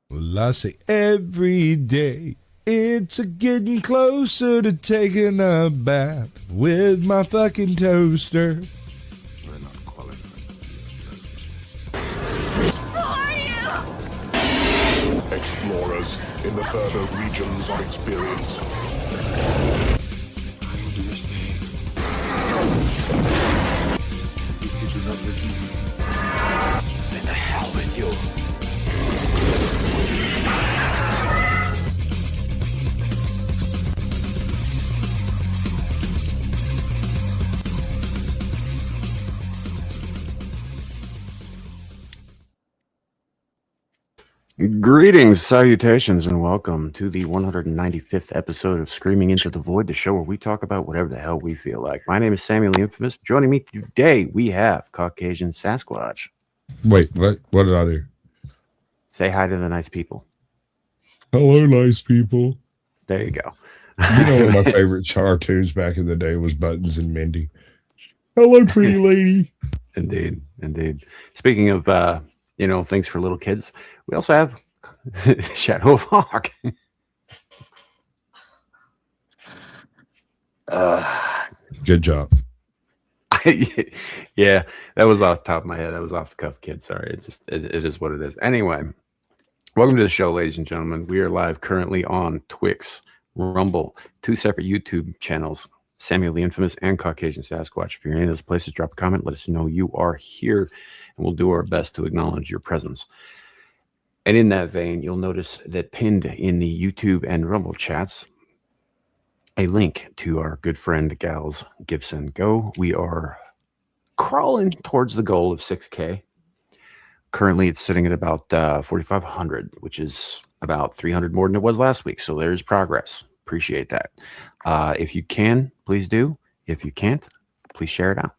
Well, I say every day it's a getting closer to taking a bath with my fucking toaster. We're not qualified. Explorers in the further regions of experience. If you do not listen, Then the hell with you. Greetings, salutations, and welcome to the 195th episode of Screaming Into the Void, the show where we talk about whatever the hell we feel like. My name is Samuel the Infamous. Joining me today, we have Caucasian Sasquatch. Wait, what did I do? Say hi to the nice people. Hello, nice people. There you go. You know, one of my favorite cartoons back in the day was Buttons and Mindy. Hello, pretty lady. Indeed. Speaking of, things for little kids, we also have Shadow of Hawk. Good job. Yeah, that was off the top of my head. That was off the cuff, kid. Sorry. It is what it is. Anyway, welcome to the show, ladies and gentlemen. We are live currently on Twix, Rumble, two separate YouTube channels, Samuel the Infamous and Caucasian Sasquatch. If you're in any of those places, drop a comment. Let us know you are here, and we'll do our best to acknowledge your presence. And in that vein, you'll notice that pinned in the YouTube and Rumble chats, a link to our good friend GHAL's Gibson Go. We are crawling towards the goal of 6K. Currently, it's sitting at about 4,500, which is about 300 more than it was last week. So there's progress. Appreciate that. If you can, please do. If you can't, please share it out.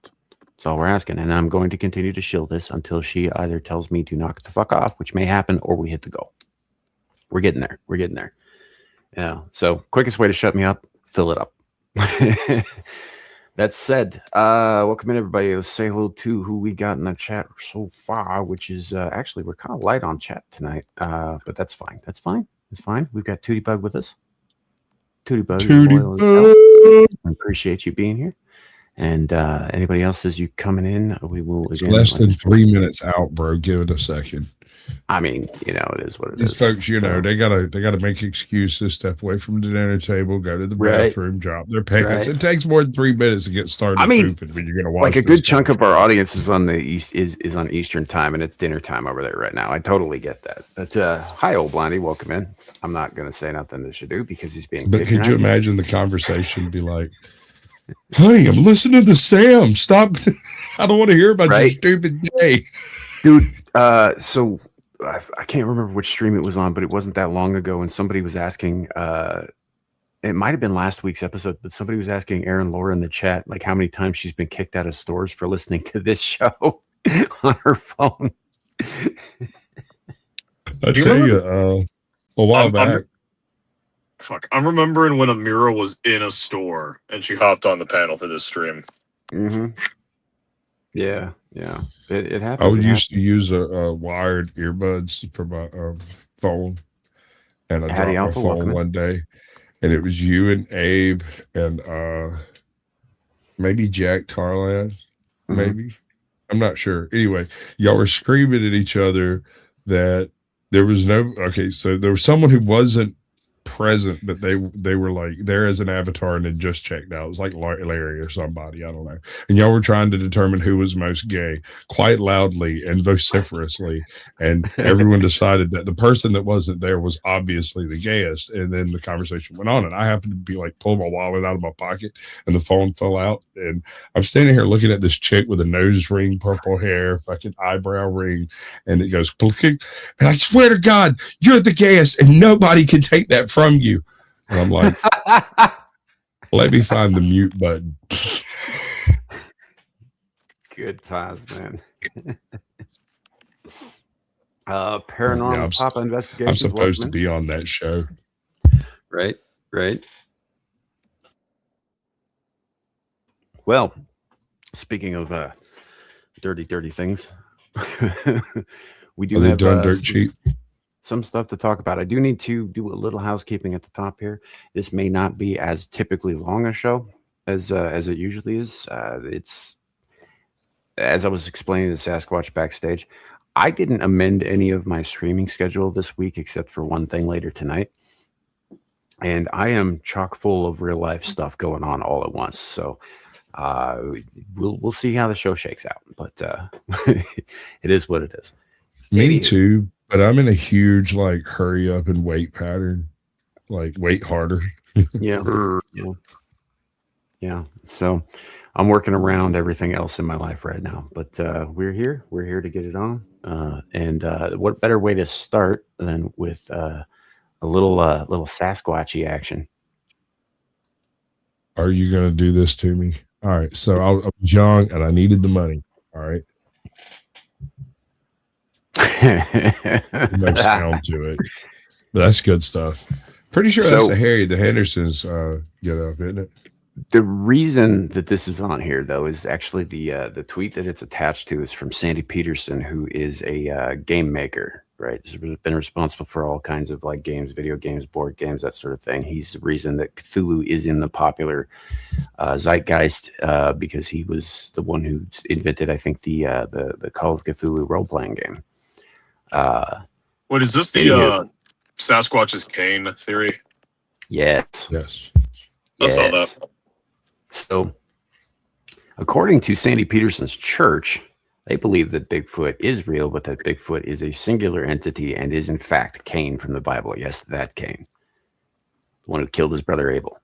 That's all we're asking. And I'm going to continue to shill this until she either tells me to knock the fuck off, which may happen, or we hit the goal. We're getting there. Yeah. So quickest way to shut me up, fill it up. That said, welcome in everybody. Let's say hello to who we got in the chat so far, which is actually we're kind of light on chat tonight. But that's fine. It's fine. We've got Tootie Bug with us. Tootie Bug. I appreciate you being here. And anybody else as you coming in, we will. It's less than 3 minutes out, bro. Give it a second. I mean, it is what it is. These folks, they gotta make excuses, step away from the dinner table, go to the bathroom, drop their pants. It takes more than 3 minutes to get started. I mean, when you're gonna watch like a good chunk of our audience is on the east is on Eastern time, and it's dinner time over there right now. I totally get that. But hi, old blondie, welcome in. I'm not gonna say nothing that should do because he's being. But could you imagine the conversation be like, "Honey, I'm listening to Sam. Stop! I don't want to hear about your stupid day, dude." So I can't remember which stream it was on, but it wasn't that long ago, and somebody was asking. It might have been last week's episode, but somebody was asking Aaron Laura in the chat, like how many times she's been kicked out of stores for listening to this show on her phone. I tell you, a while back. I'm remembering when Amira was in a store and she hopped on the panel for this stream. Mm-hmm. Yeah. It happened. I used to use a wired earbuds for my phone, and I dropped my phone one day, and it was you and Abe and maybe JackTarLad, maybe. I'm not sure. Anyway, y'all were screaming at each other that there was so there was someone who wasn't present, but they were like there as an avatar and had just checked out. It was like Larry or somebody, I don't know. And y'all were trying to determine who was most gay quite loudly and vociferously, and everyone decided that the person that wasn't there was obviously the gayest. And then the conversation went on, and I happened to be like pulling my wallet out of my pocket, and the phone fell out, and I'm standing here looking at this chick with a nose ring, purple hair, fucking eyebrow ring, and it goes click, and I swear to God, you're the gayest, and nobody can take that from you. And I'm like, let me find the mute button. Good times, man. Paranormal Papa Investigation. I'm supposed to be on that show. Right. Well, speaking of dirty things, We do Are they have done dirt cheap? some stuff to talk about. I do need to do a little housekeeping at the top here. This may not be as typically long a show as it usually is. It's, as I was explaining to Sasquatch backstage, I didn't amend any of my streaming schedule this week except for one thing later tonight. And I am chock full of real life stuff going on all at once. So we'll see how the show shakes out. But it is what it is. Me too, but I'm in a huge like hurry up and wait pattern, like wait harder. Yeah. So I'm working around everything else in my life right now, but we're here to get it on. And what better way to start than with a little Sasquatchy action? Are you going to do this to me? All right. So I was young and I needed the money. All right. No sound to it, but that's good stuff. Pretty sure that's the Harry the Hendersons get up, isn't it? The reason that this is on here, though, is actually the tweet that it's attached to is from Sandy Peterson, who is a game maker, right? He's been responsible for all kinds of like games, video games, board games, that sort of thing. He's the reason that Cthulhu is in the popular zeitgeist because he was the one who invented, I think, the Call of Cthulhu role-playing game. What is this? The Sasquatch's cane theory? Yes. I saw that. So, according to Sandy Peterson's church, they believe that Bigfoot is real, but that Bigfoot is a singular entity and is in fact Cain from the Bible. Yes, that Cain, the one who killed his brother Abel.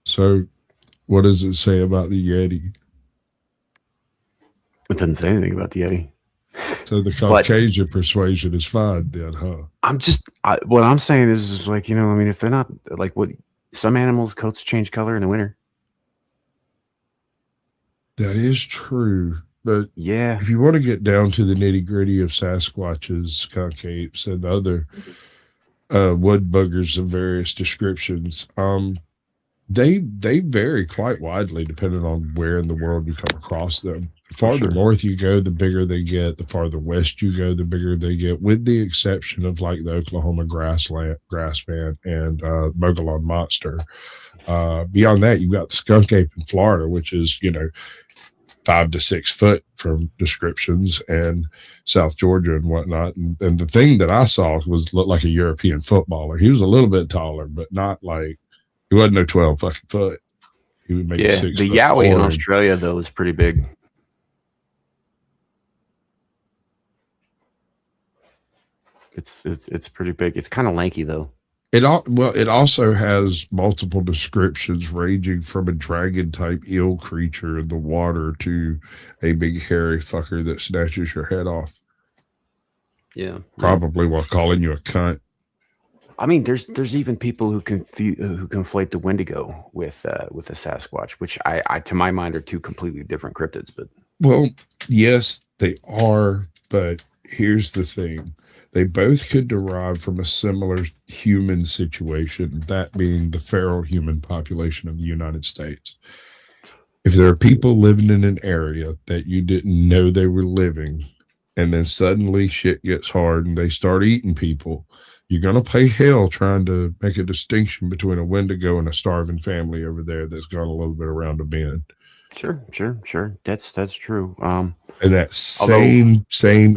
So, what does it say about the Yeti? It doesn't say anything about the Yeti. So the Caucasian persuasion is fine then, huh? What I'm saying is like, I mean, if they're not like what some animals' coats change color in the winter. That is true. But yeah, if you want to get down to the nitty gritty of Sasquatches, skunk apes, and other wood buggers of various descriptions, they vary quite widely depending on where in the world you come across them. The farther north you go, the bigger they get. The farther west you go, the bigger they get, with the exception of like the Oklahoma grassman and Mogollon monster. Beyond that, you've got the skunk ape in Florida, which is 5 to 6 foot from descriptions, and South Georgia and whatnot. And the thing that I saw looked like a European footballer. He was a little bit taller, but not like, he wasn't no 12 fucking foot. He would make 6 the foot Yowie in forward. Australia though is pretty big. It's pretty big. It's kind of lanky though. It also has multiple descriptions ranging from a dragon type eel creature in the water to a big hairy fucker that snatches your head off. Yeah. Probably while calling you a cunt. I mean, there's even people who conflate the Wendigo with a Sasquatch, which I to my mind are two completely different cryptids. But well, yes, they are. But here's the thing: they both could derive from a similar human situation, that being the feral human population of the United States. If there are people living in an area that you didn't know they were living, and then suddenly shit gets hard and they start eating people, you're going to pay hell trying to make a distinction between a Wendigo and a starving family over there that's gone a little bit around a bend. Sure. That's true. And that same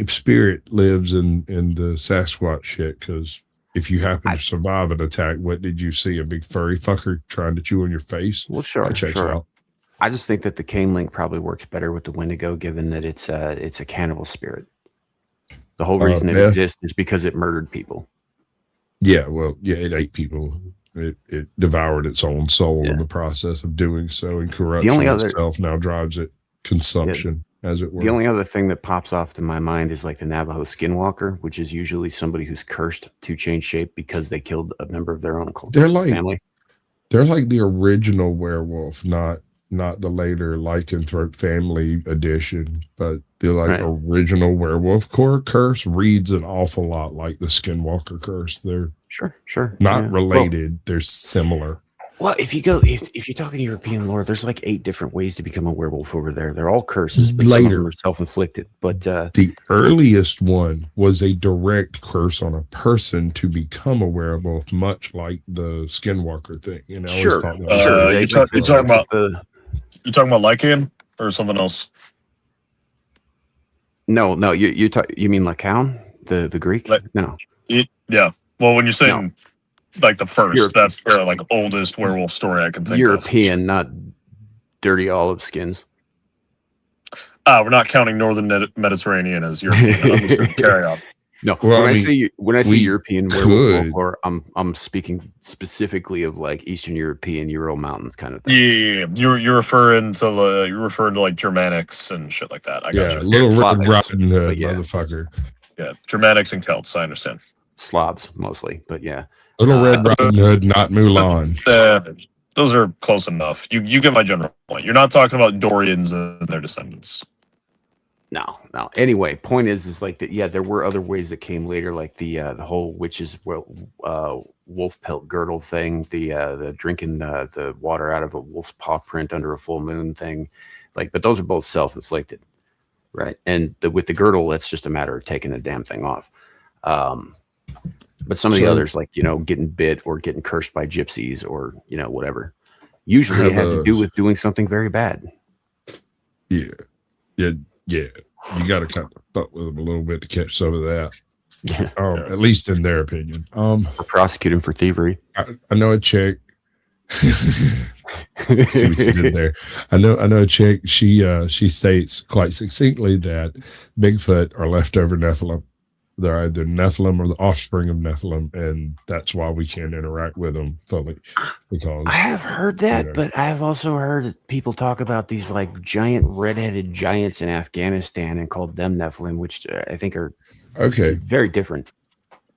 spirit lives in the Sasquatch shit, because if you happen to survive an attack, what did you see? A big furry fucker trying to chew on your face? Well, sure. Out. I just think that the cane link probably works better with the Wendigo, given that it's a cannibal spirit. The whole reason it exists is because it murdered people. Yeah, well, it ate people. It devoured its own soul in the process of doing so, and corruption itself now drives it consumption, as it were. The only other thing that pops off to my mind is like the Navajo skinwalker, which is usually somebody who's cursed to change shape because they killed a member of their own family. They're like the original werewolf, not the later lycanthrope family edition, but the original werewolf curse reads an awful lot like the skinwalker curse. They're sure not related. They're similar. Well, if you're talking European lore, there's like 8 different ways to become a werewolf over there. They're all curses, but some of them are self-inflicted. But the earliest one was a direct curse on a person to become a werewolf, much like the skinwalker thing. You know, sure. You're talking about Lycan or something else? No, you mean Lacan, the Greek? No. Yeah. Well, when you're saying like the first, that's the like oldest werewolf story I can think European, of. not dirty olive skins. We're not counting northern Mediterranean as European. Carry on. No, well, when I say European werewolf folklore, I'm speaking specifically of like Eastern European, Ural Mountains kind of thing. Yeah. You're referring to like Germanics and shit like that. I got you. Little Red Riding Hood, motherfucker. Yeah, Germanics and Celts. I understand. Slavs mostly, but yeah. Little Red Riding Hood, not Mulan. Those are close enough. You get my general point. You're not talking about Dorians and their descendants. No. Anyway, point is like that. Yeah, there were other ways that came later, like the whole witches wolf pelt girdle thing, the drinking the water out of a wolf's paw print under a full moon thing, like. But those are both self-inflicted, right? And with the girdle, it's just a matter of taking the damn thing off. But some of the others, like getting bit or getting cursed by gypsies or whatever, usually it had to do with doing something very bad. Yeah, you got to kind of fuck with them a little bit to catch some of that. Yeah. At least in their opinion. Or prosecute him for thievery. I know a chick. See what you did there. I know a chick. She states quite succinctly that Bigfoot are leftover Nephilim. They're either Nephilim or the offspring of Nephilim, and that's why we can't interact with them fully. Because I have heard that, but I have also heard people talk about these like giant red-headed giants in Afghanistan and called them Nephilim, which I think are very different.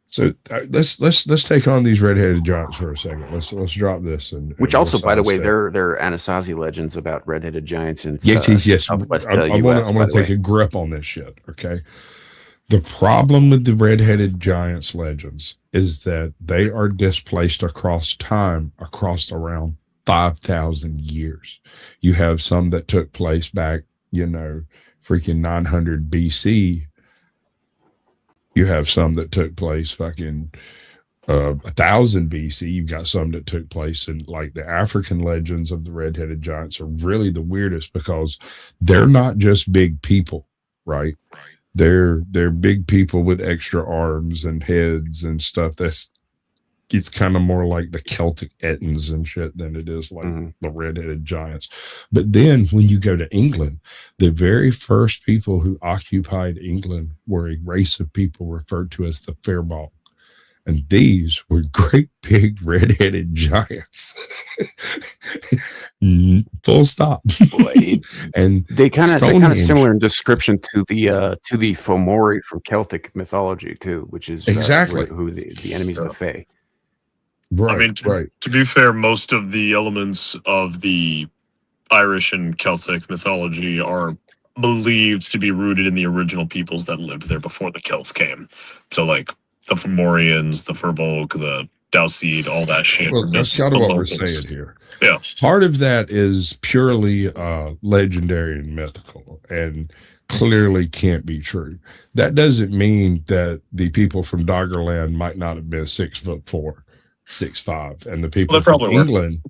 So let's take on these red-headed giants for a second. Let's drop this which also, by the way, there are Anasazi legends about red-headed giants in yes. I want to take a grip on this shit. Okay. The problem with the red-headed giants legends is that they are displaced across time, across around 5,000 years. You have some that took place back, freaking 900 BC. You have some that took place fucking 1,000 BC. You've got some that took place in like the African legends of the red-headed giants are really the weirdest because they're not just big people, right? They're big people with extra arms and heads and stuff. It's kind of more like the Celtic Ettins and shit than it is like the red-headed giants. But then when you go to England, the very first people who occupied England were a race of people referred to as the Fairball. And these were great big red-headed giants. Full stop. And they're kind of similar in description to the Fomori from Celtic mythology too, which is exactly who the enemies of the Fae. Right. I mean, to be fair, most of the elements of the Irish and Celtic mythology are believed to be rooted in the original peoples that lived there before the Celts came. So like the Fomorians, the Firbolg, the Dowseed, all that shit. Well, that's kind of what we're saying here. Yeah. Part of that is purely legendary and mythical and clearly can't be true. That doesn't mean that the people from Doggerland might not have been 6'4", 6'5", and the people from England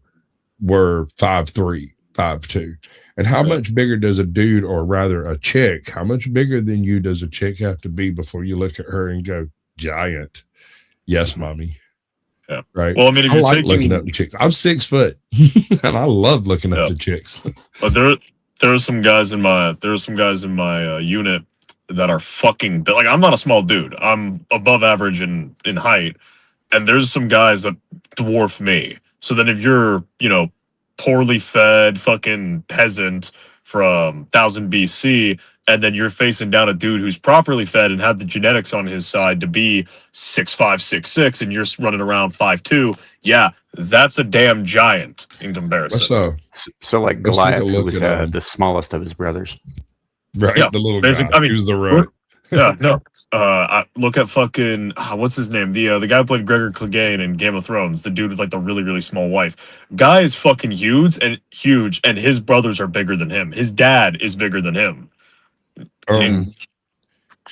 were 5'3", 5'2". And how much bigger does a dude, or rather a chick, how much bigger than you does a chick have to be before you look at her and go, giant? Yes, mommy. Yeah. Right. Well, I mean, if I like looking up the chicks. I'm 6 foot and I love looking up the chicks. But there are some guys in my unit that are fucking like, I'm not a small dude. I'm above average in height. And there's some guys that dwarf me. So then if you're, poorly fed fucking peasant from 1000 BC, and then you're facing down a dude who's properly fed and had the genetics on his side to be 6'5", 6'6", and you're running around 5'2", yeah, that's a damn giant in comparison. So like Goliath, who was the smallest of his brothers. Right, yeah, the little guy. I mean, who's the road. Yeah, no. Look at fucking what's his name? The guy who played Gregor Clegane in Game of Thrones. The dude with like the really really small wife. Guy is fucking huge, and his brothers are bigger than him. His dad is bigger than him.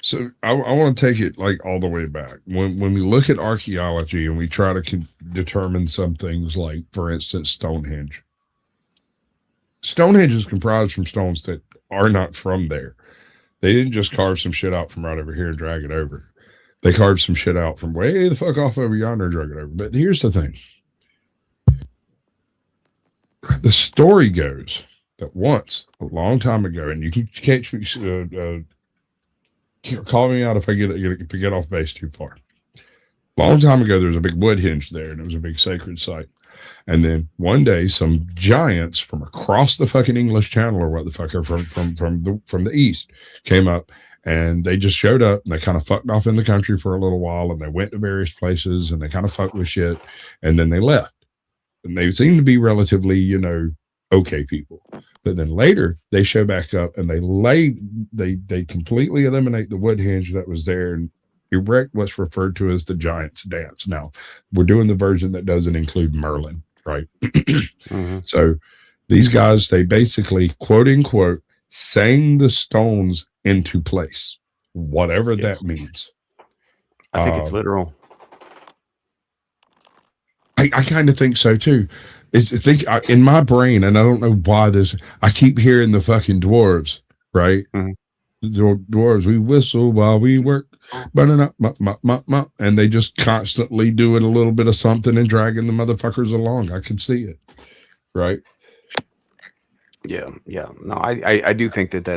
So I want to take it like all the way back. When we look at archaeology and we try to determine some things, like for instance Stonehenge. Stonehenge is comprised from stones that are not from there. They didn't just carve some shit out from right over here and drag it over. They carved some shit out from way the fuck off over yonder and drag it over. But here's the thing. The story goes that once, a long time ago, and you can't call me out if I get off base too far. Long time ago, there was a big wood hinge there, and it was a big sacred site. And then one day, some giants from across the fucking English Channel, or what the fuck, from the east, came up, and they just showed up, and they kind of fucked off in the country for a little while, and they went to various places, and they kind of fucked with shit, and then they left. And they seemed to be relatively, okay people. But then later, they show back up, and they completely eliminate the wood hinge that was there, and erect what's referred to as the Giant's Dance. Now, we're doing the version that doesn't include Merlin, right? So these guys, they basically, quote unquote, sang the stones into place, whatever that means. I think it's literal. I kind of think so too. In my brain, and I don't know why I keep hearing the fucking dwarves, right? The dwarves, we whistle while we work, burning up, and they just constantly doing a little bit of something and dragging the motherfuckers along. I can see it, right? Yeah. No, I do think that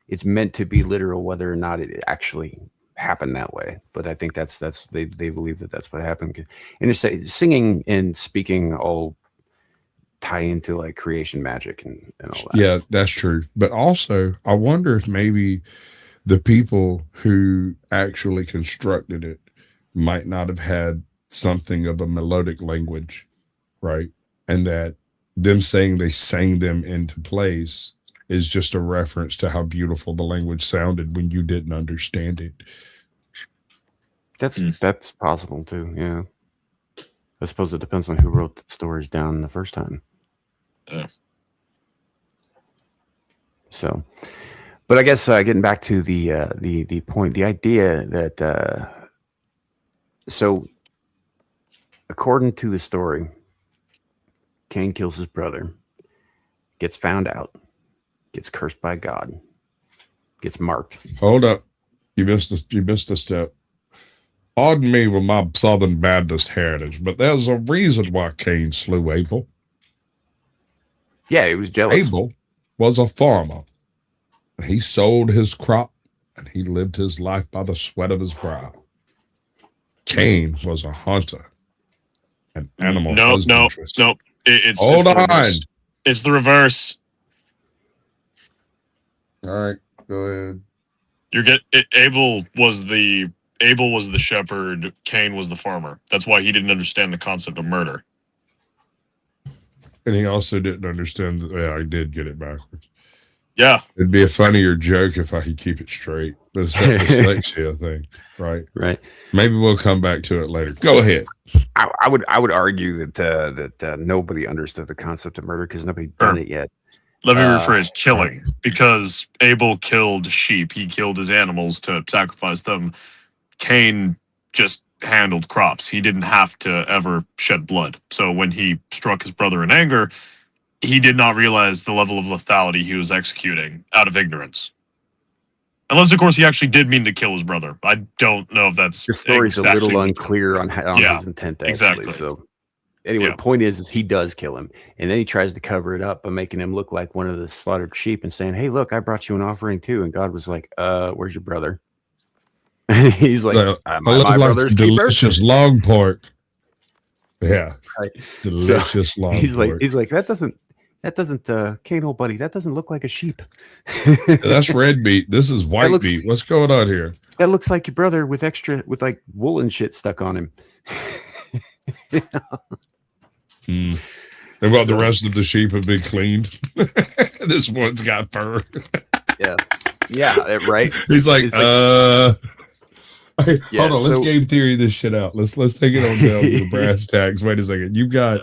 it's meant to be literal, whether or not it actually happened that way. But I think they believe that that's what happened. And it's singing and speaking all tie into like creation magic and all that. Yeah, that's true. But also, I wonder if maybe the people who actually constructed it might not have had something of a melodic language, right? And that them saying they sang them into place is just a reference to how beautiful the language sounded when you didn't understand it. That's possible too. Yeah. I suppose it depends on who wrote the stories down the first time. So, but I guess getting back to the point, the idea that so according to the story, Cain kills his brother, gets found out, gets cursed by God, gets marked. Hold up, you missed a step. Pardon me with my Southern Baptist heritage, but there's a reason why Cain slew Abel. Yeah, he was jealous. Abel was a farmer, and he sold his crop, and he lived his life by the sweat of his brow. Cain was a hunter, an animal husbandress. No. Hold on. It's the reverse. All right, go ahead. Abel was the shepherd. Cain was the farmer. That's why he didn't understand the concept of murder. And he also didn't understand. Yeah, I did get it backwards. Yeah. It'd be a funnier joke if I could keep it straight. But it's that dyslexia thing, right? Right. Maybe we'll come back to it later. Go ahead. I would argue that nobody understood the concept of murder because nobody done it yet. Let me rephrase killing, because Abel killed sheep. He killed his animals to sacrifice them. Cain just handled crops. He didn't have to ever shed blood. So when he struck his brother in anger, he did not realize the level of lethality he was executing out of ignorance. Unless, of course, he actually did mean to kill his brother. I don't know if that's... The story's a little unclear on his intent, actually. Exactly. So anyway, the point is he does kill him. And then he tries to cover it up by making him look like one of the slaughtered sheep and saying, hey, look, I brought you an offering too. And God was like, where's your brother? He's like, my brother's delicious long pork. Yeah, right. Delicious long pork. He's like, that doesn't, Cain, old buddy, that doesn't look like a sheep. That's red meat. This is white meat. What's going on here? That looks like your brother with like wool and shit stuck on him. And the rest of the sheep have been cleaned. This one's got fur. Yeah. Yeah, right. He's like, It's Hey, Yeah, hold on, let's so- game theory this shit out. Let's take it on down to the brass tacks. Wait a second. You've got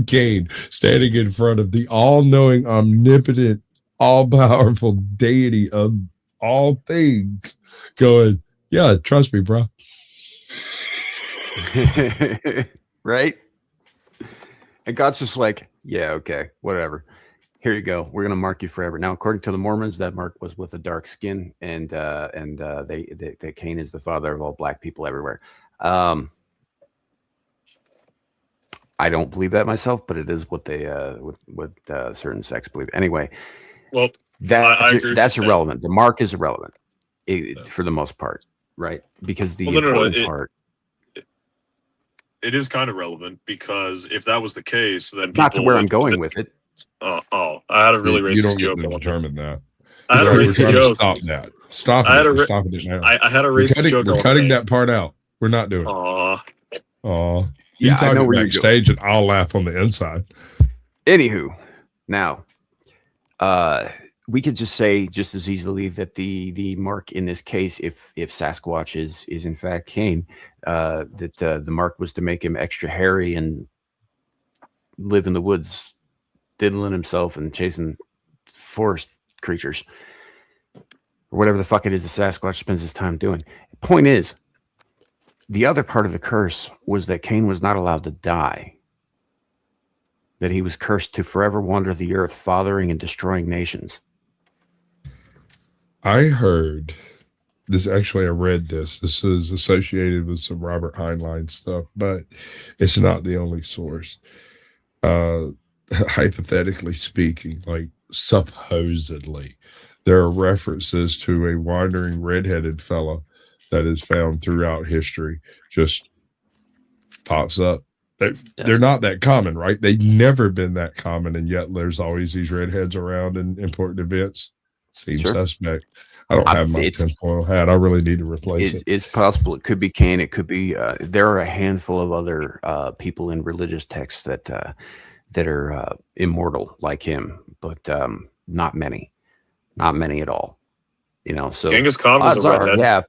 Kane standing in front of the all-knowing, omnipotent, all-powerful deity of all things, going, yeah, trust me, bro. right? And God's just like, yeah, okay, whatever. Here you go. We're gonna mark you forever. Now, according to the Mormons, that mark was with a dark skin, and they Cain is the father of all black people everywhere. I don't believe that myself, but it is what they what certain sects believe. Anyway, Well, I agree with that's you, irrelevant. The mark is irrelevant Yeah. for the most part, right? Because the Well, no, important part. It is kind of relevant because if that was the case, then Not to people where I'm would- going with it. I had a really You racist don't get joke. to I wanted- determine that. I had a Right, we're racist trying to joke. stop that. Stop I had it. a We're ra- stopping it now. I had a racist joke. We're cutting that part out. We're not doing it. Aw. Oh, you Yeah, I know talk where you're backstage, and I'll laugh on the inside. Anywho, now, we could just say just as easily that the mark in this case, if Sasquatch is in fact Cain, that the mark was to make him extra hairy and live in the woods, diddling himself and chasing forest creatures, or whatever the fuck it is the Sasquatch spends his time doing. Point is, the other part of the curse was that Cain was not allowed to die. That he was cursed to forever wander the earth, fathering and destroying nations. I heard this. Actually, I read this. This is associated with some Robert Heinlein stuff, but it's not the only source. Hypothetically speaking, like supposedly, there are references to a wandering redheaded fella that is found throughout history. Just pops up. They're not that common, right? They've never been that common, and yet there's always these redheads around in important events. Seems Sure. suspect. I don't have my tinfoil hat. I really need to replace it. It's possible. It could be Cain. It could be. There are a handful of other people in religious texts that are immortal like him, but not many. Not many at all. You know. So Genghis Khan was odds a are, redhead. yeah.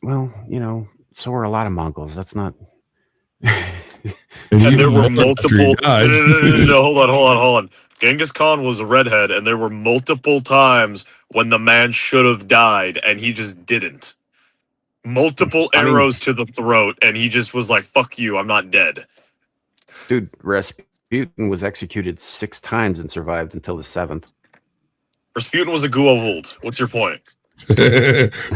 Well, you know, so are a lot of Mongols. That's not. And there even were more after he multiple. died. No, hold on. Genghis Khan was a redhead, and there were multiple times when the man should have died, and he just didn't. Multiple arrows to the throat, and he just was like, "Fuck you, I'm not dead." Dude, Rasputin was executed 6 times and survived until the 7th. Rasputin was a Guavold. What's your point?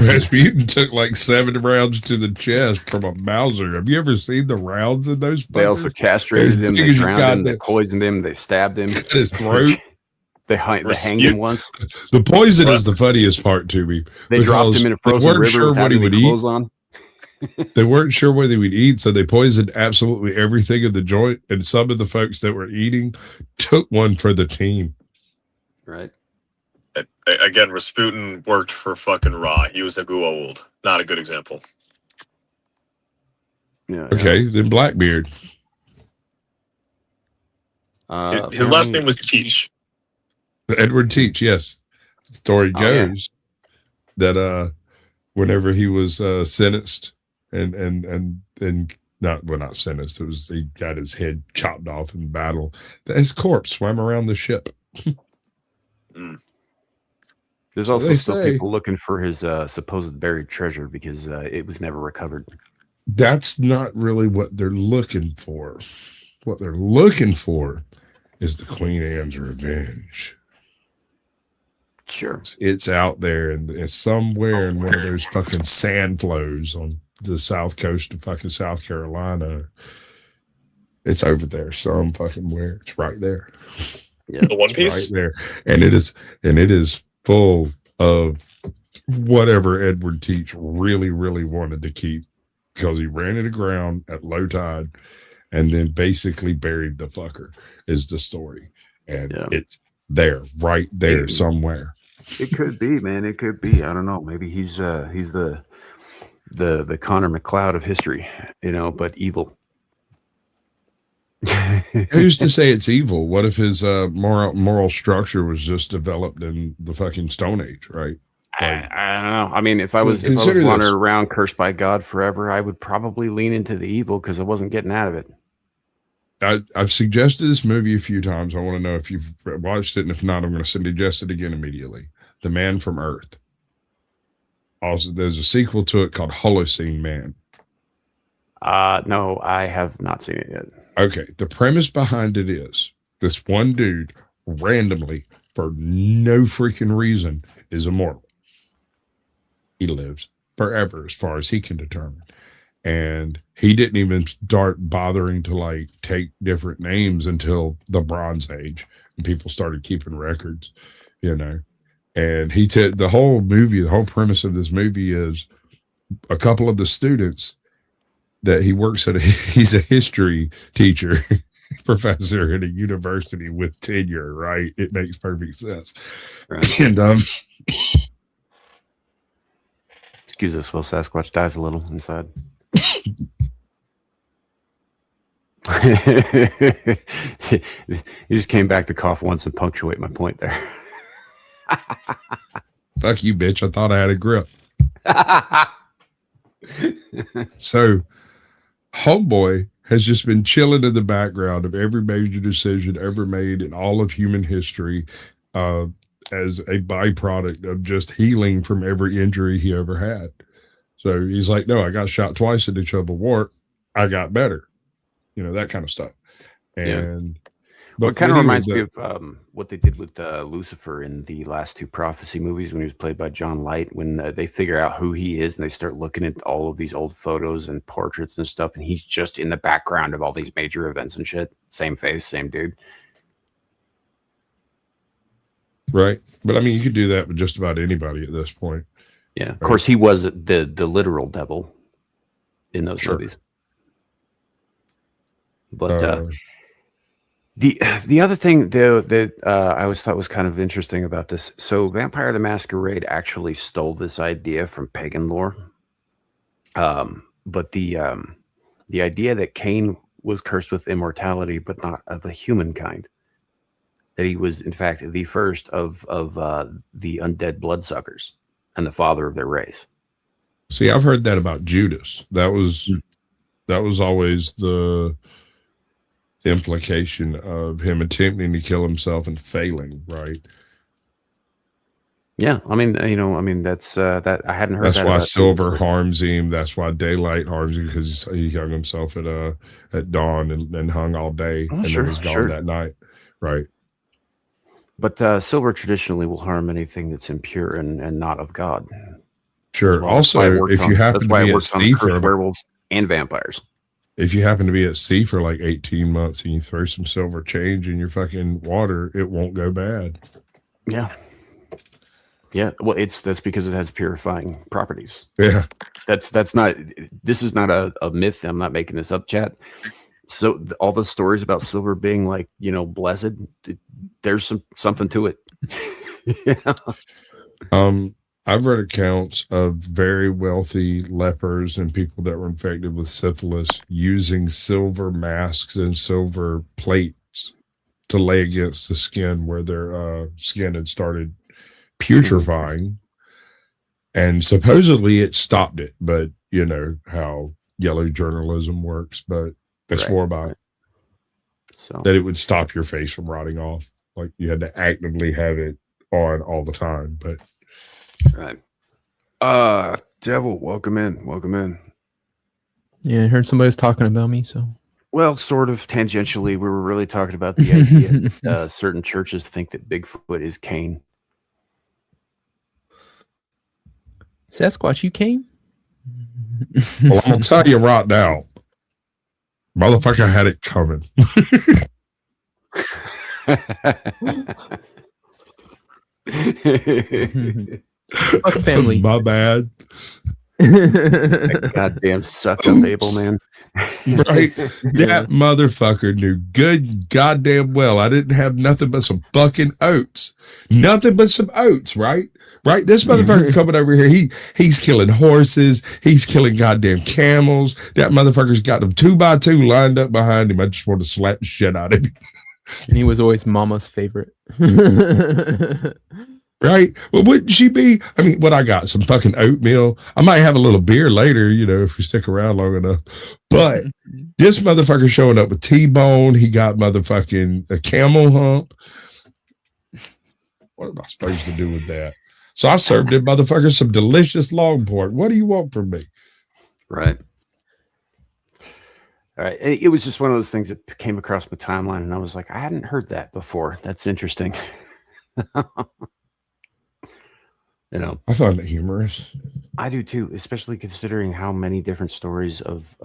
Rasputin took like 7 rounds to the chest from a Mauser. Have you ever seen the rounds in those? They also fuckers? castrated As him, big they as you drowned got him, they the- poisoned him, they stabbed him. Cut his throat. They hanged him once. The poison is the funniest part to me. They dropped because him in a they frozen weren't river sure without what he any would clothes eat. on. They weren't sure what he would eat, so they poisoned absolutely everything in the joint. And some of the folks that were eating took one for the team. Right. Again, Rasputin worked for fucking Ra. He was a Guavold. Not a good example. Yeah. Okay, then Blackbeard. His last name was Teach. Edward Teach, yes. The story goes that whenever he was sentenced and not sentenced, it was he got his head chopped off in battle. His corpse swam around the ship. There's also They still say. people looking for his supposed buried treasure because it was never recovered. That's not really what they're looking for. What they're looking for is the Queen Anne's revenge. Sure. It's out there and it's somewhere in one of those fucking sand flows on the south coast of fucking South Carolina. It's over there some fucking where. It's right there. Yeah. The One Piece? Right there. And it is full of whatever Edward Teach really, really wanted to keep because he ran it aground at low tide and then basically buried the fucker is the story. And it's there, right there somewhere. It could be, man. It could be. I don't know. Maybe he's the Connor McLeod of history, you know, but evil. Who's to say it's evil? What if his moral structure was just developed in the fucking Stone Age, right? Like, I don't know. I mean, if I was consider wandering this. around cursed by God forever, I would probably lean into the evil because I wasn't getting out of it. I've suggested this movie a few times. I want to know if you've watched it, and if not, I'm going to suggest it again immediately. The Man from Earth. Also, there's a sequel to it called Holocene Man. No, I have not seen it yet. Okay, the premise behind it is this one dude randomly, for no freaking reason, is immortal. He lives forever as far as he can determine. And he didn't even start bothering to like take different names until the Bronze Age, and people started keeping records, you know. And the whole movie, the whole premise of this movie is a couple of the students that he works at, he's a history teacher, professor at a university with tenure, right? It makes perfect sense. Right. And excuse us while Sasquatch dies a little inside. He just came back to cough once and punctuate my point there. fuck you, bitch. I thought I had a grip. So Homeboy has just been chilling in the background of every major decision ever made in all of human history, as a byproduct of just healing from every injury he ever had. So he's like, no, I got shot twice in each other wart. I got better, you know, that kind of stuff. And But it kind of reminds me of what they did with Lucifer in the last two prophecy movies when he was played by John Light, when they figure out who he is and they start looking at all of these old photos and portraits and stuff, and he's just in the background of all these major events and shit. Same face, same dude. Right. But I mean, you could do that with just about anybody at this point. Yeah. Of course, he was the literal devil in those movies. But the other thing though that I always thought was kind of interesting about this, so Vampire the Masquerade actually stole this idea from pagan lore. But the idea that Cain was cursed with immortality, but not of the humankind, that he was in fact the first of the undead bloodsuckers and the father of their race. See, I've heard that about Judas. That was always the implication of him attempting to kill himself and failing, right? Yeah, I mean, that's that I hadn't heard. That's that why about Silver harms him. That's why Daylight harms him, because he hung himself at dawn and hung all day, and then was gone that night, right? But Silver traditionally will harm anything that's impure and not of God. Sure. Also, if you happen to be at sea for werewolves and vampires, if you happen to be at sea for like 18 months and you throw some silver change in your fucking water, it won't go bad. Yeah. Yeah. Well, that's because it has purifying properties. Yeah. This is not a myth. I'm not making this up, chat. So all the stories about silver being like, blessed, there's something to it. Yeah. I've read accounts of very wealthy lepers and people that were infected with syphilis using silver masks and silver plates to lay against the skin where their skin had started putrefying. And supposedly it stopped it, but you know how yellow journalism works, but they swore about it. So that it would stop your face from rotting off. Like you had to actively have it on all the time, but right. Devil, welcome in. Yeah, I heard somebody was talking about me, so. Well, sort of tangentially, we were really talking about the idea that certain churches think that Bigfoot is Cain. Sasquatch, you came? Well, I'll tell you right now, motherfucker had it coming. Fuck family. My bad. That goddamn suck up Abel, man. Right? That motherfucker knew good goddamn well I didn't have nothing but some fucking oats. Nothing but some oats, right? Right? This motherfucker coming over here, he's killing horses, he's killing goddamn camels. That motherfucker's got them 2x2 lined up behind him. I just want to slap the shit out of him. And he was always mama's favorite. Right? Well, wouldn't she be? I mean, what I got? Some fucking oatmeal. I might have a little beer later, if we stick around long enough. But this motherfucker showing up with T-bone. He got motherfucking a camel hump. What am I supposed to do with that? So I served that motherfucker some delicious long pork. What do you want from me? Right. All right. It was just one of those things that came across my timeline, and I was like, I hadn't heard that before. That's interesting. I find it humorous. I do too, especially considering how many different stories of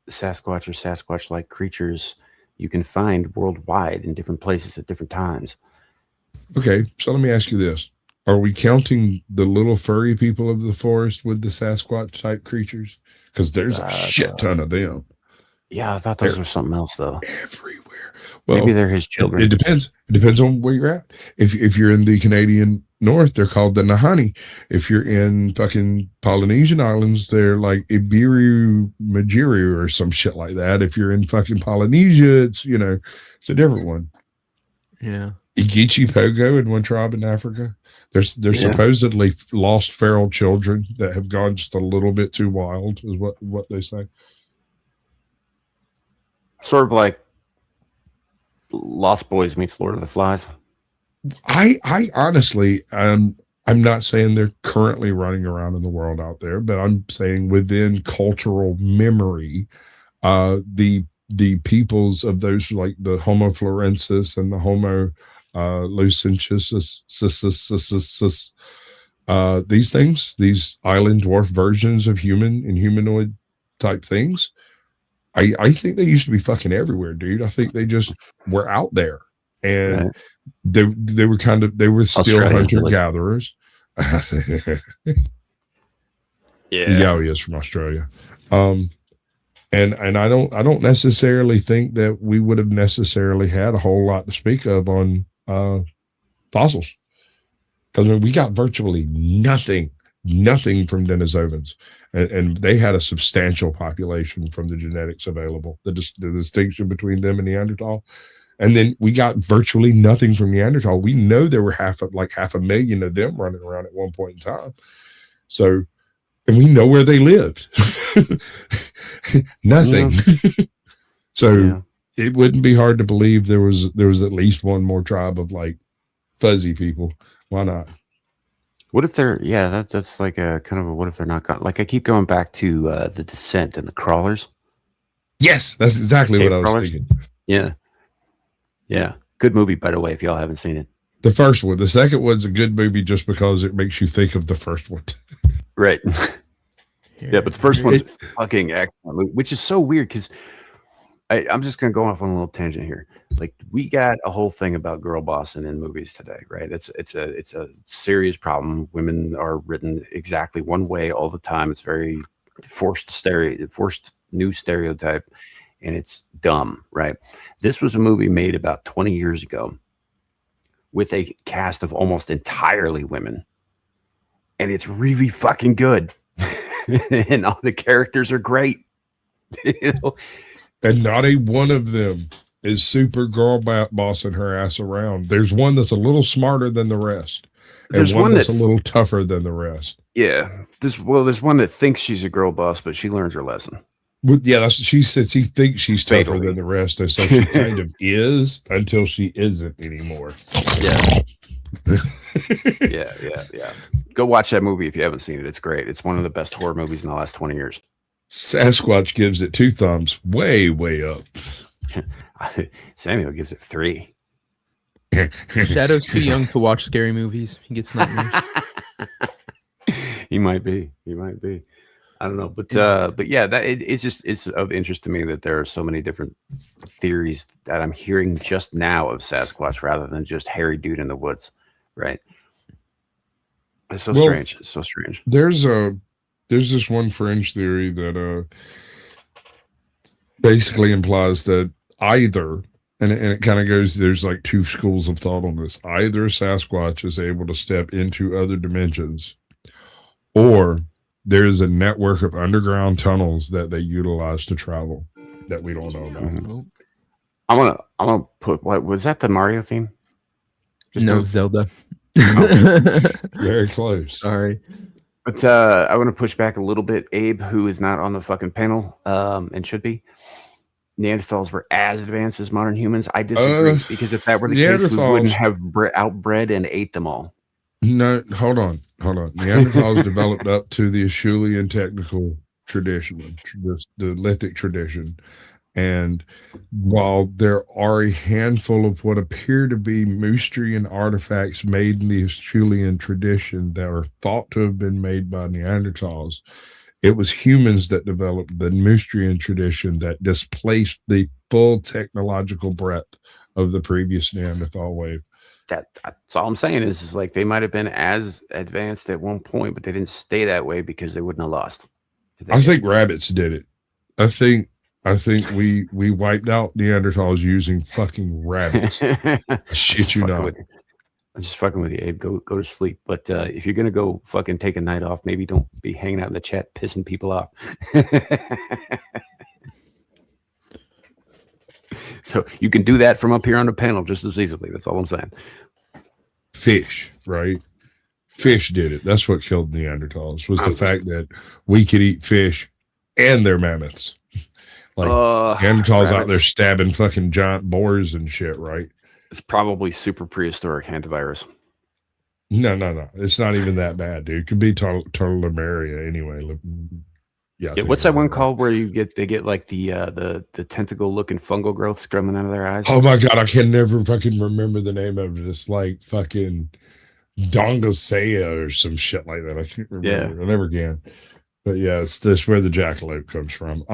Sasquatch or Sasquatch-like creatures you can find worldwide in different places at different times. Okay, so let me ask you this. Are we counting the little furry people of the forest with the Sasquatch type creatures? Because there's a shit ton of them. Yeah, I thought those were something else, though. Everywhere. Well, maybe they're his children. It depends. It depends on where you're at. If you're in the Canadian North, they're called the Nahani. If you're in fucking Polynesian islands, they're like Ibiru Majiru or some shit like that. If you're in fucking Polynesia, it's it's a different one. Yeah. Igichi Pogo in one tribe in Africa. There's supposedly lost feral children that have gone just a little bit too wild, is what they say. Sort of like Lost Boys meets Lord of the Flies. I honestly, I'm not saying they're currently running around in the world out there, but I'm saying within cultural memory, the peoples of those, like the Homo florensis and the Homo lucensis, these things, these island dwarf versions of human and humanoid type things, I think they used to be fucking everywhere, dude. I think they just were out there, and right. they were still hunter gatherers. Yeah, he is from Australia. And I don't necessarily think that we would have necessarily had a whole lot to speak of on fossils, because we got virtually nothing from Denisovans, and they had a substantial population from the genetics available. The distinction between them and Neanderthal, and then we got virtually nothing from Neanderthal. We know there were half a million of them running around at one point in time. So, and we know where they lived. Nothing. Yeah. So it wouldn't be hard to believe there was at least one more tribe of like fuzzy people. Why not? What if they're that's like a kind of a what if they're not gone? Like I keep going back to The Descent and the crawlers. Yes, that's exactly what I was thinking. Yeah, good movie, by the way, if y'all haven't seen it. The first one. The second one's a good movie just because it makes you think of the first one. Right. Yeah, but the first one's fucking excellent, which is so weird because I'm just gonna go off on a little tangent here. Like we got a whole thing about girl bossing in movies today, right? It's a serious problem. Women are written exactly one way all the time. It's very forced new stereotype, and it's dumb, right? This was a movie made about 20 years ago with a cast of almost entirely women, and it's really fucking good. And all the characters are great. And not a one of them is super girl bossing her ass around. There's one that's a little smarter than the rest, and there's one that's a little tougher than the rest. Yeah, there's one that thinks she's a girl boss, but she learns her lesson. Well, yeah, she says he thinks she's tougher than the rest, and so she kind of is until she isn't anymore. Yeah. Yeah. Go watch that movie if you haven't seen it. It's great. It's one of the best horror movies in the last 20 years. Sasquatch gives it 2 thumbs, way up. Samuel gives it 3. Shadow's too young to watch scary movies. He gets nightmares. He might be. I don't know, but yeah, it's of interest to me that there are so many different theories that I'm hearing just now of Sasquatch rather than just hairy dude in the woods, right? It's so strange. It's so strange. There's a there's this one fringe theory that basically implies that either, and it kind of goes, there's like two schools of thought on this. Either Sasquatch is able to step into other dimensions, or there is a network of underground tunnels that they utilize to travel that we don't know about. Mm-hmm. I'm gonna put, what was that, the Mario theme? No, Zelda. Very close. Sorry. But I want to push back a little bit. Abe, who is not on the fucking panel, and should be, Neanderthals were as advanced as modern humans. I disagree, because if that were the case, we wouldn't have outbred and ate them all. No, hold on. Neanderthals developed up to the Acheulean technical tradition, the lithic tradition. And while there are a handful of what appear to be Moostrian artifacts made in the Acheulean tradition that are thought to have been made by Neanderthals, it was humans that developed the Moostrian tradition that displaced the full technological breadth of the previous Neanderthal wave. That's all I'm saying is like they might have been as advanced at one point, but they didn't stay that way because they wouldn't have lost. I think rabbits did it. I think we wiped out Neanderthals using fucking rabbits. Shit, you know. I'm just fucking with you, Abe. Go to sleep. But if you're gonna go fucking take a night off, maybe don't be hanging out in the chat pissing people off. So you can do that from up here on the panel just as easily. That's all I'm saying. Fish, right? Fish did it. That's what killed Neanderthals, was the fact that we could eat fish and their mammoths. Like Neanderthals out there stabbing fucking giant boars and shit, right? It's probably super prehistoric hantavirus. No. It's not even that bad, dude. It could be Turtlemeria anyway. Yeah, what's that one called where they get like the tentacle looking fungal growths coming out of their eyes? Oh my god, I can never fucking remember the name of it. It's like fucking Dongosea or some shit like that. I can't remember. Yeah. I never can. But yeah, it's this where the jackalope comes from.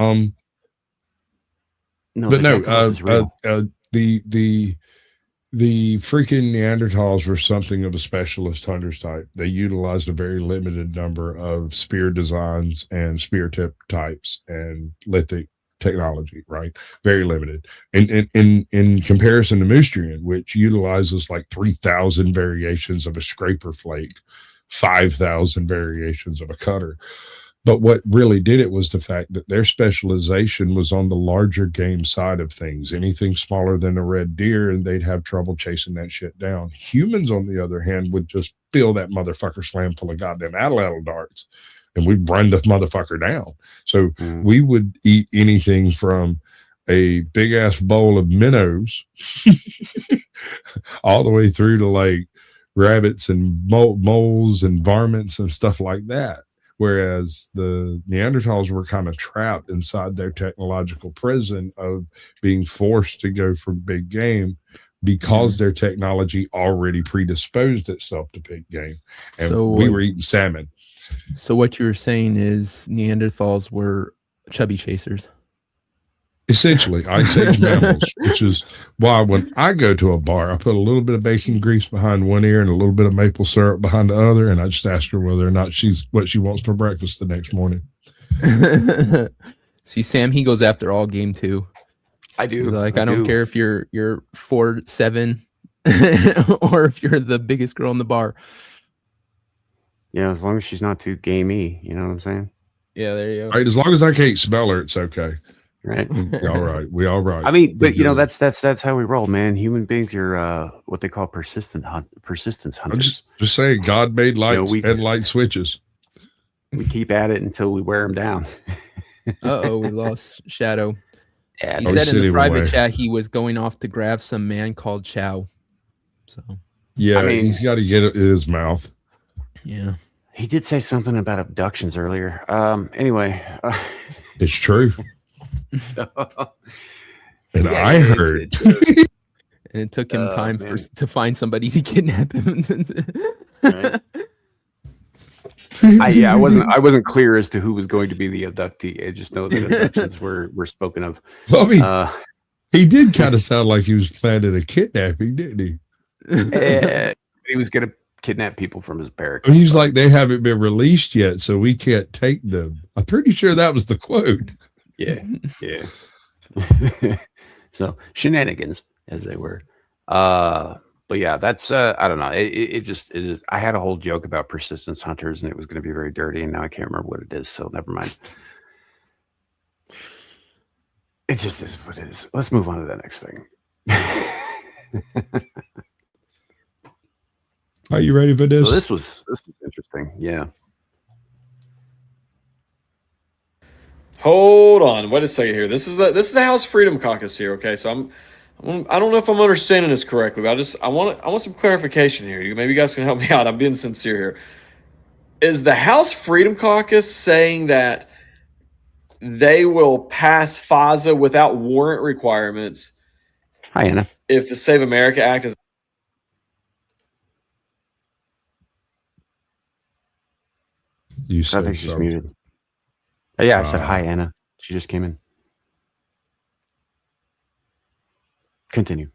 The freaking Neanderthals were something of a specialist hunters type. They utilized a very limited number of spear designs and spear tip types and lithic technology, right? Very limited. And in comparison to Moostrian, which utilizes like 3,000 variations of a scraper flake, 5,000 variations of a cutter. But what really did it was the fact that their specialization was on the larger game side of things. Anything smaller than a red deer, and they'd have trouble chasing that shit down. Humans, on the other hand, would just fill that motherfucker slam full of goddamn atlatl darts, and we'd run the motherfucker down. So we would eat anything from a big-ass bowl of minnows all the way through to, like, rabbits and moles and varmints and stuff like that. Whereas the Neanderthals were kind of trapped inside their technological prison of being forced to go for big game because their technology already predisposed itself to big game. And so we were eating salmon. So what you're saying is Neanderthals were chubby chasers. Essentially, Ice Age mammals, which is why when I go to a bar, I put a little bit of bacon grease behind one ear and a little bit of maple syrup behind the other, and I just ask her whether or not what she wants for breakfast the next morning. See, Sam, he goes after all game too. I do. He's like, I don't care if you're 4'7" or if you're the biggest girl in the bar. Yeah, as long as she's not too gamey, you know what I'm saying? Yeah, there you go. Right, as long as I can't smell her, it's okay. Right. All right. We all right. I mean, but you know, that's how we roll, man. Human beings are what they call persistence hunters. I'm just saying, God made lights and light switches. We keep at it until we wear them down. We lost Shadow. Yeah, he said in the private chat he was going off to grab some man called Chow. So yeah, I mean, he's got to get it in his mouth. Yeah, he did say something about abductions earlier. Anyway, it's true. So, and yeah, I heard, and it took him time to find somebody to kidnap him. Right. I wasn't clear as to who was going to be the abductee. I just know that abductions were spoken of. Well, I mean, he did kind of sound like he was planning a kidnapping, didn't he? He was gonna kidnap people from his barracks. And he's like, they haven't been released yet, so we can't take them. I'm pretty sure that was the quote. Yeah, yeah. So shenanigans, as they were. But yeah, that's I don't know. It is. I had a whole joke about persistence hunters, and it was going to be very dirty, and now I can't remember what it is. So never mind. It just is what it is. Let's move on to the next thing. Are you ready for this? So this was interesting. Yeah. Hold on, wait a second here. This is the House Freedom Caucus here. Okay, so I don't know if I'm understanding this correctly, but I want some clarification here. Maybe you guys can help me out. I'm being sincere here. Is the House Freedom Caucus saying that they will pass FISA without warrant requirements? Hi, Anna. If the Save America Act is You I said think she's something. muted. Yeah, I said hi, Anna. She just came in. Continue.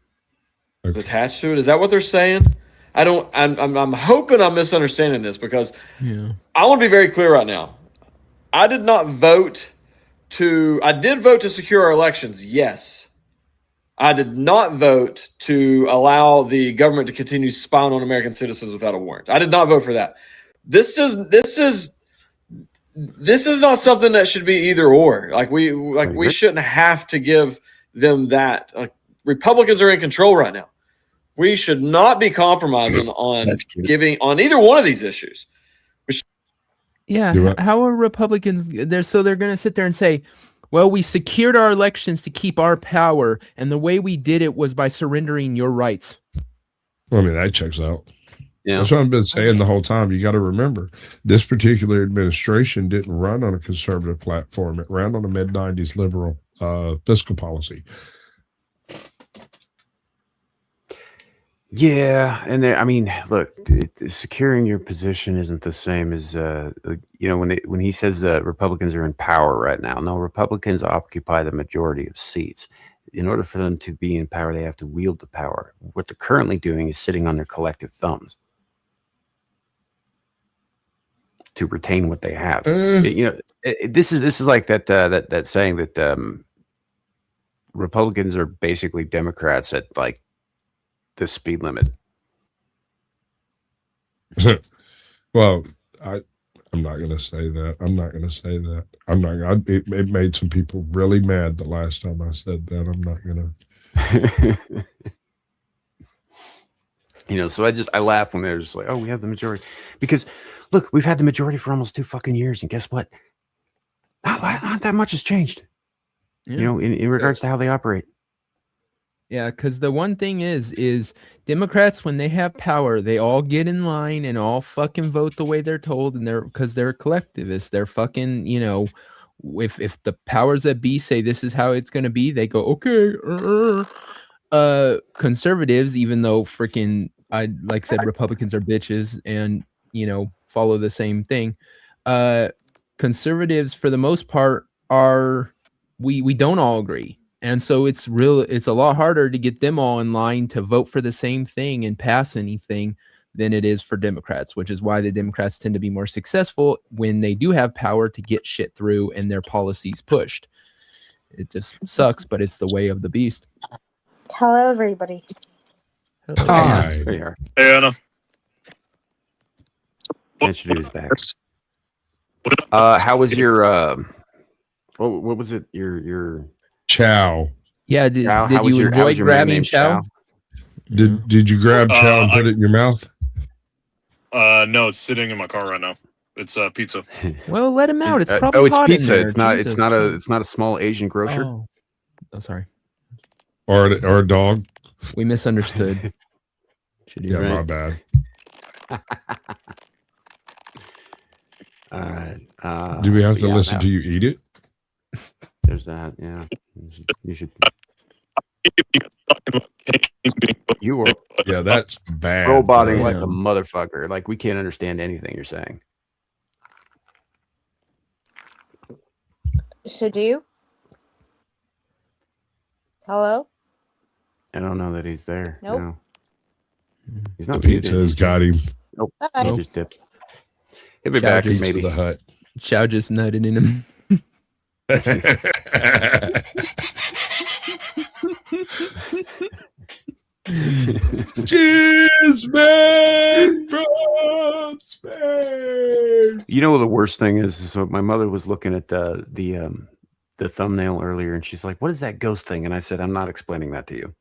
attached to it, is that what they're saying? I'm hoping I'm misunderstanding this, because I want to be very clear right now. I did vote to secure our elections, yes. I did not vote to allow the government to continue spying on American citizens without a warrant. I did not vote for that. This is not something that should be either or. We shouldn't have to give them that. Republicans are in control right now. We should not be compromising on giving on either one of these issues. Yeah, how are Republicans? They're going to sit there and say, "Well, we secured our elections to keep our power, and the way we did it was by surrendering your rights." Well, I mean, that checks out. Yeah, that's what I've been saying the whole time. You got to remember, this particular administration didn't run on a conservative platform. It ran on a mid-90s liberal fiscal policy. Yeah, and I mean, look, securing your position isn't the same as when he says Republicans are in power right now. No, Republicans occupy the majority of seats. In order for them to be in power, they have to wield the power. What they're currently doing is sitting on their collective thumbs to retain what they have. This is like that saying that Republicans are basically Democrats at like the speed limit. Well, I'm not going to say that. I'm not going to say that. I'm not going to. It made some people really mad the last time I said that. I'm not going to. So I laugh when they're just like, "Oh, we have the majority," because look, we've had the majority for almost 2 fucking years, and guess what? Not that much has changed. Yeah. In regards to how they operate. Yeah, because the one thing is Democrats, when they have power, they all get in line and all fucking vote the way they're told, and because they're collectivists. They're fucking, if the powers that be say this is how it's gonna be, they go, okay. Conservatives, even though freaking like I said, Republicans are bitches and follow the same thing. Conservatives, for the most part, we don't all agree. And so it's a lot harder to get them all in line to vote for the same thing and pass anything than it is for Democrats, which is why the Democrats tend to be more successful when they do have power to get shit through and their policies pushed. It just sucks, but it's the way of the beast. Hello, everybody. Hello. Hi. There you are. Hey, Anna. Introduce back. How was your what was it? Your chow. Yeah, did you enjoy grabbing chow? Did you grab chow and put it in your mouth? No, it's sitting in my car right now. It's pizza. Well, let him out. It's probably it's hot pizza. in there. It's not a small Asian grocer. Oh, sorry. Or a dog. We misunderstood. Yeah, right? My bad. All right. Do we have to listen to you eat it? There's that. Yeah. You should. You were. Yeah, that's bad. Roboting like a motherfucker. Like we can't understand anything you're saying. Should you? Hello? I don't know that he's there. Nope. No. He's The not pizza muted. has got him. Nope. Hi. He just dipped. He'll be Shout back out in Pizza maybe. the Hut. Chow just nutted in him. Cheers, man, from space. You know, the worst thing is so my mother was looking at the thumbnail earlier, and she's like, "What is that ghost thing?" And I said, "I'm not explaining that to you."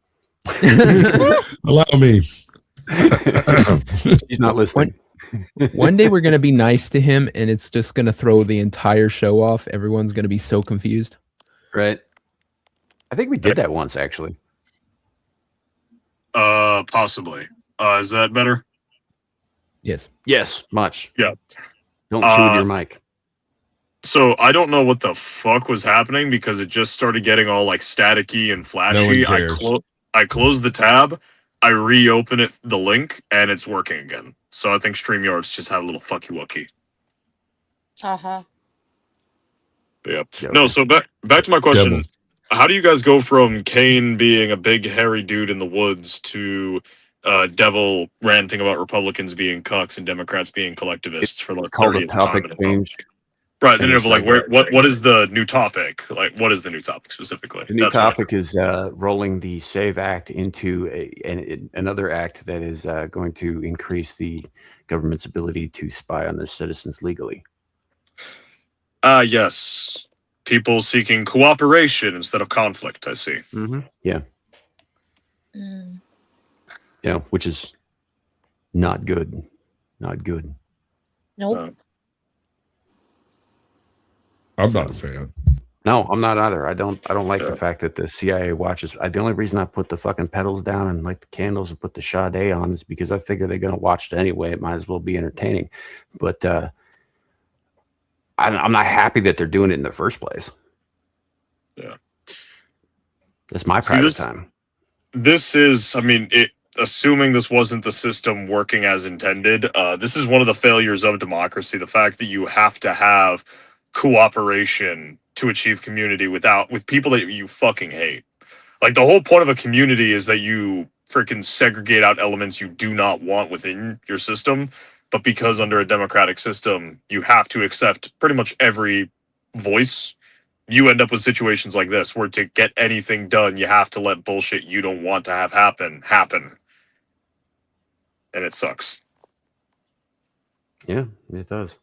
Allow me. She's not listening. One day we're gonna be nice to him, and it's just gonna throw the entire show off. Everyone's gonna be so confused. Right? I think we did that once, actually. Possibly. Is that better? Yes. Yes, much. Yeah. Don't chew with your mic. So I don't know what the fuck was happening because it just started getting all like staticky and flashy. cares. I closed the tab, I reopen it, the link, and it's working again. So I think StreamYard's just had a little fucky wucky. Uh-huh. Yep. Yeah, No, okay. so back to my question. Double. How do you guys go from Kane being a big hairy dude in the woods to Devil ranting about Republicans being cucks and Democrats being collectivists for like It's called a 30th time topic in a row? change. Right, and then a like segue. what is the new topic? Like what is the new topic specifically? The new That's what I- topic is rolling the SAVE Act into another act that is going to increase the government's ability to spy on their citizens legally. Yes. People seeking cooperation instead of conflict, I see. Mm-hmm. Yeah. Mm. Yeah, which is not good. Not good. Nope. I'm not a fan. No, I'm not either. I don't like Yeah. the fact that the CIA watches. The only reason I put the fucking pedals down and light the candles and put the Sade on is because I figure they're going to watch it anyway. It might as well be entertaining. But I'm not happy that they're doing it in the first place. Yeah. That's my See, private time. This is, I mean, assuming this wasn't the system working as intended, this is one of the failures of democracy. The fact that you have to have cooperation to achieve community with people that you fucking hate. Like the whole point of a community is that you freaking segregate out elements you do not want within your system. But because under a democratic system, you have to accept pretty much every voice, you end up with situations like this where to get anything done, you have to let bullshit you don't want to have happen. And it sucks. Yeah, it does.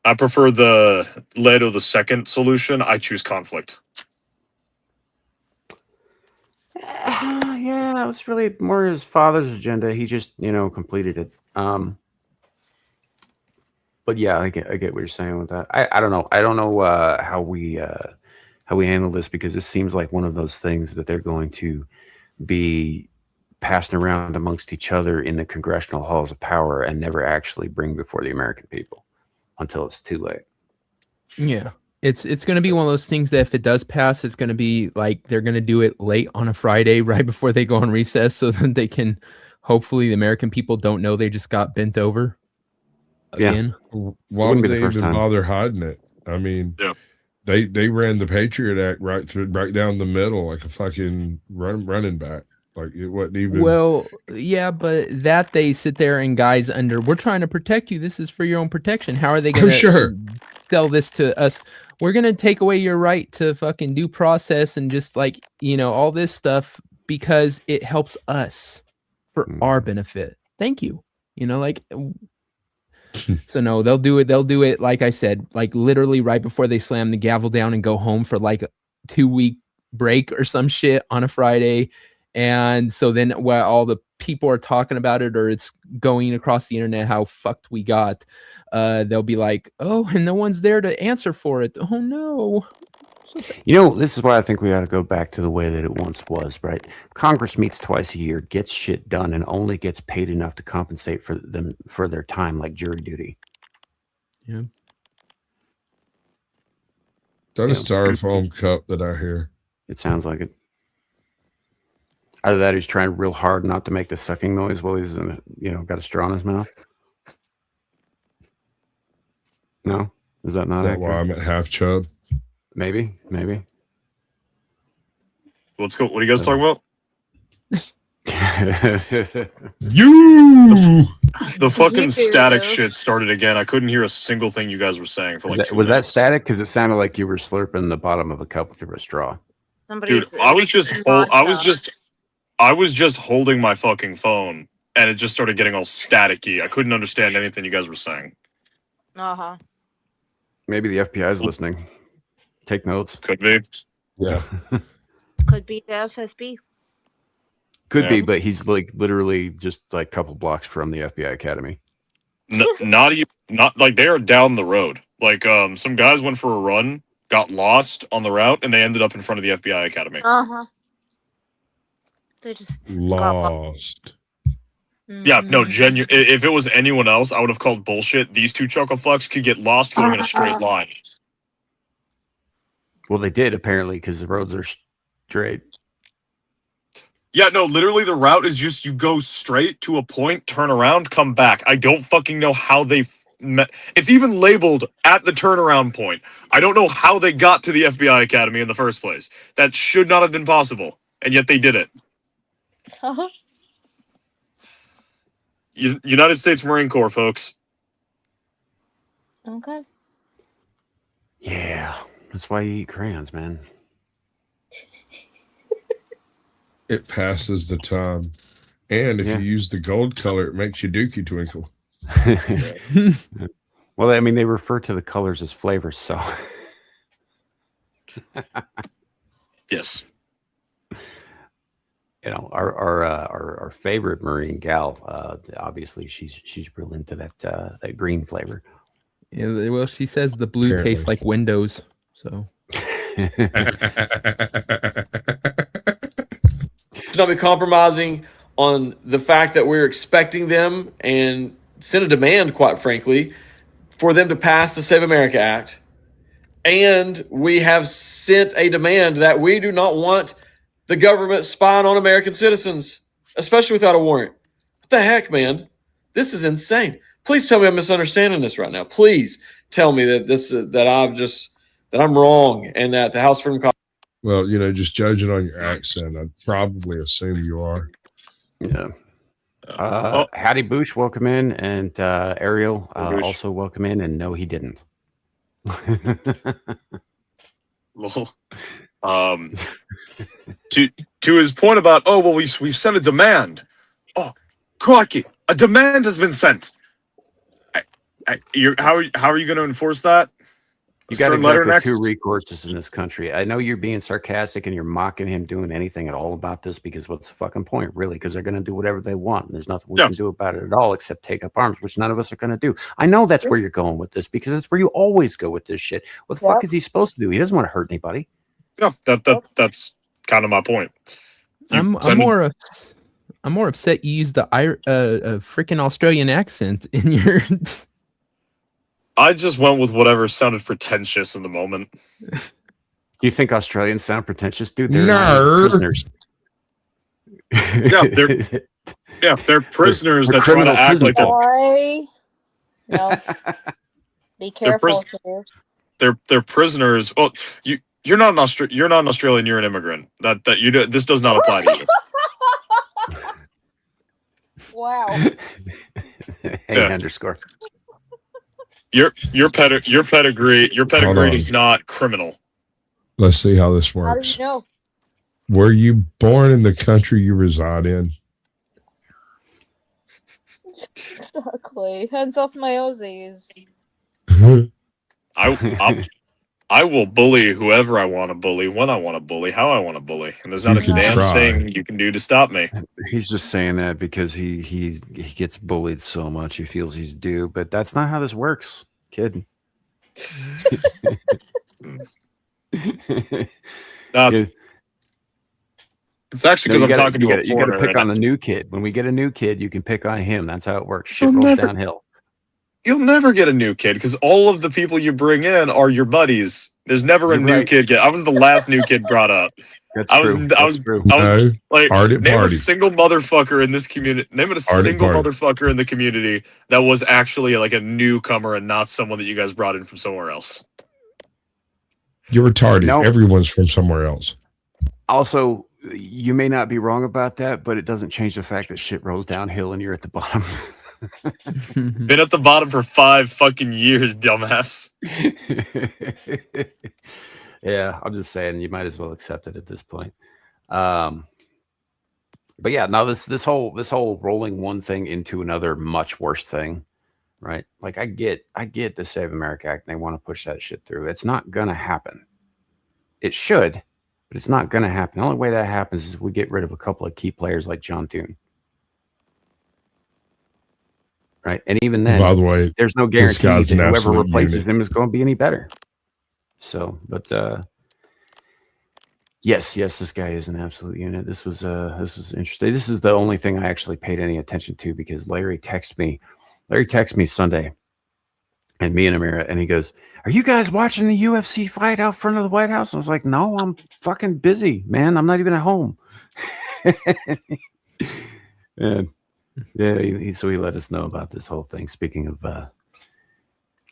I prefer the Leto the second solution. I choose conflict. Yeah, it was really more his father's agenda. He just, completed it. But yeah, I get what you're saying with that. I don't know. I don't know how we handle this because this seems like one of those things that they're going to be passing around amongst each other in the congressional halls of power and never actually bring before the American people until it's too late. Yeah. It's going to be one of those things that if it does pass, it's going to be like they're going to do it late on a Friday right before they go on recess so that they can hopefully the American people don't know they just got bent over again. Why would they even bother hiding it? I mean, they ran the Patriot Act right down the middle like a fucking running back. Like it wasn't even. Well, yeah, but that they sit there and guys we're trying to protect you. This is for your own protection. How are they going to sell this to us? We're going to take away your right to fucking due process and just like, all this stuff because it helps us for our benefit. Thank you. So no, they'll do it. They'll do it. Like I said, like literally right before they slam the gavel down and go home for like a 2-week break or some shit on a Friday. And so then while all the people are talking about it or it's going across the internet how fucked we got, they'll be like, oh, and no one's there to answer for it. Oh, no. This is why I think we ought to go back to the way that it once was, right? Congress meets twice a year, gets shit done, and only gets paid enough to compensate for them for their time, like jury duty. Yeah. Is that a styrofoam cup that I hear? It sounds like it. Either that, he's trying real hard not to make the sucking noise while he's, got a straw in his mouth. No, is that not accurate? Why I'm at half chub? Maybe. Let's go. What are you guys talking about? You. The fucking You. static shit started again. I couldn't hear a single thing you guys were saying for like 2 was that minutes. static? Because it sounded like you were slurping the bottom of a cup through a straw. Dude, I was just holding my fucking phone, and it just started getting all staticky. I couldn't understand anything you guys were saying. Uh-huh. Maybe the FBI is listening. Take notes. Could be. Yeah. Could be the FSB. Could be, Yeah. but he's like literally just like a couple blocks from the FBI Academy. Not like they are down the road. Like some guys went for a run, got lost on the route, and they ended up in front of the FBI Academy. Uh-huh. They just Lost. Yeah, no, genuine. If it was anyone else, I would have called bullshit. These two chuckle fucks could get lost going in a straight line. Well, they did apparently because the roads are straight. Yeah, no, literally the route is just you go straight to a point, turn around, come back. I don't fucking know how they met. It's even labeled at the turnaround point. I don't know how they got to the FBI Academy in the first place. That should not have been possible, and yet they did it. Uh-huh. United States Marine Corps, folks. Okay. Yeah, that's why you eat crayons, man. It passes the time. And if Yeah. you use the gold color, it makes your dookie twinkle. Well, I mean, they refer to the colors as flavors, so. Yes. You know, our favorite Marine gal, obviously she's real into that green flavor. Yeah, well, she says the blue tastes like Windows. So Should not be compromising on the fact that we're expecting them and send a demand, quite frankly, for them to pass the Save America Act. And we have sent a demand that we do not want the government spying on American citizens, especially without a warrant. What the heck, man? This is insane. Please tell me I'm misunderstanding this right now. Please tell me that that I'm wrong and that the House Freedom Caucus. Well, you know, just judging on your accent, I'd probably assume you are. Yeah. Hattie Boosh, welcome in, and Ariel also welcome in, and no, he didn't. Well, to his point about, oh well, we've sent a demand. Oh, crikey, a demand has been sent. How are you going to enforce that? You got exactly two recourses in this country. I know you're being sarcastic and you're mocking him doing anything at all about this because what's the fucking point, really? Because they're going to do whatever they want. And there's nothing we can do about it at all except take up arms, which none of us are going to do. I know that's where you're going with this because that's where you always go with this shit. What the fuck is he supposed to do? He doesn't want to hurt anybody. Yeah, that's kind of my point. I'm more upset you used the freaking Australian accent in your. I just went with whatever sounded pretentious in the moment. Do you think Australians sound pretentious, dude? They're prisoners. They're prisoners that try to act like that. Boy. No. Be careful. They're prisoners. Well, you're not an Australian. You're an immigrant. This does not apply to you. Wow. Underscore. Your pedigree is not criminal. Let's see how this works. How do you know? Were you born in the country you reside in? Exactly. Hands off my Aussies. I will bully whoever I want to bully, when I want to bully, how I want to bully, and there's not a damn thing you can do to stop me. He's just saying that because he gets bullied so much he feels he's due, but that's not how this works, kid. It's actually because I'm talking to a foreigner. You got to pick on the new kid. When we get a new kid, you can pick on him. That's how it works. Shit rolls downhill. You'll never get a new kid because all of the people you bring in are your buddies. There's never a new kid. I was the last new kid brought up. I was like, name a single motherfucker in this community. Name it a single motherfucker in the community that was actually like a newcomer and not someone that you guys brought in from somewhere else. You're retarded. Nope. Everyone's from somewhere else. Also, You may not be wrong about that, but it doesn't change the fact that shit rolls downhill and you're at the bottom. Been at the bottom for 5 fucking years, dumbass. Yeah, I'm just saying you might as well accept it at this point. But yeah, now this whole rolling one thing into another much worse thing, right? Like I get the Save America Act. And they want to push that shit through. It's not gonna happen. It should, but it's not gonna happen. The only way that happens is we get rid of a couple of key players like John Thune. Right. And even then, by the way, there's no guarantee that whoever absolute replaces unit. him is going to be any better. So, but yes, this guy is an absolute unit. This was interesting. This is the only thing I actually paid any attention to because Larry texted me Sunday, and me and Amira, and he goes, "Are you guys watching the UFC fight out front of the White House?" I was like, "No, I'm fucking busy, man. I'm not even at home." And yeah, so he let us know about this whole thing. Speaking of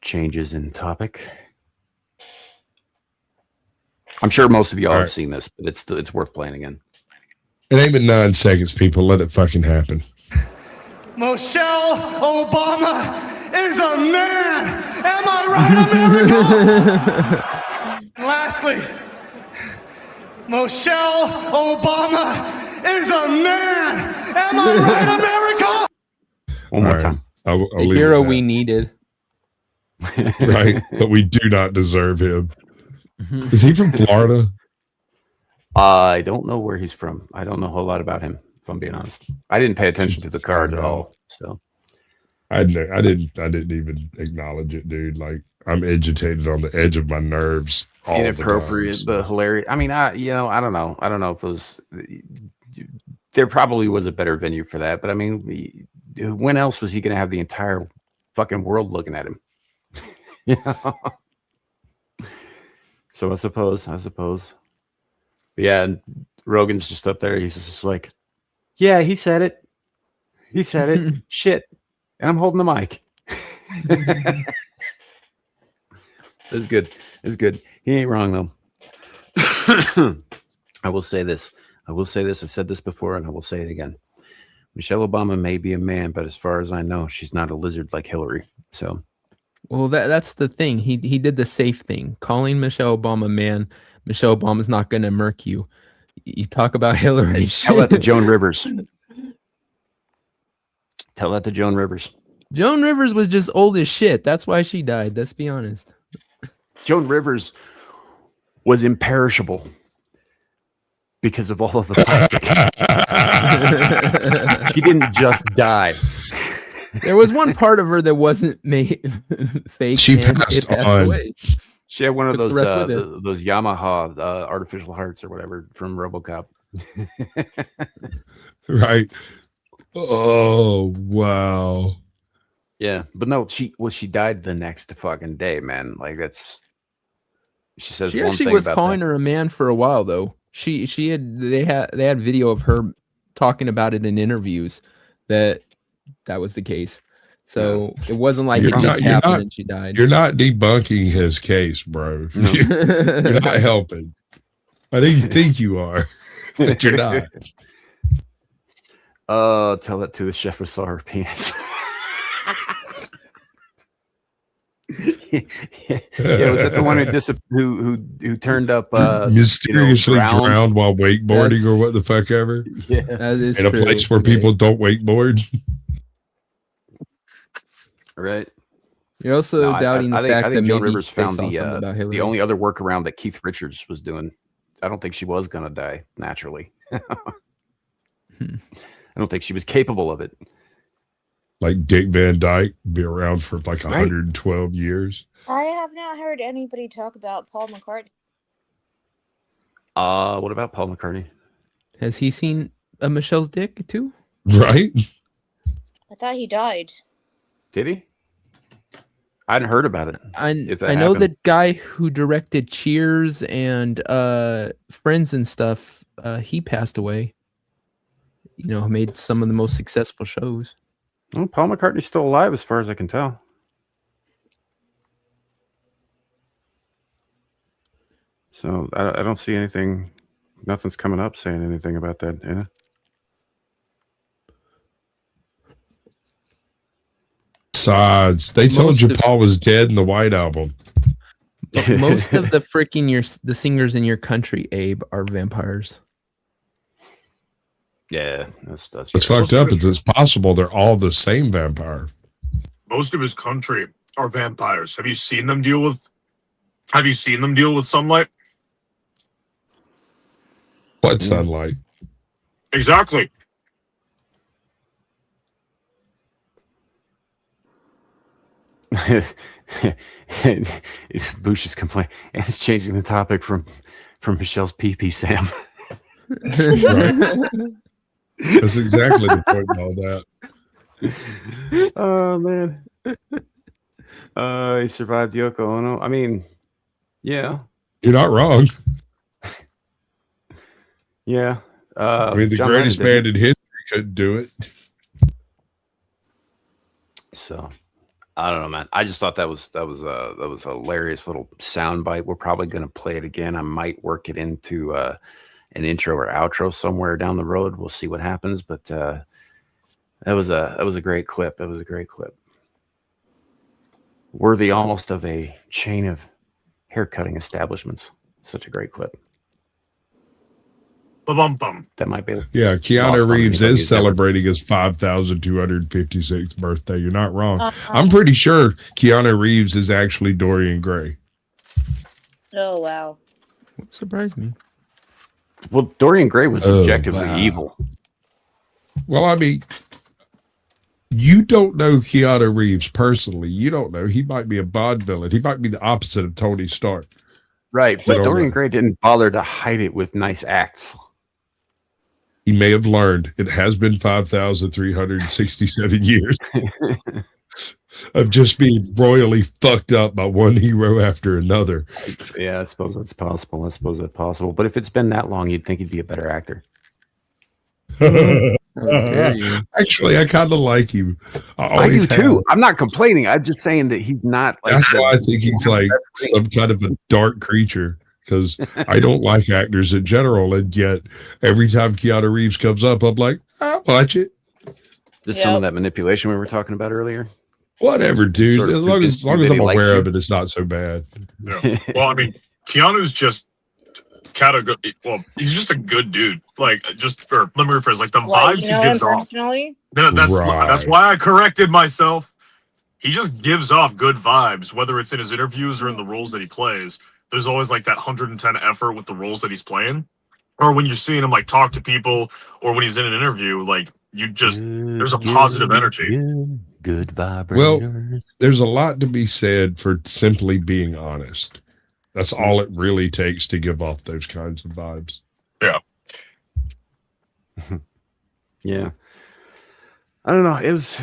changes in topic, I'm sure most of y'all have seen this, but it's worth playing again. It ain't been 9 seconds, people. Let it fucking happen. Michelle Obama is a man. Am I right, America? Lastly, Michelle Obama is a man. Am I right, America? One more time. I'll the hero we needed. Right, but we do not deserve him. Is he from Florida? I don't know where he's from. I don't know a whole lot about him, if I'm being honest. I didn't pay attention to the card at all. So I didn't even acknowledge it, dude. Like I'm agitated on the edge of my nerves. Inappropriate, but hilarious. I mean, I don't know. I don't know if it was. There probably was a better venue for that, but I mean, when else was he going to have the entire fucking world looking at him? So I suppose. But yeah, and Rogan's just up there. He's just like, yeah, he said it. Shit. And I'm holding the mic. It's good. He ain't wrong, though. I will say this. I've said this before, and I will say it again. Michelle Obama may be a man, but as far as I know, she's not a lizard like Hillary. So, well, that's the thing. He did the safe thing, calling Michelle Obama man. Michelle Obama's not going to murk you. You talk about Hillary. Tell that to Joan Rivers. Joan Rivers was just old as shit. That's why she died. Let's be honest. Joan Rivers was imperishable because of all of the plastic. She didn't just die. There was one part of her that wasn't made fake. She and passed it passed on. away. She had one of Took those the rest with it. those Yamaha artificial hearts or whatever from RoboCop. Right. Oh wow. Yeah, but no, she died the next fucking day, man. Like that's. She says She one actually thing was about calling that. her a man for a while though. They had video of her talking about it in interviews that was the case. So it wasn't like it just happened and she died. You're not debunking his case, bro. No. You're not helping. I think you think you are, but you're not. Tell that to the chef who saw her penis. Yeah, was that the one who turned up mysteriously drowned while wakeboarding or what the fuck ever? Yeah, that is in a true. place where people don't wakeboard. Right. You're also doubting the fact that Joan maybe Rivers they found saw something about Hillary. the only other workaround that Keith Richards was doing. I don't think she was gonna die naturally. I don't think she was capable of it. Like Dick Van Dyke, be around for like 112 years. I have not heard anybody talk about Paul McCartney. What about Paul McCartney? Has he seen a Michelle's dick too? Right. I thought he died. Did he? I hadn't heard about it. I know the guy who directed Cheers and Friends and stuff. He passed away. Made some of the most successful shows. Well, Paul McCartney's still alive, as far as I can tell. So I don't see anything Nothing's coming up saying anything about that, Anna. Besides, they told you Paul was dead in the White Album. Most of the freaking the singers in your country, Abe, are vampires. Yeah, that's What's fucked up is it's possible they're all the same vampire. Most of his country are vampires. Have you seen them deal with sunlight? What sunlight? Exactly. Bush is complaining, and it's changing the topic from Michelle's pee-pee, Sam. Right. That's exactly the point of all that. Oh man. He survived Yoko Ono. I mean, yeah. You're not wrong. Yeah. I mean, the John greatest Lennon band in history couldn't do it. So I don't know, man. I just thought that was a hilarious little soundbite. We're probably gonna play it again. I might work it into an intro or outro somewhere down the road. We'll see what happens. But that was a great clip. It was a great clip. Worthy almost of a chain of haircutting establishments. Such a great clip. Ba-bum-bum. That might be. Yeah, Keanu lost on Reeves anybody is who's ever- celebrating his 5,256th birthday. You're not wrong. I'm pretty sure Keanu Reeves is actually Dorian Gray. Oh wow. What surprised me? Well, Dorian Gray was objectively evil. Well, I mean, you don't know Keanu Reeves personally. You don't know. He might be a Bond villain. He might be the opposite of Tony Stark. Right, but don't Dorian know. Gray didn't bother to hide it with nice acts. He may have learned. It has been 5,367 years of just being royally fucked up by one hero after another. Yeah, I suppose that's possible. But if it's been that long, you'd think he'd be a better actor. Actually, I kind of like him. I do too. I'm not complaining. I'm just saying that he's not. Like, That's why I think he's like some kind of a dark creature. Because I don't like actors in general, and yet every time Keanu Reeves comes up, I'm like, I'll watch it. This is some of that manipulation we were talking about earlier. Whatever, dude. Sort of as long as that I'm he likes aware you. of it, it's not so bad. Yeah. Well, I mean, Keanu's just he's just a good dude. Like, let me rephrase. Like the What, vibes you know he him gives off. personally? That's Right. why I corrected myself. He just gives off good vibes, whether it's in his interviews or in the roles that he plays. There's always like that 110 effort with the roles that he's playing, or when you're seeing him like talk to people, or when he's in an interview, like there's a positive energy. Good vibrators. Well, there's a lot to be said for simply being honest. That's all it really takes to give off those kinds of vibes. Yeah. Yeah. I don't know. It was.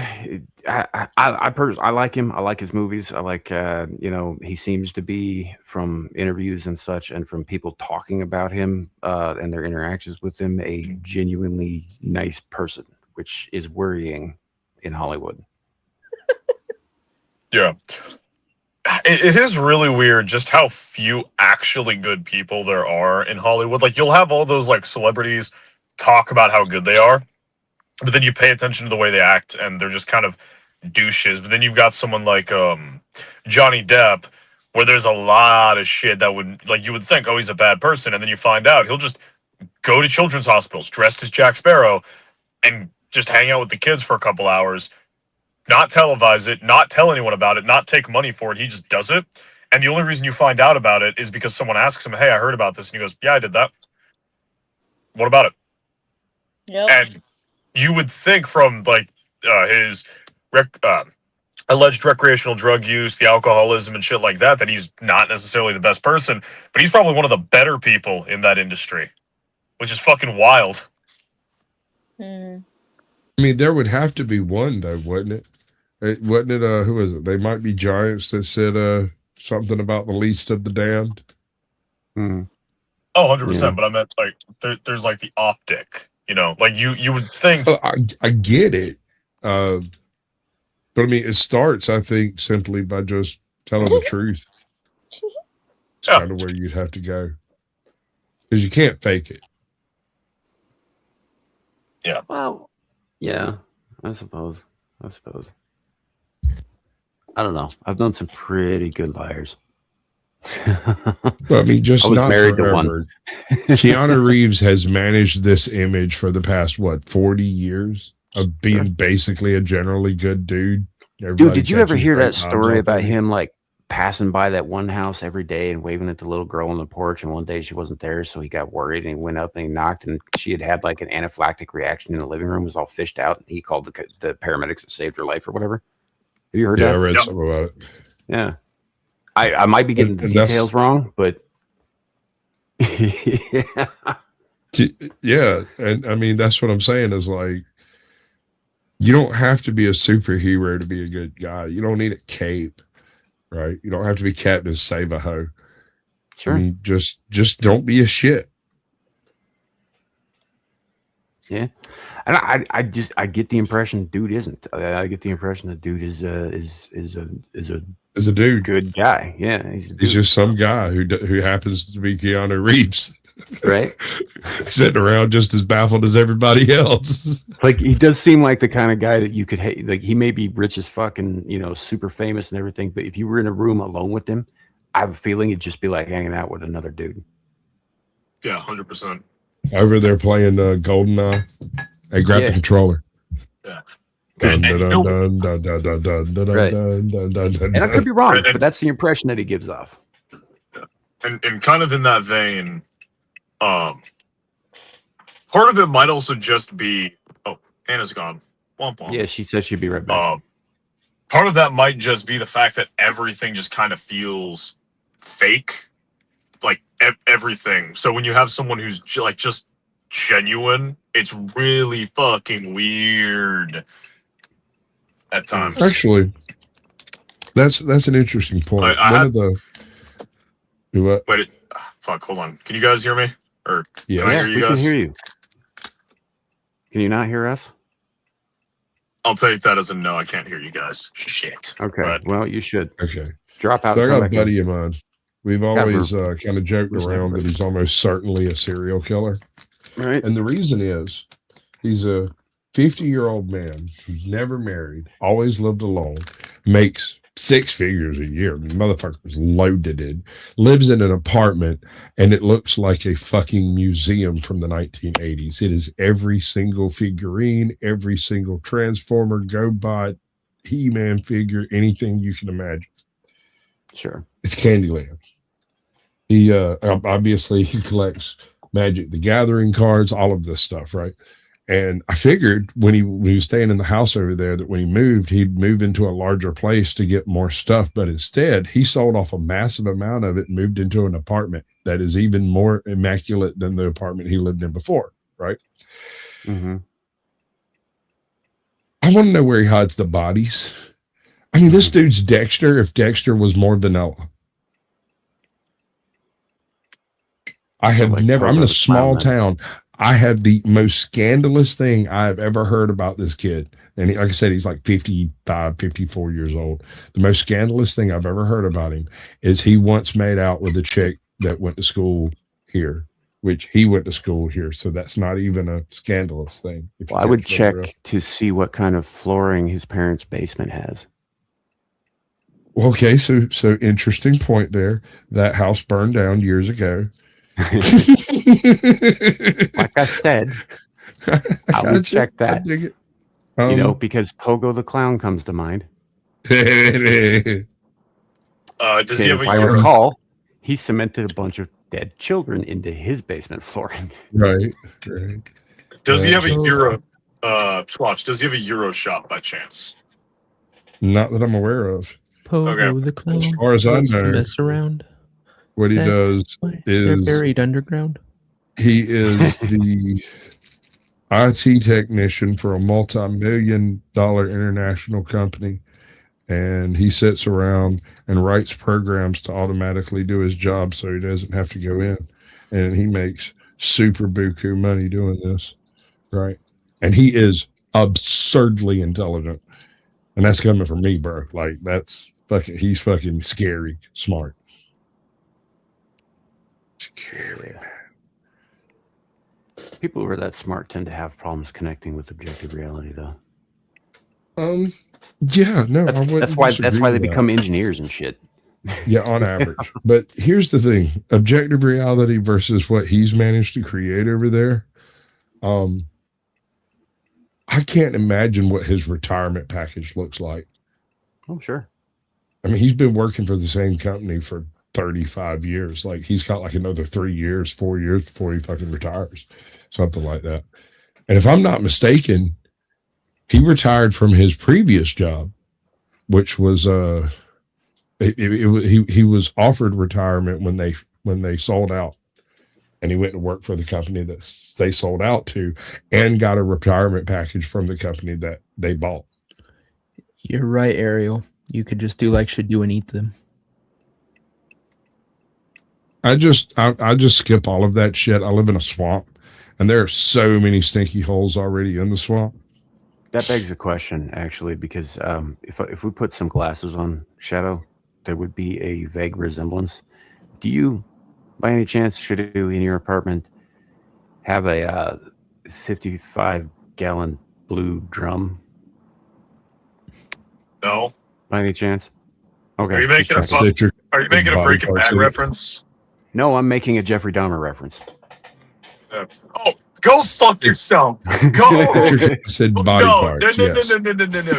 I like him. I like his movies. I like. He seems to be, from interviews and such, and from people talking about him and their interactions with him, a genuinely nice person, which is worrying in Hollywood. Yeah. It is really weird just how few actually good people there are in Hollywood. Like, you'll have all those like celebrities talk about how good they are, but then you pay attention to the way they act and they're just kind of douches. But then you've got someone like Johnny Depp, where there's a lot of shit that you would think, oh, he's a bad person, and then you find out he'll just go to children's hospitals dressed as Jack Sparrow and just hang out with the kids for a couple hours, not televise it, not tell anyone about it, not take money for it. He just does it. And the only reason you find out about it is because someone asks him, hey, I heard about this. And he goes, yeah, I did that. What about it? Yep. And you would think from like his alleged recreational drug use, the alcoholism and shit like that he's not necessarily the best person, but he's probably one of the better people in that industry, which is fucking wild. Mm. I mean, there would have to be one, though, wouldn't it? Wasn't it, who was it? They Might Be Giants that said something about the least of the damned. Hmm. Oh, 100%. Yeah. But I meant like there's like the optic, like you would think. I get it. But I mean, it starts, I think, simply by just telling the truth. It's kind of where you'd have to go. Because you can't fake it. Well, yeah, I suppose. I don't know. I've known some pretty good liars. Well, I mean, just I was not married to forever. one. Keanu Reeves has managed this image for the past 40 years of being basically a generally good dude. Dude, did you ever catches hear great that vibes story off about of him like passing by that one house every day and waving at the little girl on the porch? And one day she wasn't there, so he got worried and he went up and he knocked, and she had like an anaphylactic reaction in the living room, was all fished out. And he called the paramedics that saved her life or whatever. Have you heard Yeah, that? I read something about it. Yeah, I might be getting the details wrong, but yeah, and I mean that's what I'm saying is like you don't have to be a superhero to be a good guy. You don't need a cape, right? You don't have to be Captain Save-A-Ho. Sure. I mean, just don't be a shit. Yeah, and I get the impression dude isn't. I get the impression that dude is a dude, good guy. Yeah, he's just some guy who happens to be Keanu Reeves, right? Sitting around just as baffled as everybody else. Like he does seem like the kind of guy that you could hate. Like he may be rich as fuck and super famous and everything, but if you were in a room alone with him, I have a feeling it'd just be like hanging out with another dude. Yeah, 100%. Over there playing GoldenEye. Hey, grab the controller. Yeah. And I could be wrong, but that's the impression that he gives off. And kind of in that vein, part of it might also just be Hannah's gone. Womp womp. Yeah, she said she'd be right back. Part of that might just be the fact that everything just kind of feels fake. Like everything. So when you have someone who's just genuine, it's really fucking weird at times. Actually, that's an interesting point. Wait, fuck, hold on. Can you guys hear me? Or yeah, can I hear you we guys? can hear you. Can you not hear us? I'll take that as a no. I can't hear you guys. Shit. Okay. Well, you should. Okay. Drop out. So I got a buddy of mine. We've always kind of joked Where's around that he's almost certainly a serial killer. Right. And the reason is he's a 50-year-old man who's never married, always lived alone, makes 6 figures a year. The motherfucker's loaded, lives in an apartment, and it looks like a fucking museum from the 1980s. It is every single figurine, every single Transformer, GoBot, He-Man figure, anything you can imagine. Sure. It's Candyland. He obviously he collects Magic the Gathering cards, all of this stuff, right? And I figured when he was staying in the house over there that when he moved, he'd move into a larger place to get more stuff. But instead, he sold off a massive amount of it and moved into an apartment that is even more immaculate than the apartment he lived in before, right? Mm-hmm. I want to know where he hides the bodies. I mean, this dude's Dexter if Dexter was more vanilla. I have never, I'm in a small town. I have the most scandalous thing I've ever heard about this kid. And like I said, he's like 55, 54 years old. The most scandalous thing I've ever heard about him is he once made out with a chick that went to school here, which he went to school here. So that's not even a scandalous thing. Well, I would check to see what kind of flooring his parents' basement has. Okay, so interesting point there. That house burned down years ago. Like I said, I would check that. I dig it. Because Pogo the Clown comes to mind. Does he have if I recall, he cemented a bunch of dead children into his basement flooring. Right. Does he have a Euro Squatch? Does he have a Euro shop by chance? Not that I'm aware of. Pogo the Clown. As far as I know, to mess around. What he does is they're buried underground. He is the IT technician for a multi-million-dollar international company, and he sits around and writes programs to automatically do his job so he doesn't have to go in, and he makes super buku money doing this, right? And he is absurdly intelligent, and that's coming from me, bro. Like he's fucking scary smart. Scary, man. People who are that smart tend to have problems connecting with objective reality, though. Yeah, no, That's why they become engineers and shit. Yeah, on average. But here's the thing: objective reality versus what he's managed to create over there. I can't imagine what his retirement package looks like. Oh, sure. I mean, he's been working for the same company for 35 years. Like, he's got like another 3 years, 4 years before he fucking retires, something like that. And if I'm not mistaken, he retired from his previous job, which was he was offered retirement when they sold out, and he went to work for the company that they sold out to, and got a retirement package from the company that they bought. You're right, Ariel. You could just do like Shadu and eat them. I just skip all of that shit. I live in a swamp, and there are so many stinky holes already in the swamp. That begs a question, actually, because if we put some glasses on Shadow, there would be a vague resemblance. Do you, by any chance, Shadu, in your apartment, have a 55-gallon blue drum? No. By any chance? Okay. Are you making a Breaking Bad reference? No, I'm making a Jeffrey Dahmer reference. Oh, go fuck yourself. Go. Said body parts. No.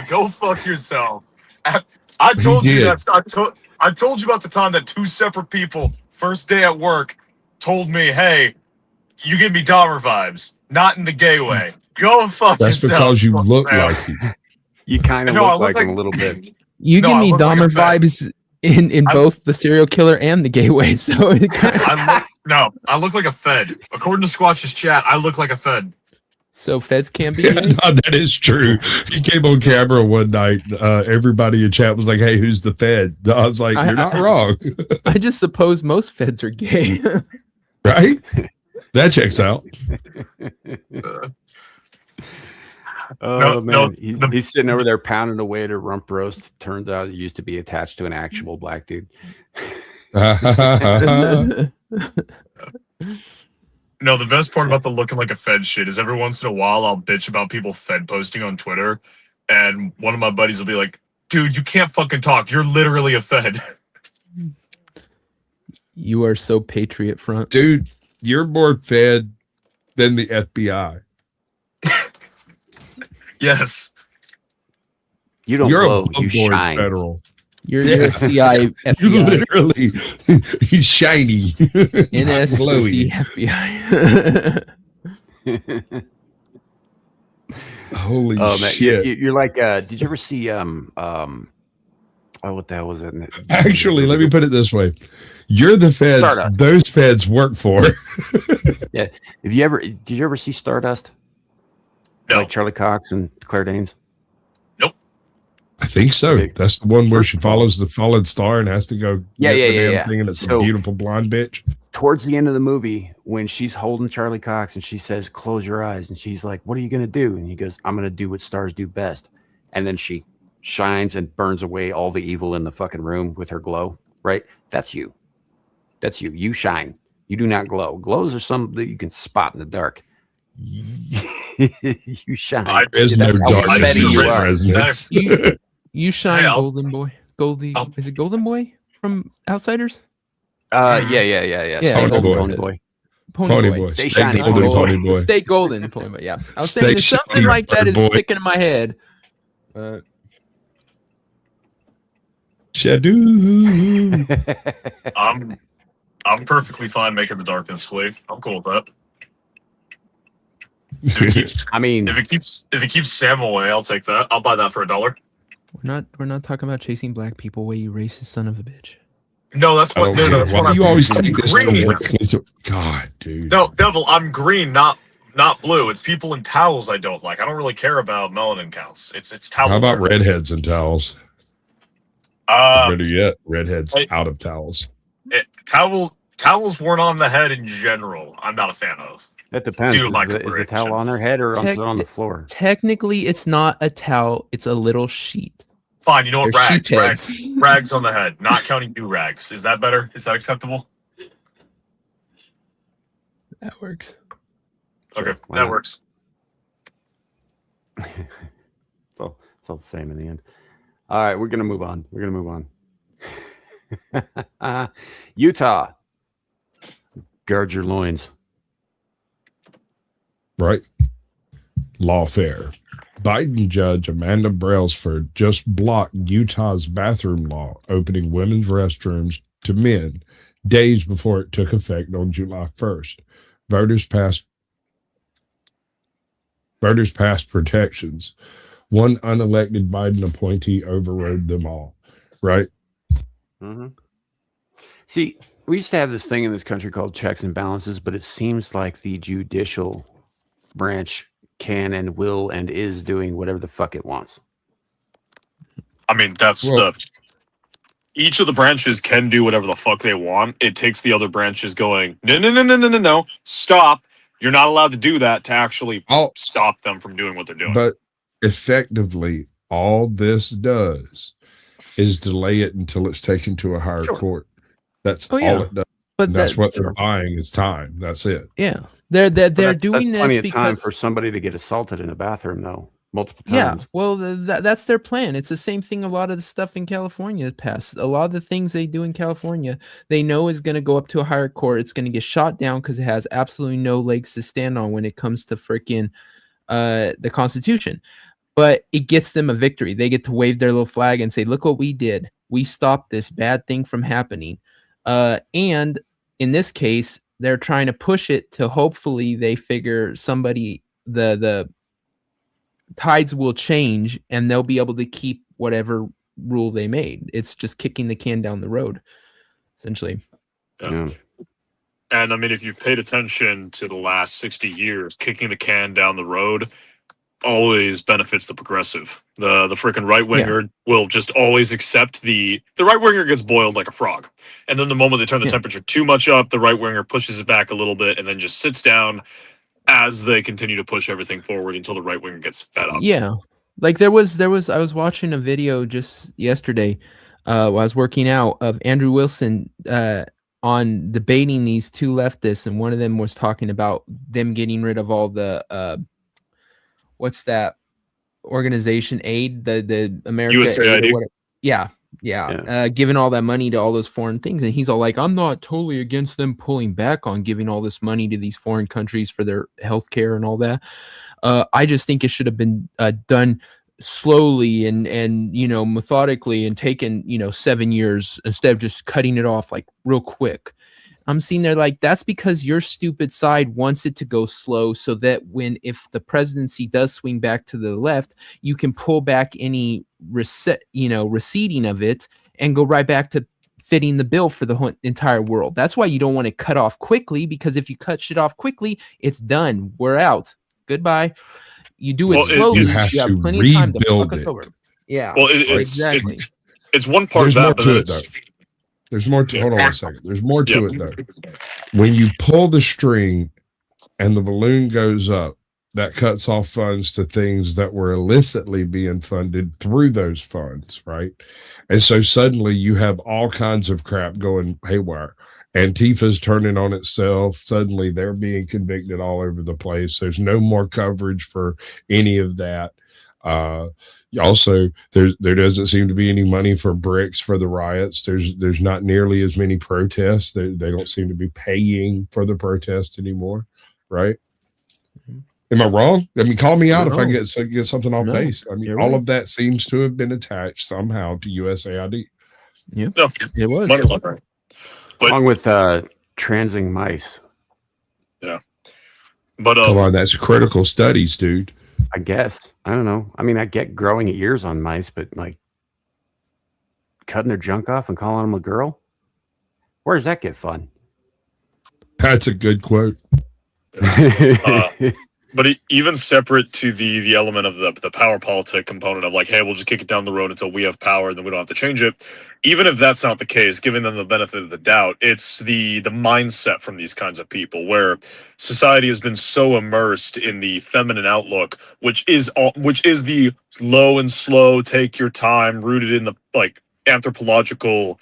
Go fuck yourself. I told you that. I told you about the time that two separate people, first day at work, told me, "Hey, you give me Dahmer vibes, not in the gay way." Go fuck That's yourself. That's because you look like him. You kind of look like him a little bit. You give me Dahmer vibes in both the serial killer and the gay way. So I look like a Fed. According to Squatch's chat, I look like a Fed. So Feds can't be. Yeah, no, that is true. He came on camera one night. Everybody in chat was like, "Hey, who's the Fed?" I was like, "You're not wrong." I just suppose most Feds are gay, right? That checks out. Oh man, he's sitting over there pounding away at a rump roast. Turns out it used to be attached to an actual black dude. No, the best part about the looking like a Fed shit is every once in a while I'll bitch about people Fed posting on Twitter, and one of my buddies will be like, "Dude, you can't fucking talk. You're literally a Fed." You are so patriot front, dude. You're more Fed than the FBI. Yes. You don't glow, you shine. Federal. You're a CIA FBI. You literally, he's shiny. NSC FBI. Holy shit! You're like, did you ever see what the hell was it? Actually, let me put it this way: you're the Feds. Stardust. Those Feds work for. Yeah. Did you ever see Stardust? No. Like Charlie Cox and Claire Danes? Nope. I think so. Okay. That's the one where she follows the fallen star and has to go get the damn thing, and it's a beautiful blonde bitch. Towards the end of the movie, when she's holding Charlie Cox and she says, "Close your eyes," and she's like, "What are you going to do?" And he goes, "I'm going to do what stars do best." And then she shines and burns away all the evil in the fucking room with her glow, right? That's you. That's you. You shine. You do not glow. Glows are some that you can spot in the dark. You shine. There's no darkness in your presence. You shine, Golden Boy. Is it Golden Boy from Outsiders? Yeah. Pony Boy. Pony Boy. Stay shiny, golden, Pony Boy. Stay golden, Pony Boy. Yeah, I was saying something like that is sticking in my head. Shadu. I'm perfectly fine making the darkness flee. I'm cool with that. If it keeps Sam away, I'll take that. I'll buy that for $1. We're not talking about chasing black people away, you racist son of a bitch. No, that's what. No, that's what you always take this. Green. God, dude. No, Devil, I'm green, not blue. It's people in towels I don't like. I don't really care about melanin counts. It's towels. How about redheads and towels? Better yet, redheads out of towels. Towels worn on the head in general, I'm not a fan of. That depends. Is the towel on her head or on the floor? Technically, it's not a towel. It's a little sheet. Fine. You know what? Rags on the head. Not counting do-rags. Is that better? Is that acceptable? That works. Okay, why that not? works. It's all the same in the end. All right, we're gonna move on. Utah, guard your loins. Right. Lawfare. Biden judge Amanda Brailsford just blocked Utah's bathroom law opening women's restrooms to men days before it took effect on July 1st. Voters passed protections. One unelected Biden appointee overrode them all. Right? Mm-hmm. See, we used to have this thing in this country called checks and balances, but it seems like the judicial branch can and will and is doing whatever the fuck it wants. I mean, each of the branches can do whatever the fuck they want. It takes the other branches going, no, stop. You're not allowed to do that to actually stop them from doing what they're doing. But effectively, all this does is delay it until it's taken to a higher court. That's all it does. But that's what they're buying is time. That's it. Yeah. They're doing this plenty of because time for somebody to get assaulted in a bathroom, though, multiple times. Yeah, well, that's their plan. It's the same thing. A lot of the stuff in California passed. A lot of the things they do in California, they know is going to go up to a higher court. It's going to get shot down because it has absolutely no legs to stand on when it comes to freaking the Constitution. But it gets them a victory. They get to wave their little flag and say, "Look what we did. We stopped this bad thing from happening." And in this case, they're trying to push it to hopefully they figure the tides will change and they'll be able to keep whatever rule they made. It's just kicking the can down the road, essentially. Yeah. And I mean, if you've paid attention to the last 60 years, kicking the can down the road always benefits the progressive. The freaking right winger will just always accept the right winger gets boiled like a frog. And then the moment they turn the temperature too much up, the right winger pushes it back a little bit and then just sits down as they continue to push everything forward until the right winger gets fed up. Yeah. Like there was I was watching a video just yesterday while I was working out of Andrew Wilson on debating these two leftists, and one of them was talking about them getting rid of all the what's that organization aid, the America USAID. Giving all that money to all those foreign things, and he's all like, I'm not totally against them pulling back on giving all this money to these foreign countries for their healthcare and all that. I just think it should have been done slowly and methodically and taken 7 years instead of just cutting it off like real quick. I'm seeing there like that's because your stupid side wants it to go slow so that if the presidency does swing back to the left, you can pull back any receding of it and go right back to fitting the bill for the entire world. That's why you don't want to cut off quickly, because if you cut shit off quickly, it's done. We're out. Goodbye. You do it slowly. You have to plenty of time to fuck us rebuild over. Yeah. Well, exactly. It's one part There's of more that, to but it, though. There's more to hold on a second. There's more to it though. When you pull the string and the balloon goes up, that cuts off funds to things that were illicitly being funded through those funds, right? And so suddenly you have all kinds of crap going haywire. Antifa's turning on itself. Suddenly they're being convicted all over the place. There's no more coverage for any of that. Also, there doesn't seem to be any money for bricks for the riots. There's not nearly as many protests. They don't seem to be paying for the protests anymore, right? Am I wrong? I mean, call me out if I get something off base. I mean, all of that seems to have been attached somehow to USAID. Yeah, no, it was. Along with transing mice. Yeah, but come on, that's critical studies, dude. I guess. I don't know. I mean, I get growing ears on mice, but like cutting their junk off and calling them a girl? Where does that get fun? That's a good quote. But even separate to the element of the power politic component of like, hey, we'll just kick it down the road until we have power, then we don't have to change it. Even if that's not the case, giving them the benefit of the doubt, it's the mindset from these kinds of people where society has been so immersed in the feminine outlook, which is the low and slow, take your time, rooted in the like anthropological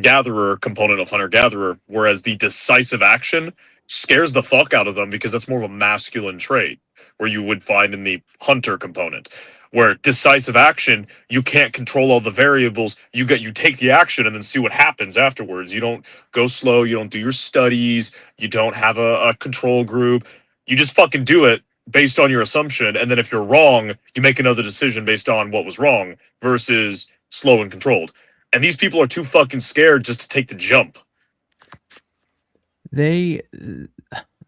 gatherer component of hunter-gatherer, whereas the decisive action scares the fuck out of them because that's more of a masculine trait where you would find in the hunter component. Where decisive action, you can't control all the variables. You take the action and then see what happens afterwards. You don't go slow. You don't do your studies. You don't have a control group. You just fucking do it based on your assumption. And then if you're wrong, you make another decision based on what was wrong versus slow and controlled. And these people are too fucking scared just to take the jump.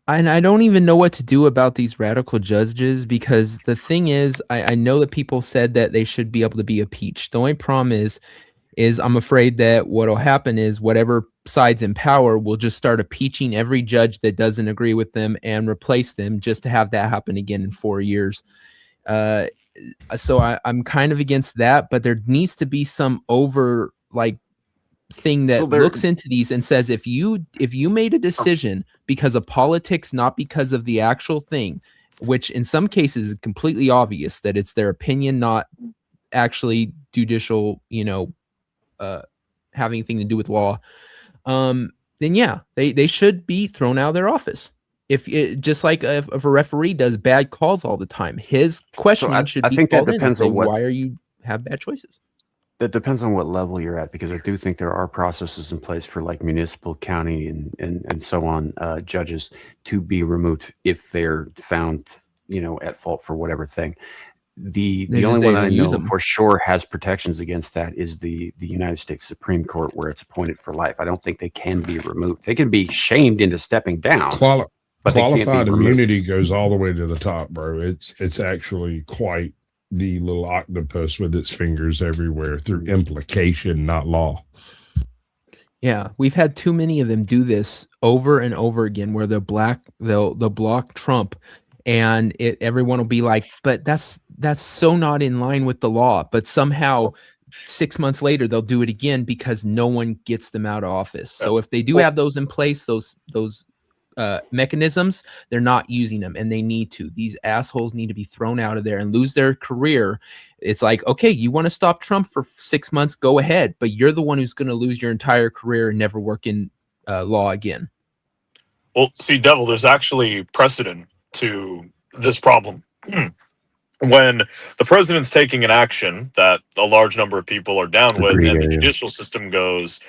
And I don't even know what to do about these radical judges, because the thing is, I know that people said that they should be able to be impeached. The only problem is I'm afraid that what will happen is whatever side's in power will just start impeaching every judge that doesn't agree with them and replace them, just to have that happen again in 4 years. So I'm kind of against that, but there needs to be some thing that looks into these and says, if you made a decision because of politics, not because of the actual thing, which in some cases is completely obvious that it's their opinion, not actually judicial, having anything to do with law, then yeah, they should be thrown out of their office. Just like if a referee does bad calls all the time, his questioning should be. I think that depends on why are you have bad choices. That depends on what level you're at, because I do think there are processes in place for like municipal, county, and so on judges to be removed if they're found, at fault for whatever thing. The only one I know for sure has protections against that is the United States Supreme Court, where it's appointed for life. I don't think they can be removed. They can be shamed into stepping down. Qualified immunity goes all the way to the top, bro. It's actually quite the little octopus with its fingers everywhere through implication, not law. Yeah, we've had too many of them do this over and over again, where they'll block Trump, and everyone will be like, "But that's so not in line with the law." But somehow, 6 months later, they'll do it again because no one gets them out of office. So if they do have those in place, those mechanisms, they're not using them, and they need to. These assholes need to be thrown out of there and lose their career. It's like, okay, you want to stop Trump for 6 months, go ahead, but you're the one who's going to lose your entire career and never work in law again. Well, see, Devil, there's actually precedent to this problem. When the president's taking an action that a large number of people are down with, and the judicial system goes,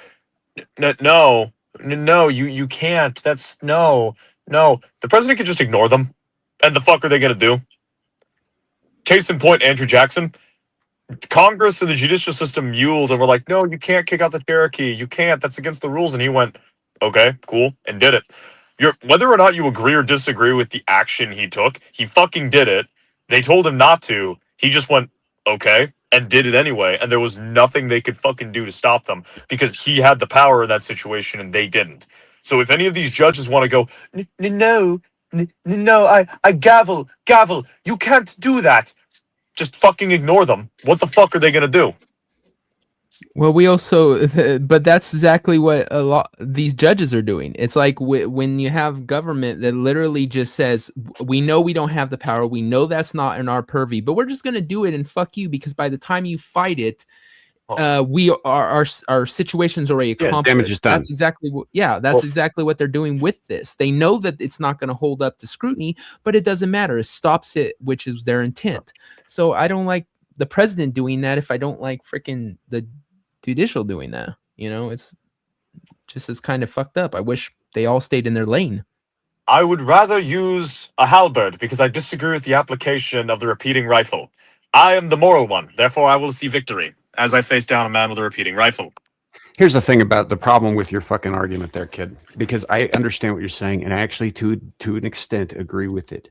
no, you can't. That's no. The president can just ignore them. And the fuck are they going to do? Case in point, Andrew Jackson. Congress and the judicial system muled and were like, no, you can't kick out the Cherokee. You can't. That's against the rules. And he went, okay, cool, and did it. Whether or not you agree or disagree with the action he took, he fucking did it. They told him not to. He just went, okay, and did it anyway. And there was nothing they could fucking do to stop them because he had the power in that situation and they didn't. So if any of these judges want to go, no, I gavel, you can't do that. Just fucking ignore them. What the fuck are they going to do? Well, we also, but that's exactly what a lot these judges are doing. It's like when you have government that literally just says, we know we don't have the power. We know that's not in our purview, but we're just going to do it and fuck you, because by the time you fight it, our situation's already accomplished. Damage is done. That's exactly exactly what they're doing with this. They know that it's not going to hold up to scrutiny, but it doesn't matter. It stops it, which is their intent. So I don't like the president doing that if I don't like freaking the judicial doing that. It's just as kind of fucked up. I wish they all stayed in their lane. I would rather use a halberd because I disagree with the application of the repeating rifle. I am the moral one, therefore I will see victory as I face down a man with a repeating rifle. Here's the thing about the problem with your fucking argument there, kid, because I understand what you're saying, and I actually to an extent agree with it.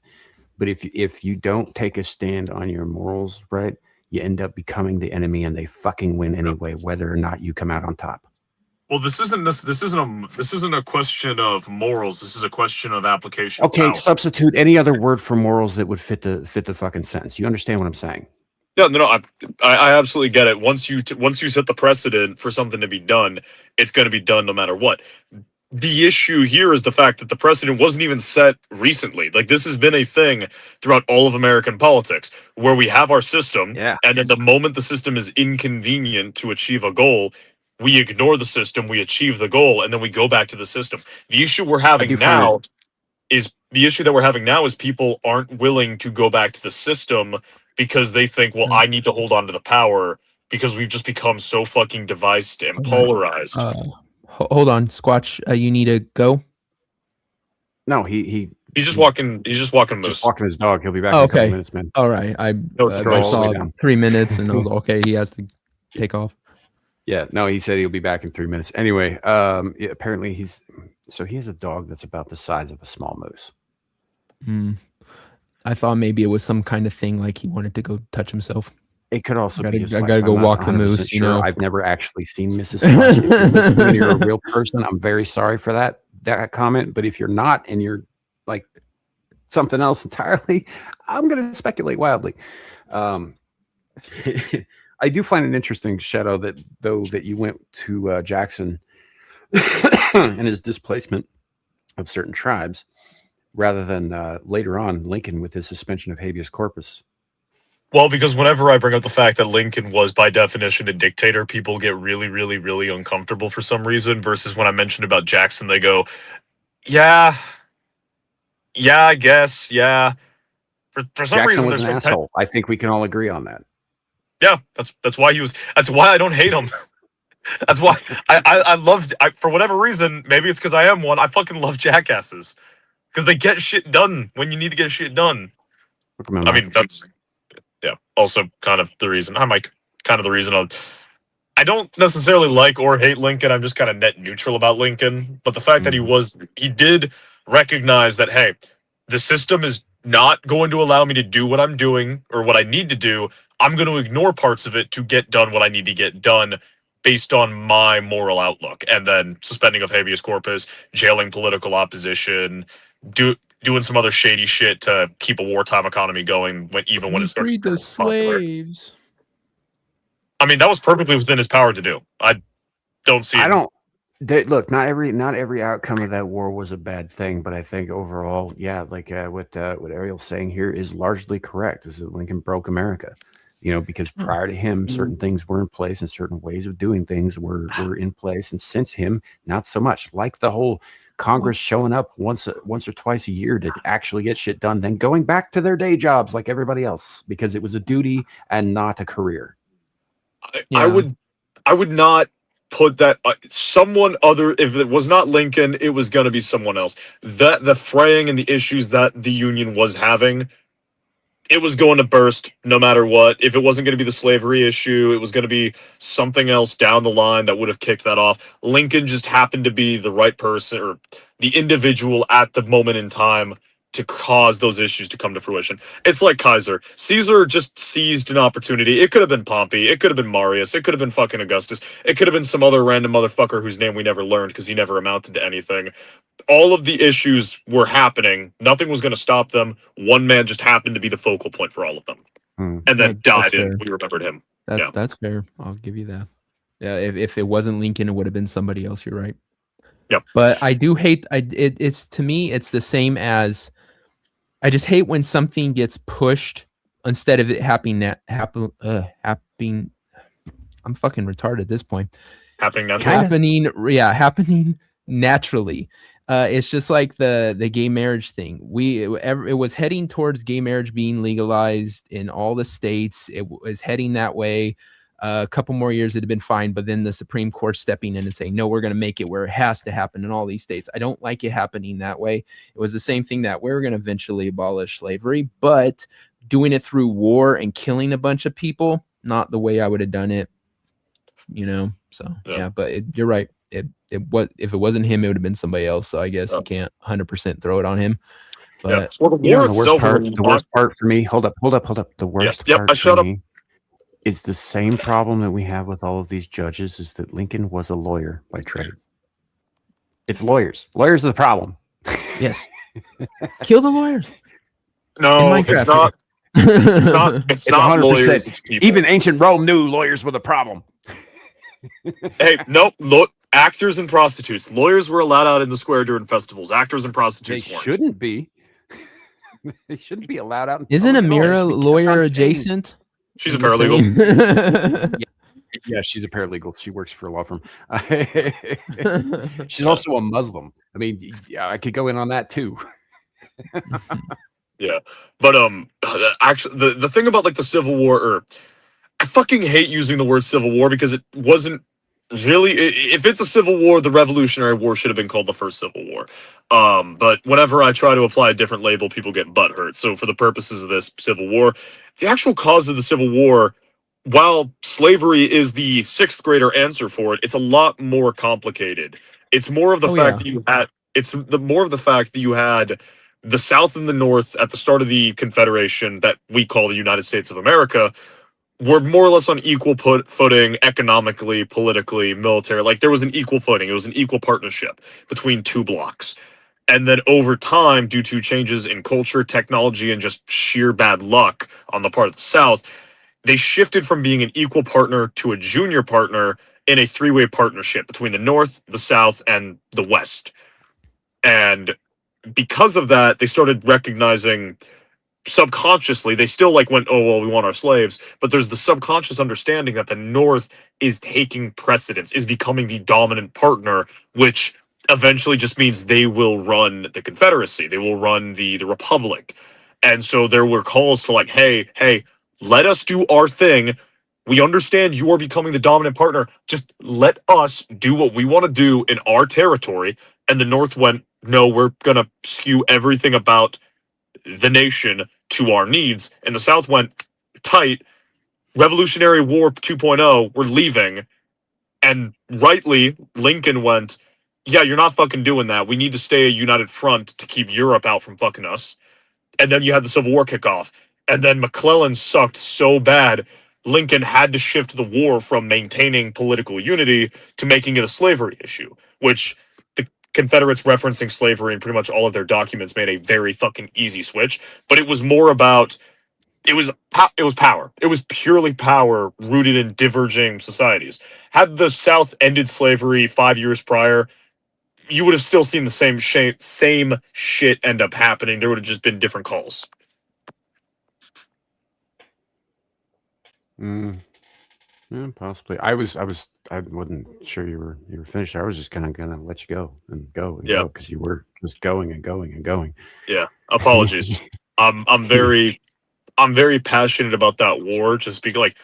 But if you don't take a stand on your morals, right, you end up becoming the enemy, and they fucking win anyway, whether or not you come out on top. Well, this isn't a question of morals. This is a question of application. Okay, substitute any other word for morals that would fit the fucking sentence. You understand what I'm saying? Yeah, no, I absolutely get it. Once you set the precedent for something to be done, it's going to be done no matter what. The issue here is the fact that the precedent wasn't even set recently. Like, this has been a thing throughout all of American politics, where we have our system, and then the moment the system is inconvenient to achieve a goal, we ignore the system, we achieve the goal, and then we go back to the system. The issue we're having now is the issue that we're having now is people aren't willing to go back to the system because they think, well, I need to hold on to the power because we've just become so fucking devised and polarized. Hold on, Squatch. You need to go. No, he's just walking. He's just walking moose. Just walking his dog. He'll be back in a couple minutes, man. All right. I saw 3 minutes and I was okay. He has to take off. Yeah, no, he said he'll be back in 3 minutes. Anyway, apparently he has a dog that's about the size of a small moose. I thought maybe it was some kind of thing like he wanted to go touch himself. It could also be. I gotta go walk the moose. Sure. You know, I've never actually seen Mrs. Sasquatch. If you're listening and you're a real person, I'm very sorry for that comment. But if you're not and you're like something else entirely, I'm gonna speculate wildly. I do find it interesting, Shadow, that you went to Jackson and his displacement of certain tribes, rather than later on Lincoln with his suspension of habeas corpus. Well, because whenever I bring up the fact that Lincoln was by definition a dictator, people get really, really, really uncomfortable for some reason. Versus when I mentioned about Jackson, they go, "Yeah, I guess, yeah." For some Jackson reason, was an asshole. I think we can all agree on that. Yeah, that's why he was. That's why I don't hate him. That's why I loved. For whatever reason, maybe it's because I am one. I fucking love jackasses because they get shit done when you need to get shit done. I mean, that's also kind of the reason. I'm like kind of the reason I don't necessarily like or hate Lincoln. I'm just kind of net neutral about Lincoln. But the fact that he did recognize that, hey, the system is not going to allow me to do what I'm doing or what I need to do. I'm going to ignore parts of it to get done what I need to get done based on my moral outlook. And then suspending of habeas corpus, jailing political opposition, doing some other shady shit to keep a wartime economy going when it's freed the slaves. I mean, that was perfectly within his power to do. I don't see. Look, not every outcome of that war was a bad thing, but I think overall, yeah, like what Ariel's saying here is largely correct. Is that Lincoln broke America, because prior to him, certain things were in place and certain ways of doing things were in place, and since him, not so much. Like the whole Congress showing up once or twice a year to actually get shit done, then going back to their day jobs like everybody else because it was a duty and not a career. I would not put that someone other. If it was not Lincoln, it was going to be someone else. The fraying and the issues that the Union was having, it was going to burst no matter what. If it wasn't going to be the slavery issue, it was going to be something else down the line that would have kicked that off. Lincoln just happened to be the right person or the individual at the moment in time to cause those issues to come to fruition. It's like Kaiser. Caesar just seized an opportunity. It could have been Pompey. It could have been Marius. It could have been fucking Augustus. It could have been some other random motherfucker whose name we never learned because he never amounted to anything. All of the issues were happening. Nothing was going to stop them. One man just happened to be the focal point for all of them. And then died and we remembered him. That's fair. I'll give you that. Yeah, if it wasn't Lincoln, it would have been somebody else. You're right. Yep. But I do hate it's to me, it's the same as I just hate when something gets pushed instead of it happening. I'm fucking retarded at this point. Happening naturally. Happening naturally. It's just like the gay marriage thing. It was heading towards gay marriage being legalized in all the states. It was heading that way. A couple more years, it'd have been fine. But then the Supreme Court stepping in and saying, no, we're going to make it where it has to happen in all these states. I don't like it happening that way. It was the same thing that we're going to eventually abolish slavery, but doing it through war and killing a bunch of people, not the way I would have done it, So, yeah, but you're right. If it wasn't him, it would have been somebody else. So I guess you can't 100% throw it on him. But the worst part for me, hold up. The worst part for me, it's the same problem that we have with all of these judges is that Lincoln was a lawyer by trade. It's lawyers. Lawyers are the problem. Yes. Kill the lawyers. No, it's not. It's not. It's not 100%. Lawyers. It's even ancient Rome knew lawyers were the problem. Hey, nope. Look, actors and prostitutes. Lawyers were allowed out in the square during festivals. Actors and prostitutes weren't. Shouldn't be. They shouldn't be allowed out. Isn't Amira lawyer adjacent? She's a paralegal. Yeah, she's a paralegal. She works for a law firm. She's also a Muslim. I mean, yeah, I could go in on that too. Yeah, but actually, the thing about like the Civil War, or I fucking hate using the word Civil War because it wasn't really. If it's a Civil War, the Revolutionary War should have been called the First Civil War. But whenever I try to apply a different label, people get butthurt. So for the purposes of this Civil War, the actual cause of the Civil War, while slavery is the sixth grader answer for it, it's a lot more complicated. It's more of the fact that you had. It's the more of the fact that you had the South and the North at the start of the Confederation that we call the United States of America were more or less on equal footing economically, politically, military. Like there was an equal footing. It was an equal partnership between two blocks. And then over time, due to changes in culture, technology, and just sheer bad luck on the part of the South, they shifted from being an equal partner to a junior partner in a three-way partnership between the North, the South, and the West. And because of that, they started recognizing subconsciously, they still like went, oh, well, we want our slaves, but there's the subconscious understanding that the North is taking precedence, is becoming the dominant partner, which eventually just means they will run the Confederacy, they will run the Republic. And so there were calls to like, hey, let us do our thing. We understand you are becoming the dominant partner. Just let us do what we want to do in our territory. And the North went, no, we're going to skew everything about the nation to our needs. And the South went, tight, Revolutionary War 2.0, we're leaving. And rightly, Lincoln went, yeah, you're not fucking doing that. We need to stay a united front to keep Europe out from fucking us. And then you had the Civil War kick off. And then McClellan sucked so bad, Lincoln had to shift the war from maintaining political unity to making it a slavery issue, which the Confederates referencing slavery in pretty much all of their documents made a very fucking easy switch. But it was more about, it was power. It was purely power rooted in diverging societies. Had the South ended slavery 5 years prior, you would have still seen the same shit end up happening. There would have just been different calls. Yeah, possibly. I wasn't sure you were finished. I was just kind of gonna let you go go because you were just going and going and going. Yeah, apologies. I'm very passionate about that war. Just because, like,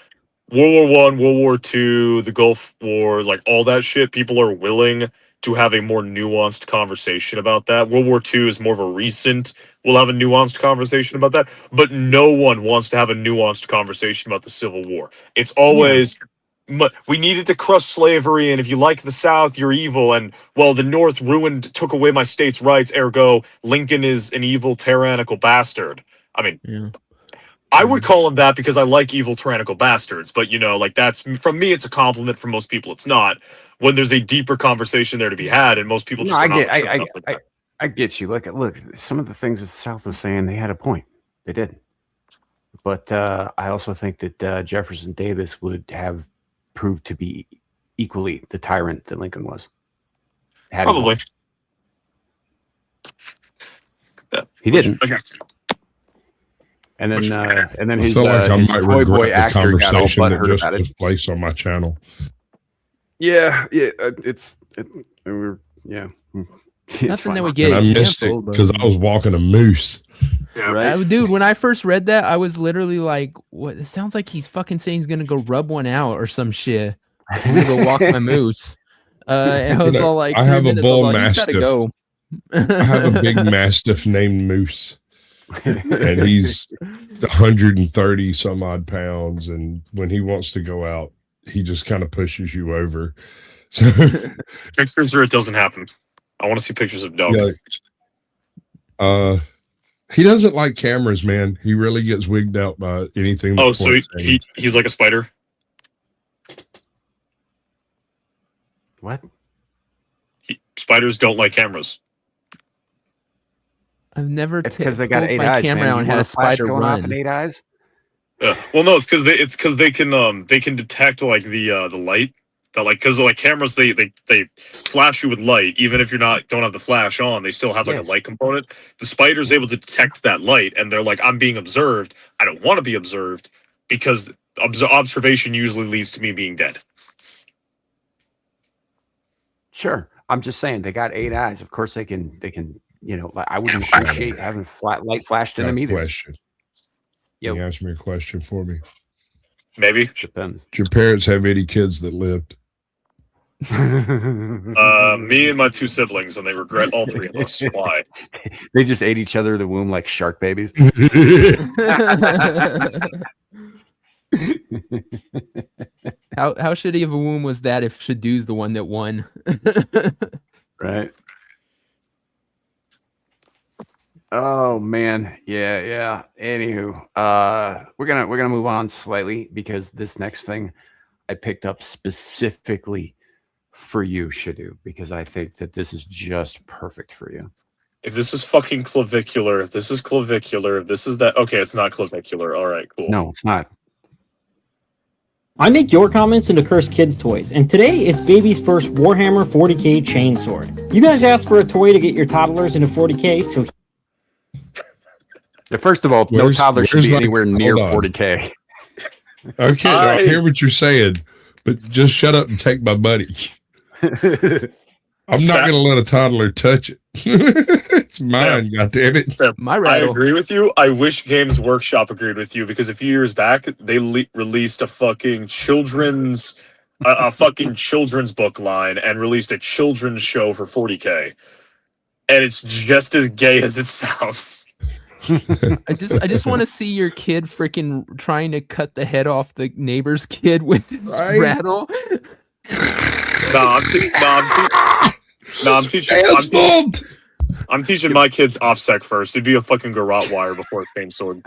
World War I, World War II, the Gulf Wars, like all that shit. People are willing to have a more nuanced conversation about that. World War II is more of a recent. We'll have a nuanced conversation about that, but no one wants to have a nuanced conversation about the Civil War. It's always, we needed to crush slavery, and if you like the South, you're evil, and, well, the North took away my state's rights, ergo, Lincoln is an evil, tyrannical bastard. I mean, I would call him that because I like evil, tyrannical bastards, but, you know, like, that's, from me, it's a compliment. For most people, it's not. When there's a deeper conversation there to be had, and most people just I get you. Look, some of the things that the South was saying, they had a point. They did. But I also think that Jefferson Davis would have proved to be equally the tyrant that Lincoln was. Probably. Yeah. He didn't. And then his, I feel like I his might toy boy regret the actor got all conversation that butthurt just about it. took place on my channel. Yeah. Nothing that we get. And I missed it because I was walking a moose. Yeah, right. Dude, when I first read that, I was literally like, "What? It sounds like he's fucking saying he's gonna go rub one out or some shit. I'm gonna go walk my moose." And I was all like, I have a bull "He's gotta mastiff. go." I have a big mastiff named Moose, and he's 130 some odd pounds. And when he wants to go out, he just kind of pushes you over. So pictures or it doesn't happen. I want to see pictures of Doug. Yeah. He doesn't like cameras, man. He really gets wigged out by anything. That So he's like a spider. What? Spiders don't like cameras. I've never. It's because they got pulled 8 my eyes. camera Man. out and You had want a flash spider going off run. with 8 eyes? Well, no, it's because they can detect like the light. That, like, because like cameras they flash you with light even if don't have the flash on. They still have like a light component. The spider's able to detect that light, and they're like, I'm being observed. I don't want to be observed because observation usually leads to me being dead. Sure. I'm just saying they got 8 eyes. Of course they can you know, like, I would appreciate having light flashed in Got them a either. question. Yo. Can you answer me a question for me? Maybe. Depends. Did your parents have any kids that lived? Me and my 2 siblings, and they regret all 3 of us. Why? They just ate each other in the womb like shark babies. How shitty of a womb was that if Shadoo's the one that won? Right. Oh man. Yeah. Anywho, we're gonna move on slightly because this next thing I picked up specifically for you, Shadoo, because I think that this is just perfect for you. If this is fucking clavicular, if this is clavicular, if this is that, okay, it's not clavicular. All right, cool. No, it's not. I make your comments into Cursed Kids toys, and today it's baby's first Warhammer 40k chainsword. You guys asked for a toy to get your toddlers into 40k, so First of all, no toddler should be anywhere near 40k. Okay, I hear what you're saying, but just shut up and take my money. I'm not going to let a toddler touch it. It's mine, goddammit. Sam, My I rattle. agree with you. I wish Games Workshop agreed with you because a few years back they released a fucking children's book line and released a children's show for 40k, and it's just as gay as it sounds. I just want to see your kid freaking trying to cut the head off the neighbor's kid with his rattle. I'm teaching my kids OPSEC first. It'd be a fucking garrote wire before a chainsword.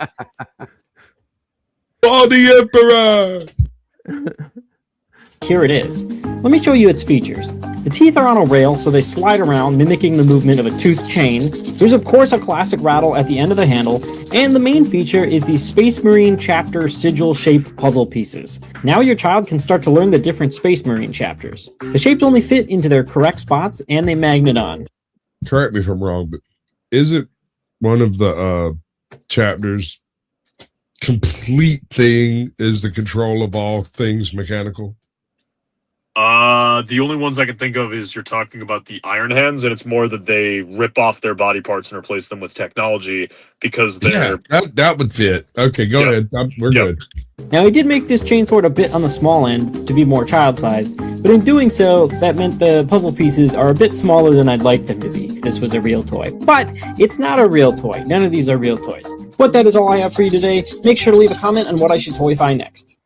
For the Emperor! here it is. Let me show you its features. The teeth are on a rail, so they slide around, mimicking the movement of a toothed chain. There's of course a classic rattle at the end of the handle, and the main feature is these Space Marine chapter sigil-shaped puzzle pieces. Now your child can start to learn the different Space Marine chapters. The shapes only fit into their correct spots, and they magnet on. Correct me if I'm wrong, but isn't one of the chapters complete thing is the control of all things mechanical? The only ones I can think of is you're talking about the Iron Hands, and it's more that they rip off their body parts and replace them with technology because they're... Yeah, that would fit. Okay, go ahead. We're good. Now, I did make this chainsword a bit on the small end to be more child-sized, but in doing so, that meant the puzzle pieces are a bit smaller than I'd like them to be if this was a real toy. But it's not a real toy. None of these are real toys. But that is all I have for you today. Make sure to leave a comment on what I should toyify next.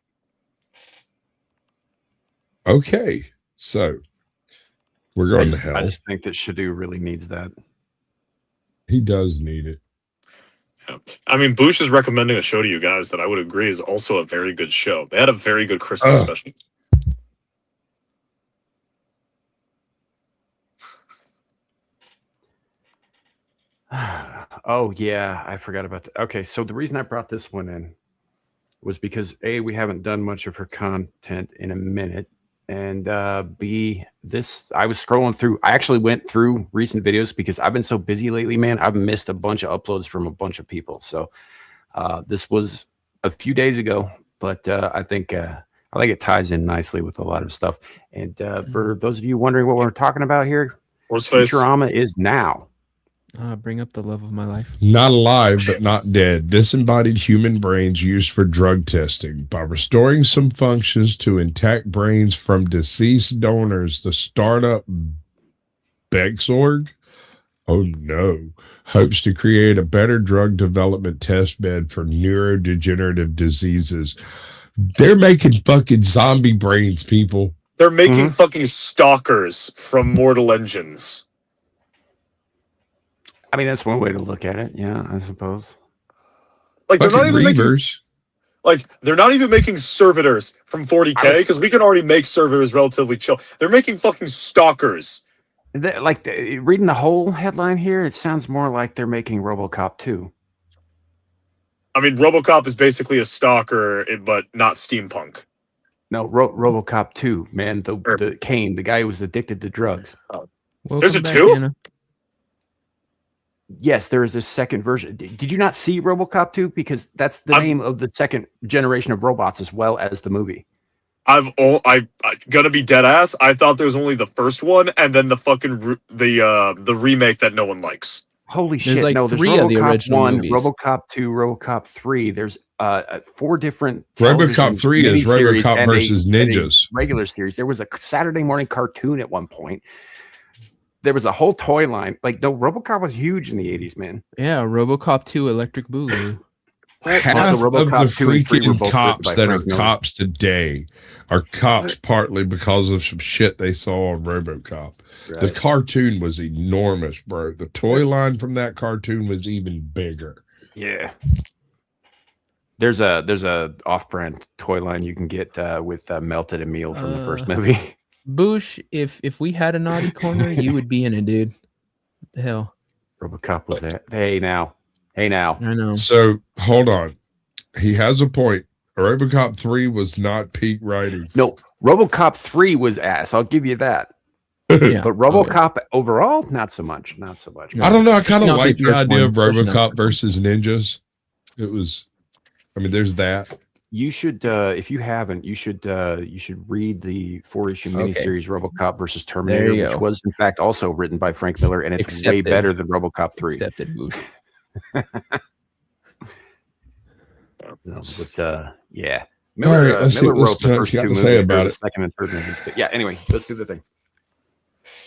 Okay, so we're going to hell. I just think that Shadoo really needs that. He does need it. Yeah. I mean, Boosh is recommending a show to you guys that I would agree is also a very good show. They had a very good Christmas special. Oh, yeah, I forgot about that. Okay, so the reason I brought this one in was because A, we haven't done much of her content in a minute. And B, I was scrolling through. I actually went through recent videos because I've been so busy lately, man. I've missed a bunch of uploads from a bunch of people. So this was a few days ago, but I think it ties in nicely with a lot of stuff. And for those of you wondering what we're talking about here, Futurama is now. Bring up the love of my life. Not alive, but not dead. Disembodied human brains used for drug testing. By restoring some functions to intact brains from deceased donors, the startup Bexorg, oh no, hopes to create a better drug development test bed for neurodegenerative diseases. They're making fucking zombie brains, people. They're making fucking stalkers from Mortal Engines. I mean, that's one way to look at it. Yeah, I suppose. Like they're not even making servitors from 40k because we can already make servitors relatively chill. They're making fucking stalkers. Reading the whole headline here, it sounds more like they're making RoboCop 2. I mean, RoboCop is basically a stalker, but not steampunk. No, RoboCop 2, man. The Kane, the guy who was addicted to drugs. There's a 2? Anna. Yes, there is a second version. Did you not see RoboCop 2? Because that's the name of the second generation of robots as well as the movie. I'm gonna be dead ass. I thought there was only the first one and then the fucking the remake that no one likes. Holy There's shit! like No, there's 3 of the RoboCop original 1, movies. RoboCop 2, RoboCop 3. There's 4 different. RoboCop 3 is miniseries RoboCop and versus and a ninjas. regular series. There was a Saturday morning cartoon at one point. There was a whole toy line. Like, no, RoboCop was huge in the 80s, man. Yeah, RoboCop 2, Electric Boogaloo. Half Also, of the RoboCop 2 and 3 were freaking both cops written by that Frank are Miller. cops today are cops partly because of some shit they saw on RoboCop. Right. The cartoon was enormous, bro. The toy line from that cartoon was even bigger. Yeah. There's a off-brand toy line you can get with Melted Emil from the first movie. Boosh, if we had a naughty corner, you would be in it, dude. What the hell? RoboCop was there. Hey now. I know. So hold on. He has a point. RoboCop 3 was not peak writing. No, RoboCop 3 was ass. I'll give you that. Yeah. But RoboCop overall, not so much. Not so much. I don't know. I kind of Not the like the first idea one, of especially not the RoboCop first versus ninjas. It was, I mean, there's that. You should, if you haven't, you should read the 4-issue miniseries RoboCop versus Terminator, you which go. was in fact also written by Frank Miller, and it's way Accepted. better than RoboCop 3. Accepted, Boosh. But yeah, All right, let's see Miller what wrote the Scott's first got 2 to movies, say or about the it. second and third movies. But yeah, anyway, let's do the thing.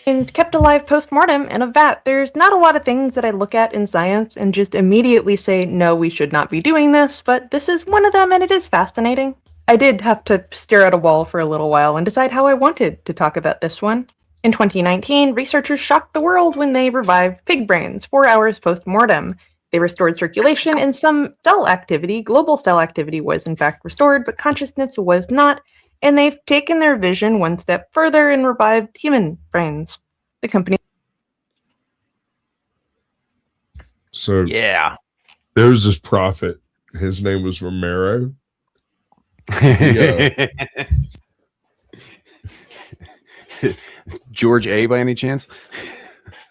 And kept alive post-mortem in a vat. There's not a lot of things that I look at in science and just immediately say, no, we should not be doing this, but this is one of them and it is fascinating. I did have to stare at a wall for a little while and decide how I wanted to talk about this one. In 2019, researchers shocked the world when they revived pig brains 4 hours post-mortem. They restored circulation and some cell activity. Global cell activity was in fact restored, but consciousness was not. And they've taken their vision one step further and revived human brains. The company. So Yeah. there was this prophet. His name was Romero. George A. by any chance?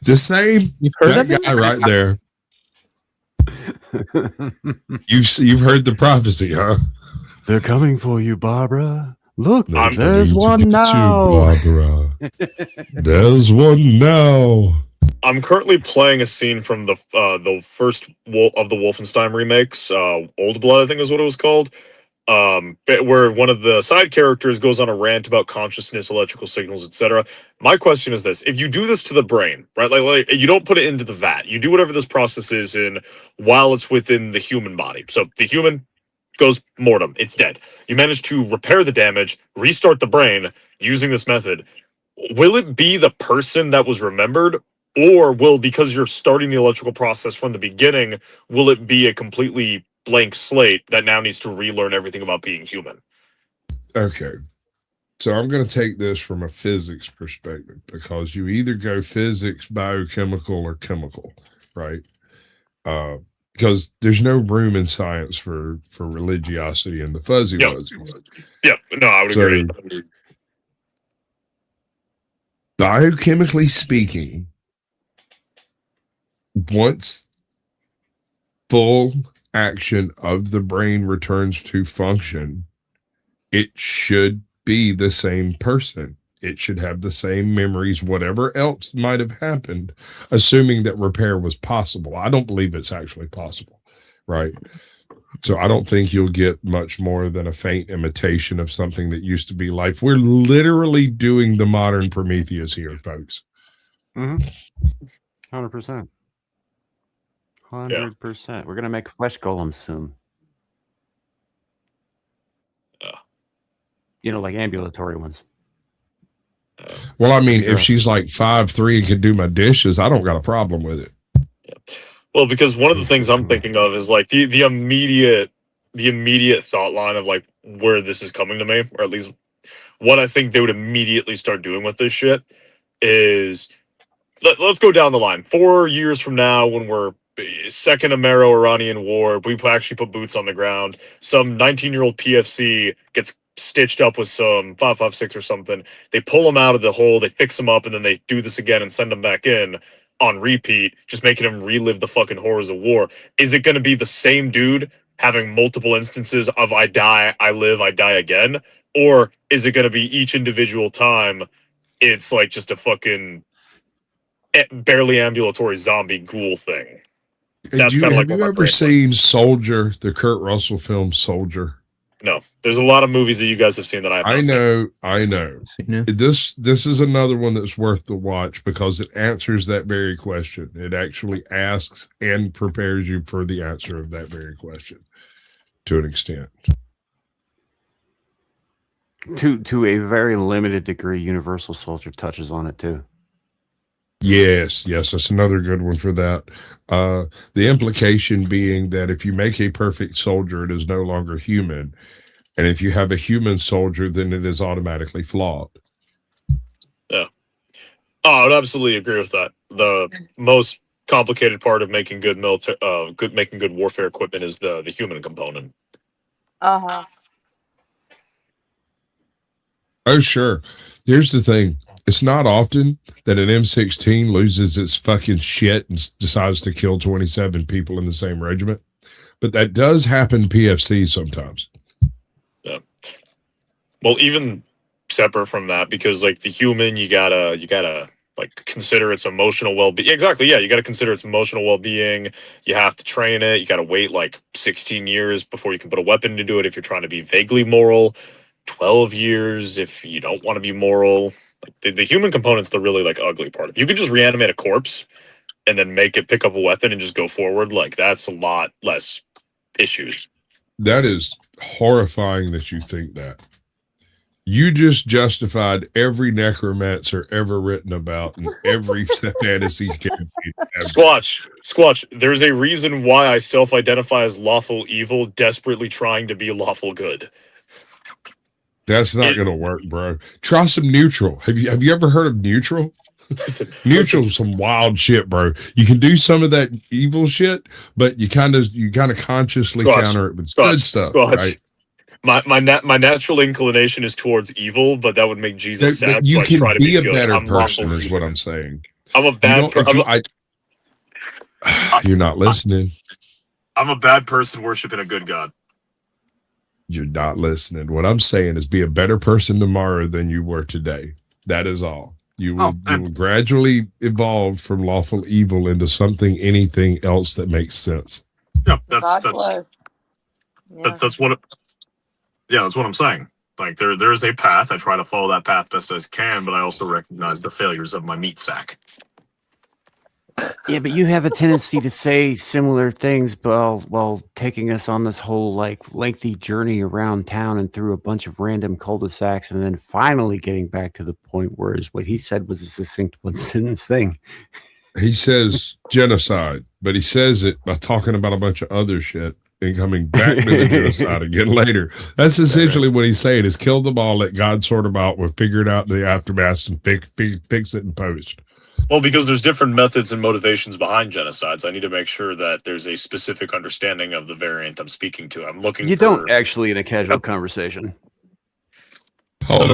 The same. You've heard That of him? guy right there. You've heard the prophecy, huh? They're coming for you, Barbara. Look, They're there's coming to one get you, now. Barbara. There's one now. I'm currently playing a scene from the first of the Wolfenstein remakes, Old Blood, I think is what it was called, where one of the side characters goes on a rant about consciousness, electrical signals, etc. My question is this: if you do this to the brain, right, like you don't put it into the vat, you do whatever this process is in while it's within the human body. So the human goes mortem, it's dead. You manage to repair the damage, restart the brain using this method. Will it be the person that was remembered? Or will, because you're starting the electrical process from the beginning, will it be a completely blank slate that now needs to relearn everything about being human? Okay. So I'm going to take this from a physics perspective because you either go physics, biochemical, or chemical, right? Because there's no room in science for religiosity and the fuzzy ones. Yeah, no, I would agree. Biochemically speaking, once full action of the brain returns to function, it should be the same person. It should have the same memories, whatever else might have happened, assuming that repair was possible. I don't believe it's actually possible, right? So I don't think you'll get much more than a faint imitation of something that used to be life. We're literally doing the modern Prometheus here, folks. 100%. 100%. We're gonna make flesh golems soon. You know, like ambulatory ones. Well, I mean, if she's like 5'3" and can do my dishes, I don't got a problem with it. Well, because one of the things I'm thinking of is like the immediate thought line of like where this is coming to me, or at least what I think they would immediately start doing with this shit is let's go down the line. 4 years from now, when we're second Amero-Iranian war, we actually put boots on the ground. Some 19-year-old PFC gets stitched up with some 5.56 or something. They pull him out of the hole, they fix him up, and then they do this again and send him back in on repeat, just making him relive the fucking horrors of war. Is it going to be the same dude having multiple instances of I die, I live, I die again? Or is it going to be each individual time it's like just a fucking barely ambulatory zombie ghoul thing. Have you what my ever brain seen Soldier, the Kurt Russell film Soldier? No, there's a lot of movies that you guys have seen that I have not seen. I know. This is another one that's worth the watch because it answers that very question. It actually asks and prepares you for the answer of that very question to an extent. To a very limited degree, Universal Soldier touches on it too. Yes, that's another good one for that. The implication being that if you make a perfect soldier, it is no longer human. And if you have a human soldier, then it is automatically flawed. Yeah. Oh, I would absolutely agree with that. The most complicated part of making good making good warfare equipment is the human component. Uh-huh. Oh, sure. Here's the thing. It's not often that an M16 loses its fucking shit and decides to kill 27 people in the same regiment. But that does happen PFC sometimes. Yeah. Well, even separate from that, because like the human, you gotta like consider its emotional well-being. Exactly. Yeah. You got to consider its emotional well-being. You have to train it. You got to wait like 16 years before you can put a weapon into it. If you're trying to be vaguely moral, 12 years if you don't want to be moral. Like the human component's the really like ugly part. If you could just reanimate a corpse and then make it pick up a weapon and just go forward, like that's a lot less issues. That is horrifying that you think that. You just justified every necromancer ever written about in every fantasy campaign ever. Squatch, there's a reason why I self-identify as lawful evil, desperately trying to be lawful good. That's not going to work, bro. Try some neutral. Have you ever heard of neutral? Neutral is some wild shit, bro. You can do some of that evil shit, but you kind of consciously counter it with good stuff, right? My natural inclination is towards evil, but that would make Jesus sad. You so can I try to be a good. better I'm person, is what I'm saying. I'm a bad person. You're not listening. I'm a bad person worshiping a good God. You're not listening. What I'm saying is be a better person tomorrow than you were today. That is all. You will gradually evolve from lawful evil into anything else that makes sense. Yeah, that's what I'm saying. Like there is a path. I try to follow that path best as I can, but I also recognize the failures of my meat sack. Yeah, but you have a tendency to say similar things while taking us on this whole like lengthy journey around town and through a bunch of random cul-de-sacs, and then finally getting back to the point where what he said was a succinct one sentence thing. He says genocide, but he says it by talking about a bunch of other shit and coming back to the genocide again later. That's essentially what he's saying: is kill them all, let God sort them out, we'll figure it out in the aftermath and fix it in post. Well, because there's different methods and motivations behind genocides, I need to make sure that there's a specific understanding of the variant I'm speaking to. I'm looking You don't actually in a casual conversation. Hold on.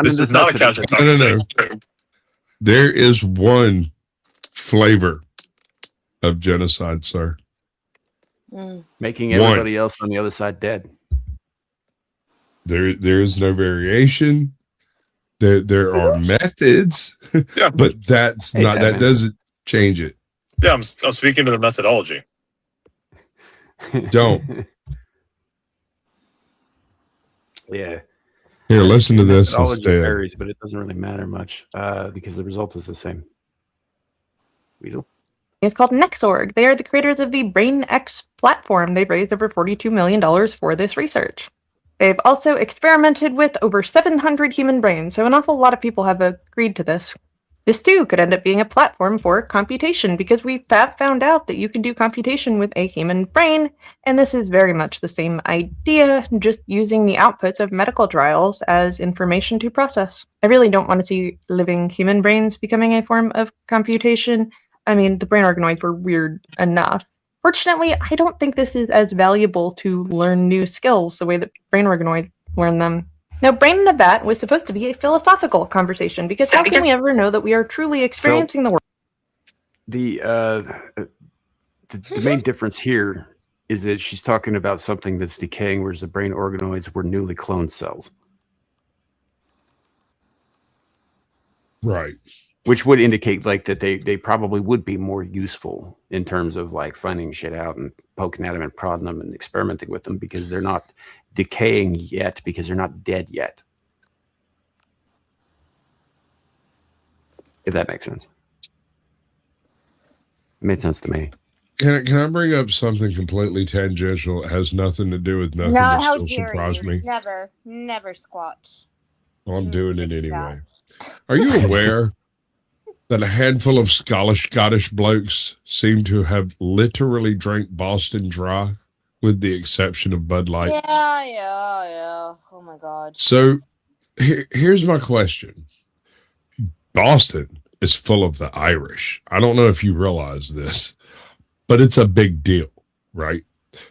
This is not a casual conversation. No. There is one flavor of genocide, sir. Making everybody else on the other side dead. There is no variation. There are methods, but that doesn't change it. Yeah, I'm speaking to the methodology. Don't. Yeah. Here, listen to this instead. Varies, but it doesn't really matter much because the result is the same. Weasel? It's called Nexorg. They are the creators of the BrainX platform. They've raised over $42 million for this research. They've also experimented with over 700 human brains, so an awful lot of people have agreed to this. This too could end up being a platform for computation, because we have found out that you can do computation with a human brain, and this is very much the same idea, just using the outputs of medical trials as information to process. I really don't want to see living human brains becoming a form of computation. I mean, the brain organoids were weird enough. Fortunately, I don't think this is as valuable to learn new skills the way that brain organoids learn them. Now, Brain in a Vat was supposed to be a philosophical conversation, because how can we ever know that we are truly experiencing the world? The main difference here is that she's talking about something that's decaying, whereas the brain organoids were newly cloned cells. Right. which would indicate like that they probably would be more useful in terms of like finding shit out and poking at them and prodding them and experimenting with them because they're not decaying yet, because they're not dead yet. If that makes sense. It made sense to me. Can I bring up something completely tangential? It has nothing to do with nothing, No, but how still dare surprised you? me. Never Squatch. Well, I'm doing it anyway. That. Are you aware that a handful of Scottish blokes seem to have literally drank Boston dry, with the exception of Bud Light? Yeah. Oh my God. So here's my question. Boston is full of the Irish. I don't know if you realize this, but it's a big deal, right?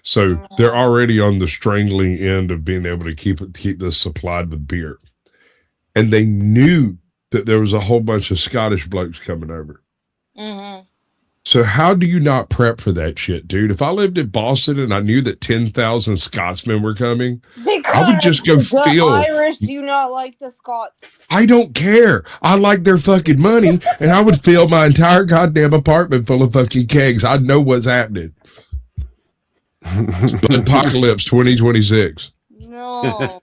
So they're already on the strangling end of being able to keep this supplied with beer. And they knew that there was a whole bunch of Scottish blokes coming over. Mm-hmm. So how do you not prep for that shit, dude? If I lived in Boston and I knew that 10,000 Scotsmen were coming, I would just go the feel. Irish do not like the Scots. I don't care. I like their fucking money, and I would fill my entire goddamn apartment full of fucking kegs. I know what's happening. Apocalypse 2026. No.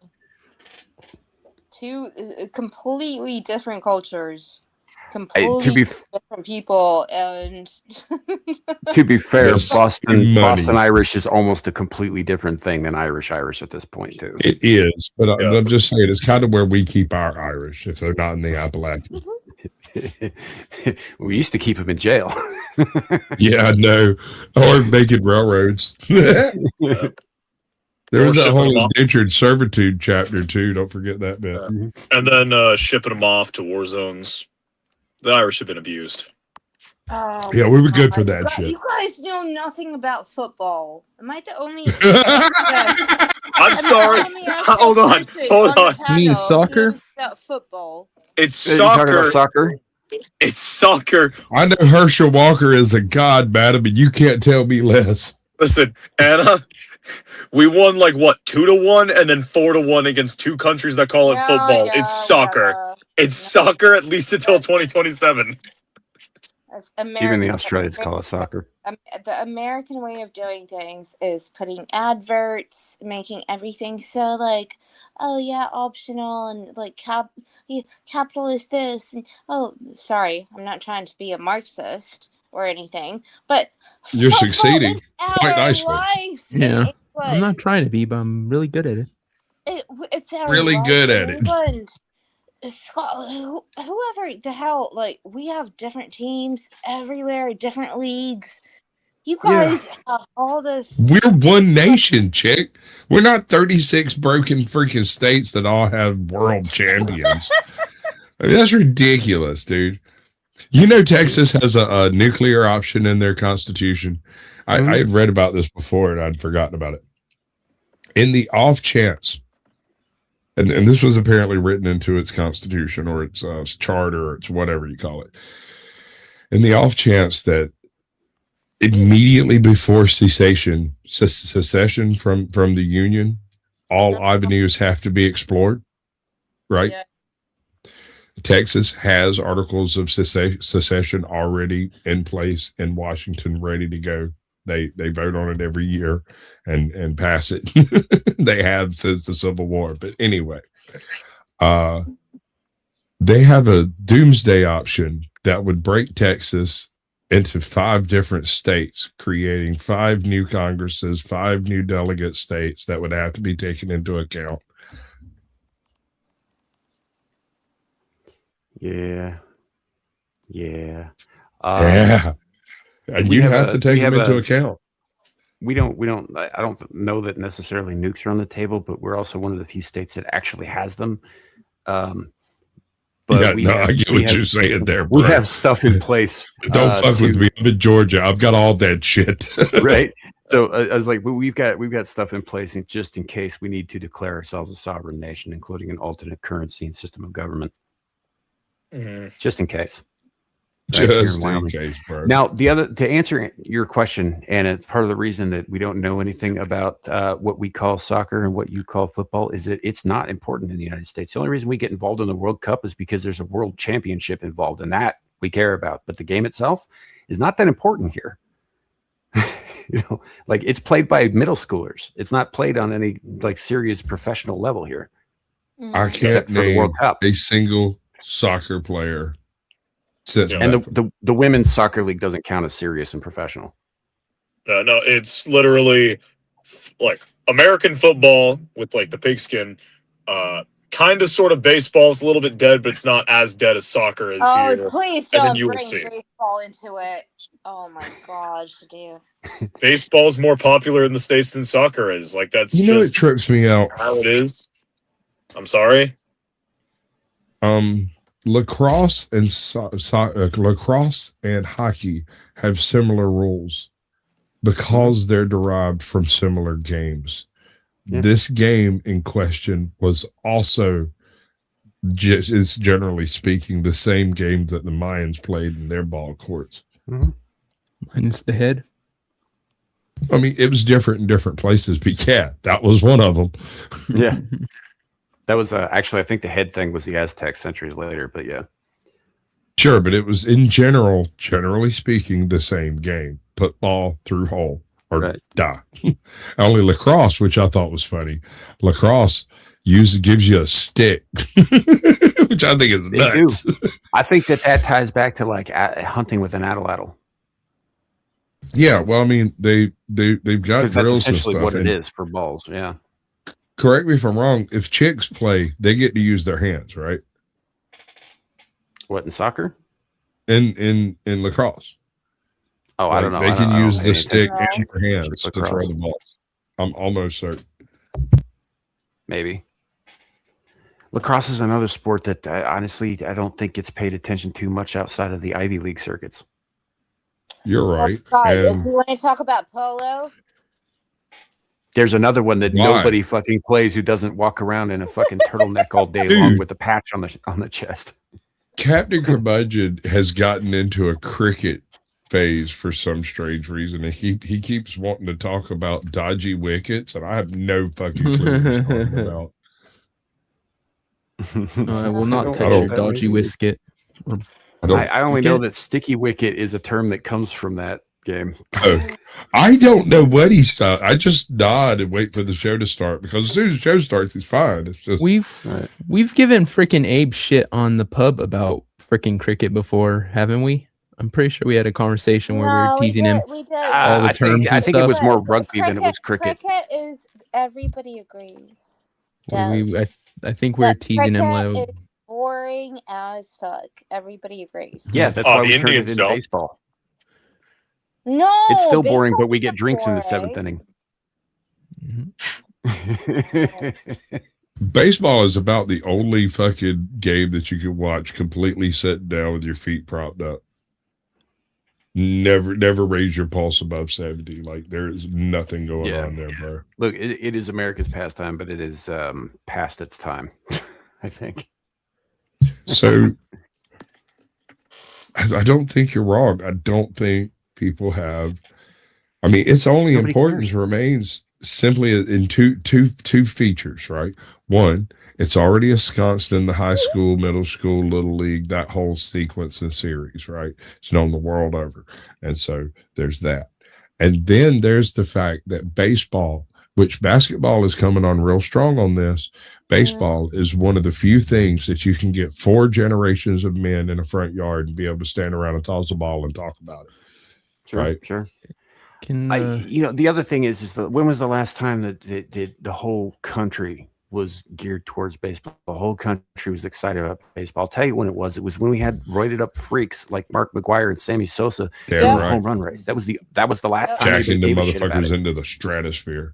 Two completely different cultures. Completely different people, and to be fair, Yes, Boston money. Irish is almost a completely different thing than Irish at this point too. It is, but I'm just saying it's kind of where we keep our Irish if they're not in the Appalachians. We used to keep them in jail. Yeah, I know. Or making railroads. There was that whole indentured servitude chapter too. Don't forget that bit. And then shipping them off to war zones. The Irish have been abused. oh, Yeah, we were good for that shit. You guys know nothing about football. Am I the only? I'm sorry. Hold on. You mean soccer? About football. It's soccer. Soccer. It's soccer. I know Herschel Walker is a god, madam, and you can't tell me less. Listen, Anna, we won like what 2-1 and then 4-1 against two countries that call it football. It's soccer. It's soccer at least until 2027. Even the Australians call it soccer. The American way of doing things is putting adverts, making everything so like, oh yeah, optional, and like capitalist this. And, oh, sorry, I'm not trying to be a Marxist or anything, but you're succeeding quite nicely. Life. Yeah, I'm not trying to be, but I'm really good at it. It's our really life good in at it. England. Whoever the hell, like, we have different teams everywhere, different leagues. You guys have all this. We're one nation, chick. We're not 36 broken freaking states that all have world champions. I mean, that's ridiculous, dude. You know, Texas has a nuclear option in their constitution. I had read about this before and I'd forgotten about it. In the off chance, and this was apparently written into its constitution or its charter or its whatever you call it. In the off chance that immediately before secession from the Union, all avenues have to be explored, right? Yeah. Texas has articles of secession already in place in Washington, ready to go. They vote on it every year and pass it. They have since the Civil War. But anyway, they have a doomsday option that would break Texas into 5 different states, creating 5 new Congresses, 5 new delegate states that would have to be taken into account. Yeah. And you have to take them into account. I don't know that necessarily nukes are on the table, but we're also one of the few states that actually has them. But I get what you're saying there, bro. We have stuff in place. Don't fuck with me. I'm in Georgia. I've got all that shit. Right. So I was like, but we've got stuff in place just in case we need to declare ourselves a sovereign nation, including an alternate currency and system of government. Just in case. Right here in Just in Wyoming. case, bro. Now, to answer your question, and it's part of the reason that we don't know anything about what we call soccer and what you call football is that it's not important in the United States. The only reason we get involved in the World Cup is because there's a world championship involved, and that we care about. But the game itself is not that important here. Like it's played by middle schoolers. It's not played on any like serious professional level here. I can't name name a single soccer player. And the women's soccer league doesn't count as serious and professional. No, it's literally like American football with like the pigskin. Kind of sort of baseball. It's a little bit dead, but it's not as dead as soccer is here. Oh, please And then don't you will bring see. baseball into it. Oh my gosh, dude. Baseball is more popular in the States than soccer is. Like that's it just trips me out. how it is. I'm sorry. Lacrosse and lacrosse and hockey have similar rules because they're derived from similar games. Yeah. This game in question was also, it's generally speaking, the same games that the Mayans played in their ball courts. Minus the head. I mean, it was different in different places, but yeah, that was one of them. Yeah. That was actually, I think the head thing was the Aztecs centuries later, but yeah. Sure, but it was in general, generally speaking, the same game. Put ball through hole or die. Only lacrosse, which I thought was funny. Lacrosse gives you a stick, which I think is nuts. I think that ties back to like hunting with an atlatl. Yeah, well, I mean, they've got drills and essentially stuff. What it is for balls, yeah. Correct me if I'm wrong. If chicks play, they get to use their hands, right? What, in soccer? In lacrosse. Oh, I don't know. They can use the stick and their hands to throw the balls. I'm almost certain. Maybe. Lacrosse is another sport that honestly I don't think gets paid attention to much outside of the Ivy League circuits. You're right. If you want to talk about polo, there's another one that nobody fucking plays who doesn't walk around in a fucking turtleneck all day long with a patch on the chest. Captain Curmudgeon has gotten into a cricket phase for some strange reason, and he keeps wanting to talk about dodgy wickets, and I have no fucking clue what he's talking about. I will not touch your dodgy wicket. I only know that sticky wicket is a term that comes from that game. I don't know what he's talking. I just nod and wait for the show to start because as soon as the show starts, he's fine. It's just we've given freaking Abe shit on the pub about freaking cricket before, haven't we? I'm pretty sure we had a conversation where we were teasing him. We did. All the terms I and think stuff. it was more rugby than it was cricket. Cricket is everybody agrees. I think we were teasing him. Cricket is boring as fuck. Everybody agrees. Yeah, that's why we turned it into baseball. No, it's still boring, but we get drinks in the seventh inning. Baseball is about the only fucking game that you can watch completely sitting down with your feet propped up. Never raise your pulse above 70. Like there is nothing going on there, bro. Look, it is America's pastime, but it is past its time, I think. So I don't think you're wrong. I don't think people have. I mean, its only importance remains simply in two features, right? One, it's already ensconced in the high school, middle school, little league, that whole sequence and series, right? It's known the world over. And so there's that. And then there's the fact that baseball, which basketball is coming on real strong on this, baseball is one of the few things that you can get 4 generations of men in a front yard and be able to stand around and toss a ball and talk about it. Sure, right? Sure. The other thing is that when was the last time that the whole country was geared towards baseball? The whole country was excited about baseball. I'll tell you when it was. It was when we had roided up freaks like Mark McGwire and Sammy Sosa in the home run race. That was the last time. Jacking the motherfuckers into the stratosphere.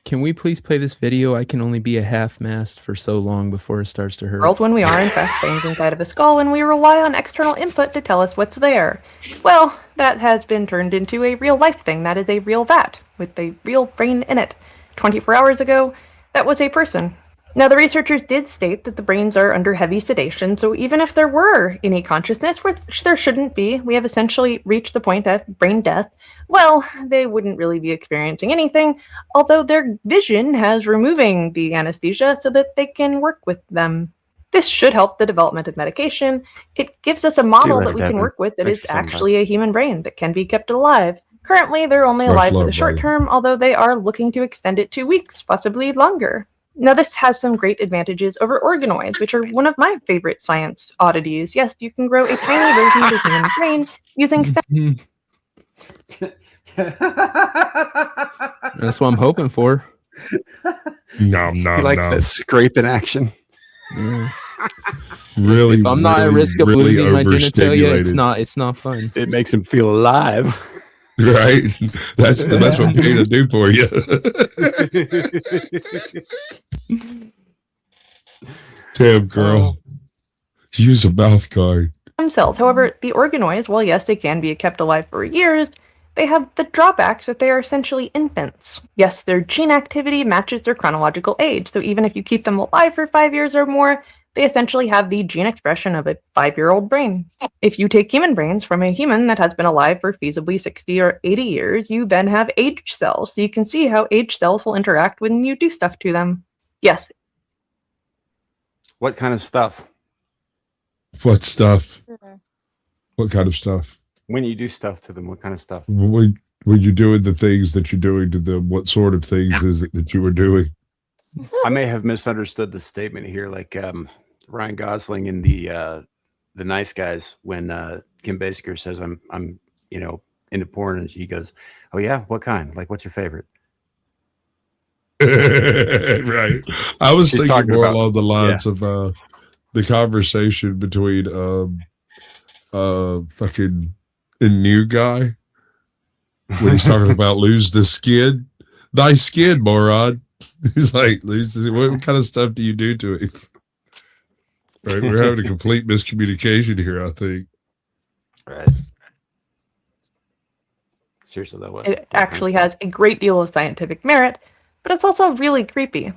Can we please play this video? I can only be a half-mast for so long before it starts to hurt. World when we are in fact things inside of a skull and we rely on external input to tell us what's there. Well, that has been turned into a real life thing. That is a real vat with a real brain in it. 24 hours ago, that was a person. Now, the researchers did state that the brains are under heavy sedation, so even if there were any consciousness, which there shouldn't be, we have essentially reached the point of brain death, well, they wouldn't really be experiencing anything, although their vision has removing the anesthesia so that they can work with them. This should help the development of medication. It gives us a model that we can work with that is actually a human brain that can be kept alive. Currently, they're only alive for the short term, although they are looking to extend it to weeks, possibly longer. Now, this has some great advantages over organoids, which are one of my favorite science oddities. Yes, you can grow a tiny version of the human brain using That's what I'm hoping for. Nom, He nom, likes nom. that scraping action. Yeah. Really, If I'm not at risk of really losing my genitalia, overstimulated. it's not fun. It makes him feel alive. Right? That's what pain will do for you. Damn, girl. Use a mouth guard. cells. However, the organoids, while yes, they can be kept alive for years, they have the drawbacks that they are essentially infants. Yes, their gene activity matches their chronological age, so even if you keep them alive for 5 years or more, they essentially have the gene expression of a 5-year-old brain. If you take human brains from a human that has been alive for feasibly 60 or 80 years, you then have aged cells, so you can see how aged cells will interact when you do stuff to them. Yes. What kind of stuff? What stuff? What kind of stuff? When you do stuff to them, what kind of stuff? When you're doing the things that you're doing to them, what sort of things is it that you were doing? I may have misunderstood the statement here, like Ryan Gosling in the Nice Guys when Kim Basinger says I'm into porn, and he goes, "Oh yeah, what kind? Like, what's your favorite?" Right. I was She's thinking talking more about- along the lines of the conversation between fucking the new guy when he's talking about lose the skin. Nice skin, moron. He's like, lose the, what kind of stuff do you do to him? Right, we're having a complete miscommunication here, I think. Right. Seriously, though, what? It actually has a great deal of scientific merit, but it's also really creepy.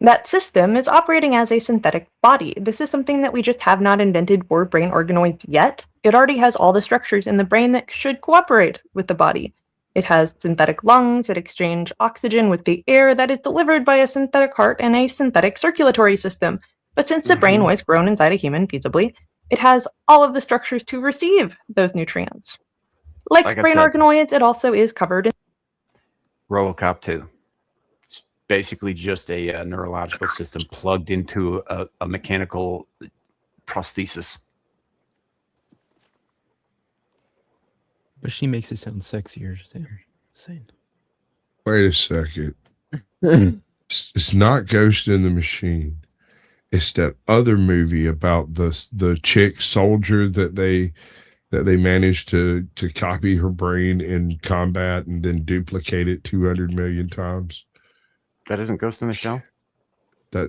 That system is operating as a synthetic body. This is something that we just have not invented for brain organoids yet. It already has all the structures in the brain that should cooperate with the body. It has synthetic lungs that exchange oxygen with the air that is delivered by a synthetic heart and a synthetic circulatory system. But since the brain was grown inside a human feasibly, it has all of the structures to receive those nutrients. Like brain organoids, it also is covered in RoboCop 2. It's basically just a neurological system plugged into a mechanical prosthesis. But she makes it sound sexier. Saying. Wait a second. It's not Ghost in the Machine. It's that other movie about the chick soldier that they managed to copy her brain in combat and then duplicate it 200 million times. That isn't Ghost in the Shell?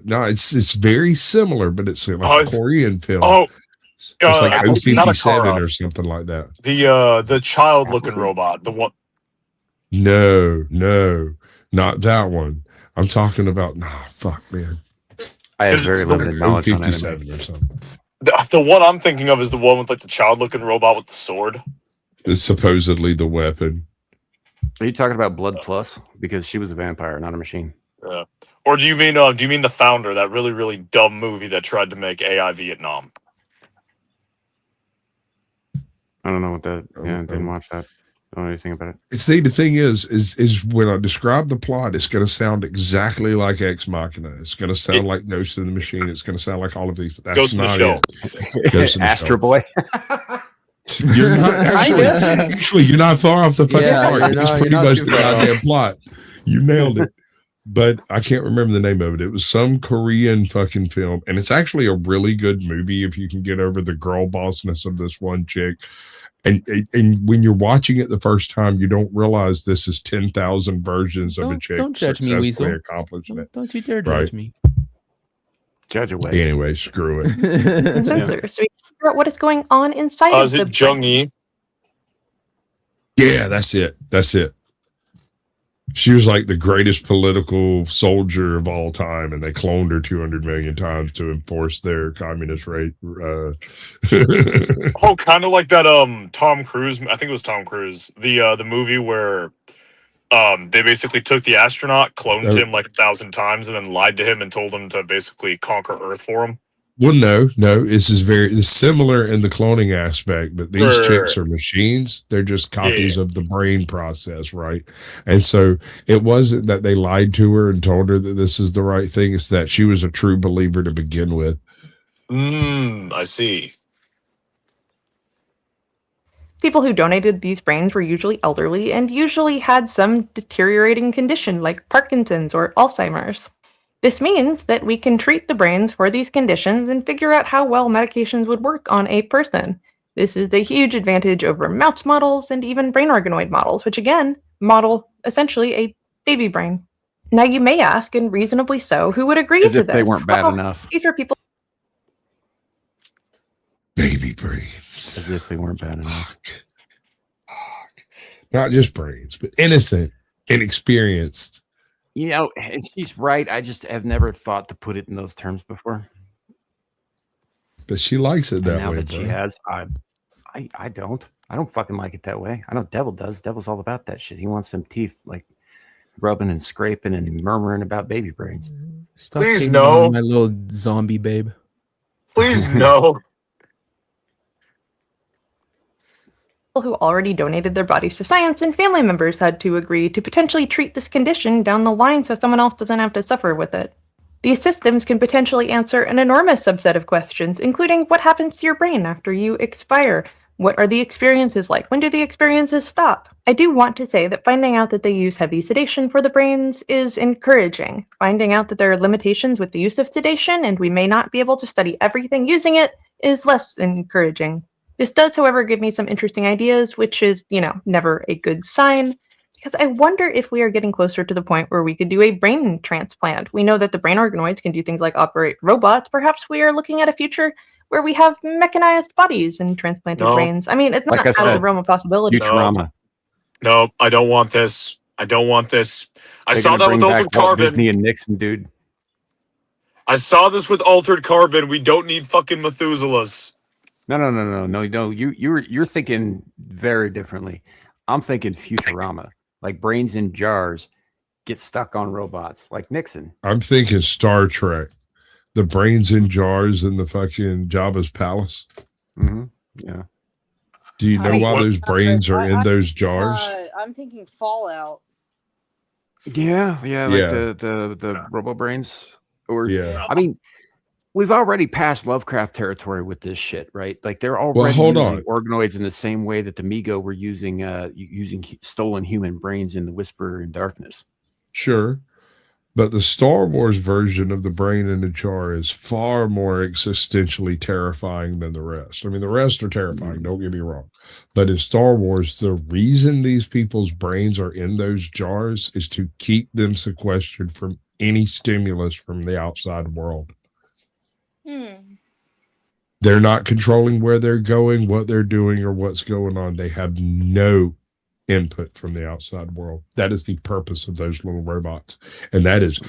No, it's very similar, but it's like a Korean film. Oh, it's like it's not a 057 car. or something like that. The child looking robot, the one. No, not that one. I'm talking about fuck, man. I have very limited knowledge on 57 anime. or something. The one I'm thinking of is the one with like the child looking robot with the sword. It's supposedly the weapon. Are you talking about Blood Plus? Because she was a vampire, not a machine. Yeah. Or do you mean the Founder, that really, really dumb movie that tried to make AI Vietnam? I don't know what that. Yeah, didn't watch that. Don't know anything about it. See, the thing is when I describe the plot, it's going to sound exactly like Ex Machina. It's going to sound like Ghost in the Machine. It's going to sound like all of these. But that's Ghost in the not Shell. it. Ghost in the Astro Shell. Boy. You're not actually. You're not far off the fucking mark. It's pretty much the goddamn plot. You nailed it. But I can't remember the name of it. It was some Korean fucking film, and it's actually a really good movie if you can get over the girl bossness of this one chick. And when you're watching it the first time, you don't realize this is 10,000 versions of a chick. Don't judge me, Weasel. Accomplishing it. Don't you dare judge me. Judge away. Anyway, screw it. sensors, so we can figure out what is going on inside of Is the it Jung-Yi? Yeah, that's it. That's it. She was like the greatest political soldier of all time, and they cloned her 200 million times to enforce their communist rate. Oh, kind of like that Tom Cruise. I think it was Tom Cruise. The movie where they basically took the astronaut, cloned him like 1,000 times, and then lied to him and told him to basically conquer Earth for him. Well, no, this is it's similar in the cloning aspect, but these chicks are machines. They're just copies of the brain process, right? And so it wasn't that they lied to her and told her that this is the right thing. It's that she was a true believer to begin with. I see. People who donated these brains were usually elderly and usually had some deteriorating condition like Parkinson's or Alzheimer's. This means that we can treat the brains for these conditions and figure out how well medications would work on a person. This is a huge advantage over mouse models and even brain organoid models, which again, model essentially a baby brain. Now you may ask, and reasonably so, who would agree As to if this? they weren't bad enough. These are people. Baby brains. As if they weren't bad enough. Not just brains, but innocent, inexperienced. You know, and she's right. I just have never thought to put it in those terms before. But she likes it that now way. That she has, I don't. I don't fucking like it that way. I know Devil does. Devil's all about that shit. He wants some teeth like rubbing and scraping and murmuring about baby brains. Stop Please hating no. on my little zombie babe. Please no. Who already donated their bodies to science, and family members had to agree to potentially treat this condition down the line so someone else doesn't have to suffer with it. These systems can potentially answer an enormous subset of questions, including what happens to your brain after you expire? What are the experiences like? When do the experiences stop? I do want to say that finding out that they use heavy sedation for the brains is encouraging. Finding out that there are limitations with the use of sedation and we may not be able to study everything using it is less encouraging. This does, however, give me some interesting ideas, which is, never a good sign, because I wonder if we are getting closer to the point where we could do a brain transplant. We know that the brain organoids can do things like operate robots. Perhaps we are looking at a future where we have mechanized bodies and transplanted brains. I mean, it's not out of the realm of possibility. Futurama. No, I don't want this. I don't want this. I They're saw gonna that with bring back Altered Walt Carbon. Disney and Nixon, dude. I saw this with Altered Carbon. We don't need fucking Methuselahs. No. You're thinking very differently. I'm thinking Futurama, like brains in jars get stuck on robots, like Nixon. I'm thinking Star Trek, the brains in jars in the fucking Jabba's palace. Mm-hmm. Yeah. Do you know why those brains are in those jars? I'm thinking Fallout. Yeah, like the robo brains. Or yeah, I mean, we've already passed Lovecraft territory with this shit, right? Like they're already hold using on. organoids in the same way that the Migo were using stolen human brains in The Whisperer in Darkness. Sure. But the Star Wars version of the brain in the jar is far more existentially terrifying than the rest. I mean, the rest are terrifying, don't get me wrong. But in Star Wars, the reason these people's brains are in those jars is to keep them sequestered from any stimulus from the outside world. They're not controlling where they're going, what they're doing, or what's going on. They have no input from the outside world. That is the purpose of those little robots, and that is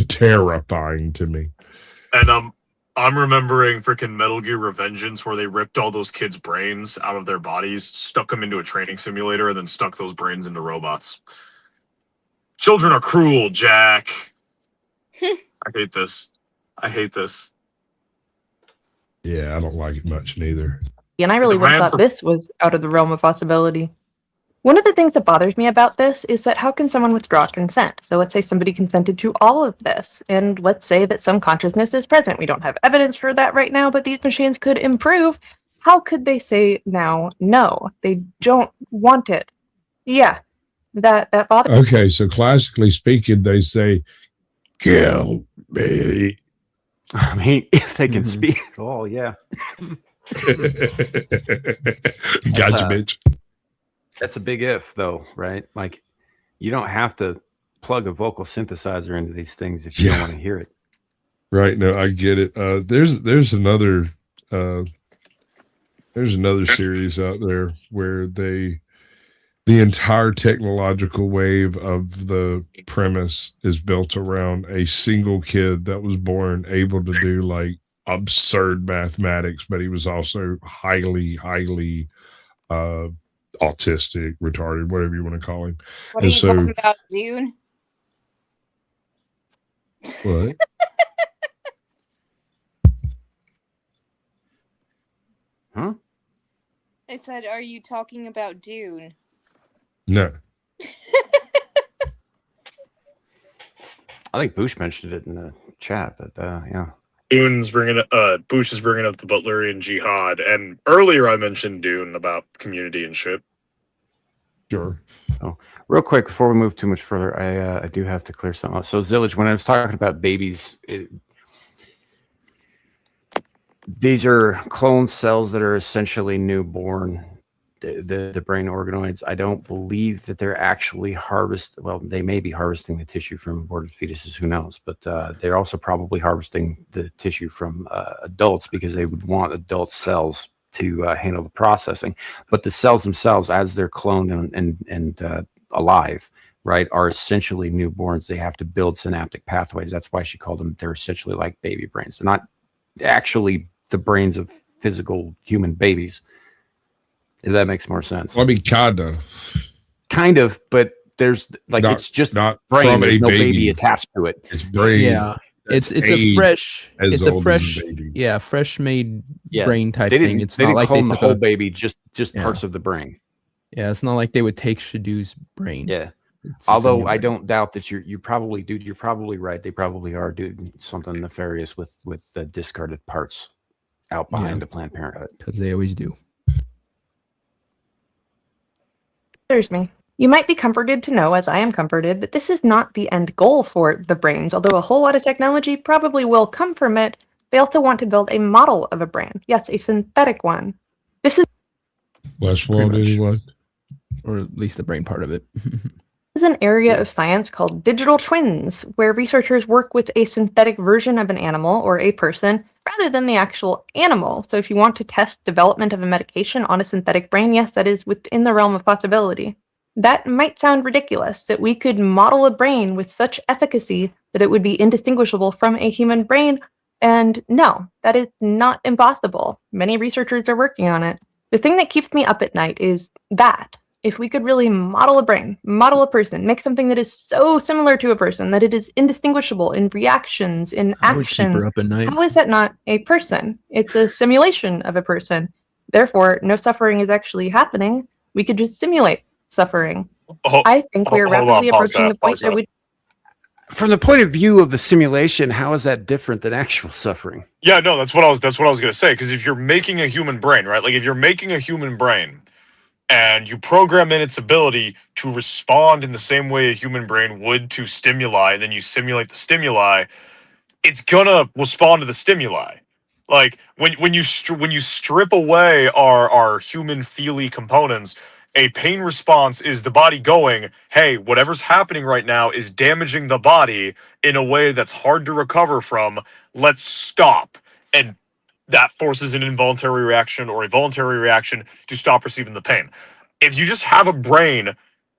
terrifying to me. And I'm remembering freaking Metal Gear Revengeance, where they ripped all those kids' brains out of their bodies, stuck them into a training simulator, and then stuck those brains into robots. Children are cruel, Jack. I hate this. I hate this. Yeah, I don't like it much neither. And I really would have thought this was out of the realm of possibility. One of the things that bothers me about this is that how can someone withdraw consent? So let's say somebody consented to all of this, and let's say that some consciousness is present. We don't have evidence for that right now, but these machines could improve. How could they say now, no, they don't want it? Yeah, that bothers me. Okay, so classically speaking, they say, kill me. I mean, if they can speak at all, yeah. Gotcha, bitch. That's a big if, though, right? Like, you don't have to plug a vocal synthesizer into these things if you don't want to hear it. Right. No, I get it. There's another series out there where this the entire technological wave of the premise is built around a single kid that was born able to do like absurd mathematics, but he was also highly autistic, retarded, whatever you want to call him. What are you talking about, Dune? What? Huh? I said, are you talking about Dune? No. I think Boosh mentioned it in the chat, but yeah. Boosh is bringing up the Butlerian Jihad, and earlier I mentioned Dune about community and shit. Sure. Oh, real quick before we move too much further, I do have to clear something up. So Zilege, when I was talking about babies, these are clone cells that are essentially newborn. The brain organoids. I don't believe that they're actually well, they may be harvesting the tissue from aborted fetuses. Who knows? But they're also probably harvesting the tissue from adults because they would want adult cells to handle the processing. But the cells themselves, as they're cloned and alive, right, are essentially newborns. They have to build synaptic pathways. That's why she called them. They're essentially like baby brains. They're not actually the brains of physical human babies. If that makes more sense. I mean, kind of, but there's like it's just not brain. from There's a no baby. baby attached to it. It's brain. Yeah, it's a fresh made brain type thing. It's they not didn't like clone they the took whole baby, just Yeah. parts of the brain. Yeah, it's not like they would take Shadoo's brain. Yeah. It's a Although new I brain. don't doubt that you're probably right. They probably are doing something nefarious with the discarded parts out behind the Planned Parenthood. Because they always do. There's me. You might be comforted to know, as I am comforted, that this is not the end goal for the brains. Although a whole lot of technology probably will come from it, they also want to build a model of a brain. Yes, a synthetic one. This is Westworld, anyone? Or at least the brain part of it. is an area of science called digital twins, where researchers work with a synthetic version of an animal or a person rather than the actual animal. So if you want to test development of a medication on a synthetic brain, yes, that is within the realm of possibility. That might sound ridiculous, that we could model a brain with such efficacy that it would be indistinguishable from a human brain. And no, that is not impossible. Many researchers are working on it. The thing that keeps me up at night is that if we could really model a brain, model a person, make something that is so similar to a person that it is indistinguishable in reactions, in actions, up at night. how is that not a person? It's a simulation of a person. Therefore, no suffering is actually happening. We could just simulate suffering. I think we are rapidly approaching the point that we... From the point of view of the simulation, how is that different than actual suffering? Yeah, no, that's what I was going to say. Because if you're making a human brain, right? Like if you're making a human brain and you program in its ability to respond in the same way a human brain would to stimuli, and then you simulate the stimuli, it's gonna respond to the stimuli. Like when you strip away our human feely components, a pain response is the body going, hey, whatever's happening right now is damaging the body in a way that's hard to recover from. Let's stop. And that forces an involuntary reaction or a voluntary reaction to stop receiving the pain. If you just have a brain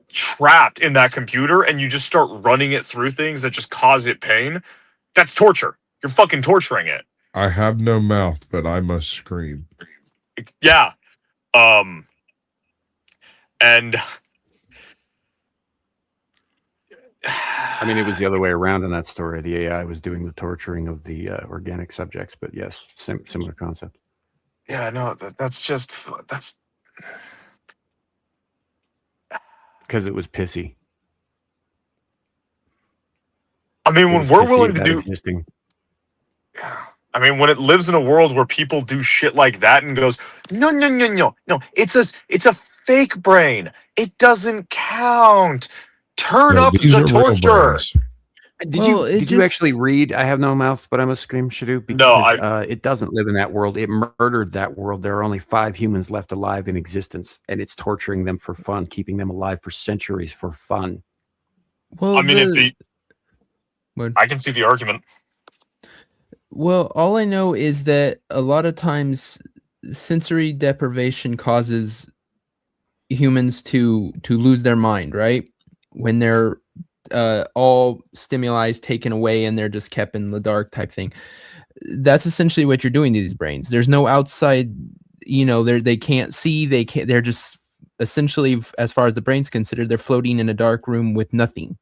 trapped in that computer and you just start running it through things that just cause it pain, that's torture. You're fucking torturing it. I have no mouth, but I must scream. Yeah. And I mean, it was the other way around in that story. The AI was doing the torturing of the organic subjects, but yes, similar concept. yeah, no, that's Because it was pissy. I mean, when we're willing to do existing. I mean, when it lives in a world where people do shit like that and goes, no, it's a fake brain. It doesn't count. Turn up the torture. Did you actually read I Have No Mouth, but I Must Scream, Shadoo? Because it doesn't live in that world. It murdered that world. There are only 5 humans left alive in existence, and it's torturing them for fun, keeping them alive for centuries for fun. Well, I mean, I can see the argument. Well, all I know is that a lot of times sensory deprivation causes humans to lose their mind, right? When they're all stimuli is taken away and they're just kept in the dark type thing. That's essentially what you're doing to these brains. There's no outside, they can't see, they're just essentially, as far as the brain's considered, they're floating in a dark room with nothing,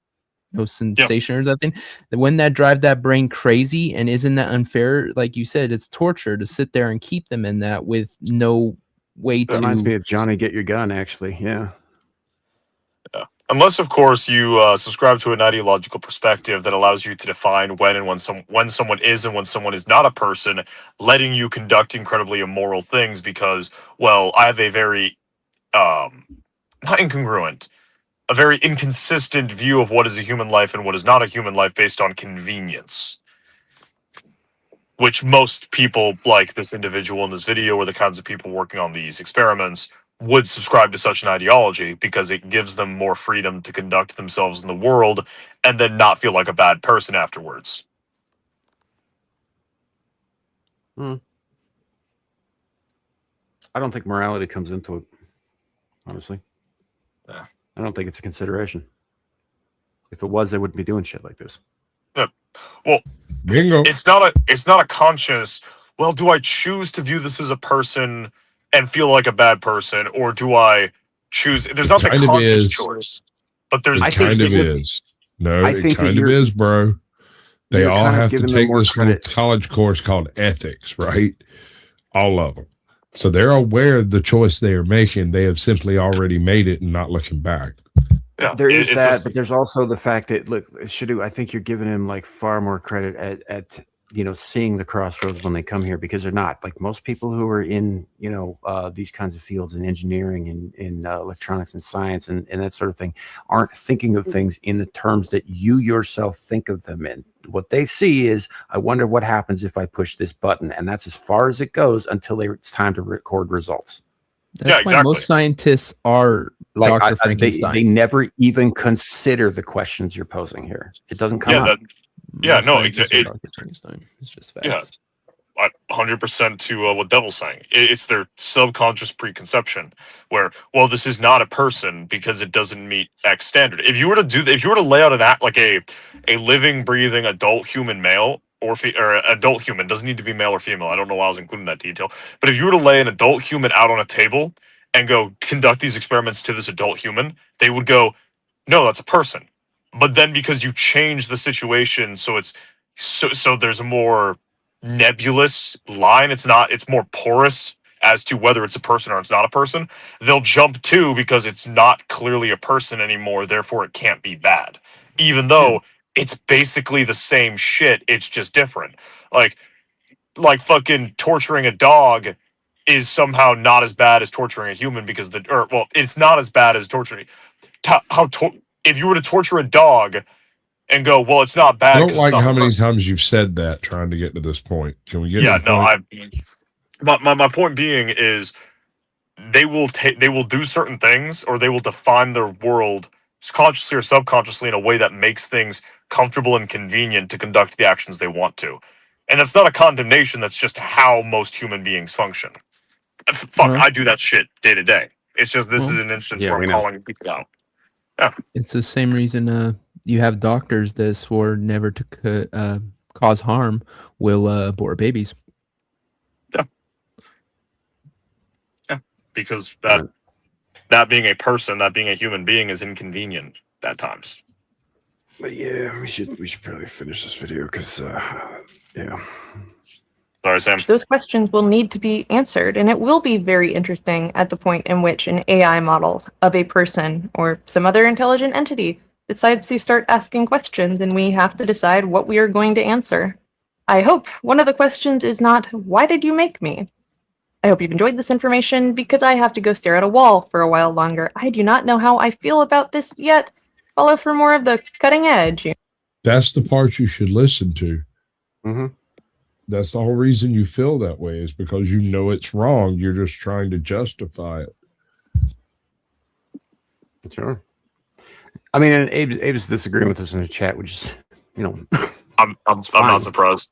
no sensation or nothing. When that drive that brain crazy, and isn't that unfair? Like you said, it's torture to sit there and keep them in that with no way to. That reminds me of Johnny Get Your Gun, actually. Yeah. Unless, of course, you subscribe to an ideological perspective that allows you to define when someone is and when someone is not a person, letting you conduct incredibly immoral things because, well, I have a very not incongruent, a very inconsistent view of what is a human life and what is not a human life based on convenience. Which most people, like this individual in this video, or the kinds of people working on these experiments, would subscribe to such an ideology because it gives them more freedom to conduct themselves in the world and then not feel like a bad person afterwards. I don't think morality comes into it, honestly. Yeah. I don't think it's a consideration. If it was, they wouldn't be doing shit like this. Yeah. Well, bingo. It's not a conscious, well, do I choose to view this as a person and feel like a bad person, or do I choose? There's not the conscious choice, but there's it kind of is. No, it kind of is, bro. They all have to take this little college course called ethics, right? All of them. So they're aware of the choice they are making. They have simply already made it and not looking back. Yeah, there is that, but there's also the fact that, look, Shadu, I think you're giving him like far more credit at seeing the crossroads when they come here, because they're not. Like most people who are in, these kinds of fields in engineering and in electronics and science and that sort of thing aren't thinking of things in the terms that you yourself think of them in. What they see is, I wonder what happens if I push this button. And that's as far as it goes until it's time to record results. That's why most scientists are like Dr. Frankenstein. They never even consider the questions you're posing here. It doesn't come up. Frankenstein. It's just facts. Yeah, 100% to what Devil's saying. It's their subconscious preconception where, well, this is not a person because it doesn't meet X standard. If you were to lay out an act like a living, breathing adult human male or adult human, doesn't need to be male or female. I don't know why I was including that detail. But if you were to lay an adult human out on a table and go conduct these experiments to this adult human, they would go, no, that's a person. But then because you change the situation, so it's so there's a more nebulous line. It's more porous as to whether it's a person or it's not a person. They'll jump to because it's not clearly a person anymore, therefore it can't be bad. Even though it's basically the same shit, it's just different. Like fucking torturing a dog is somehow not as bad as torturing a human because it's not as bad as torturing. If you were to torture a dog and go, well, it's not bad. I don't like how many times you've said that trying to get to this point. Can we get? Yeah, no. My point being is they will do certain things, or they will define their world consciously or subconsciously in a way that makes things comfortable and convenient to conduct the actions they want to. And that's not a condemnation. That's just how most human beings function. I do that shit day to day. It's just this is an instance where I'm calling people out. Yeah. It's the same reason you have doctors that swore never to cause harm will abort babies. Yeah. Yeah. Because that being a person, that being a human being is inconvenient at times. But yeah, we should probably finish this video because yeah. Sorry, Sam. Those questions will need to be answered, and it will be very interesting at the point in which an AI model of a person or some other intelligent entity decides to start asking questions, and we have to decide what we are going to answer. I hope one of the questions is not, why did you make me? I hope you've enjoyed this information, because I have to go stare at a wall for a while longer. I do not know how I feel about this yet. Follow for more of the cutting edge. That's the part you should listen to. Mm-hmm. That's the whole reason you feel that way, is because you know it's wrong. You're just trying to justify it. Sure. I mean, and Abe's disagreeing with us in the chat, which is, I'm not surprised.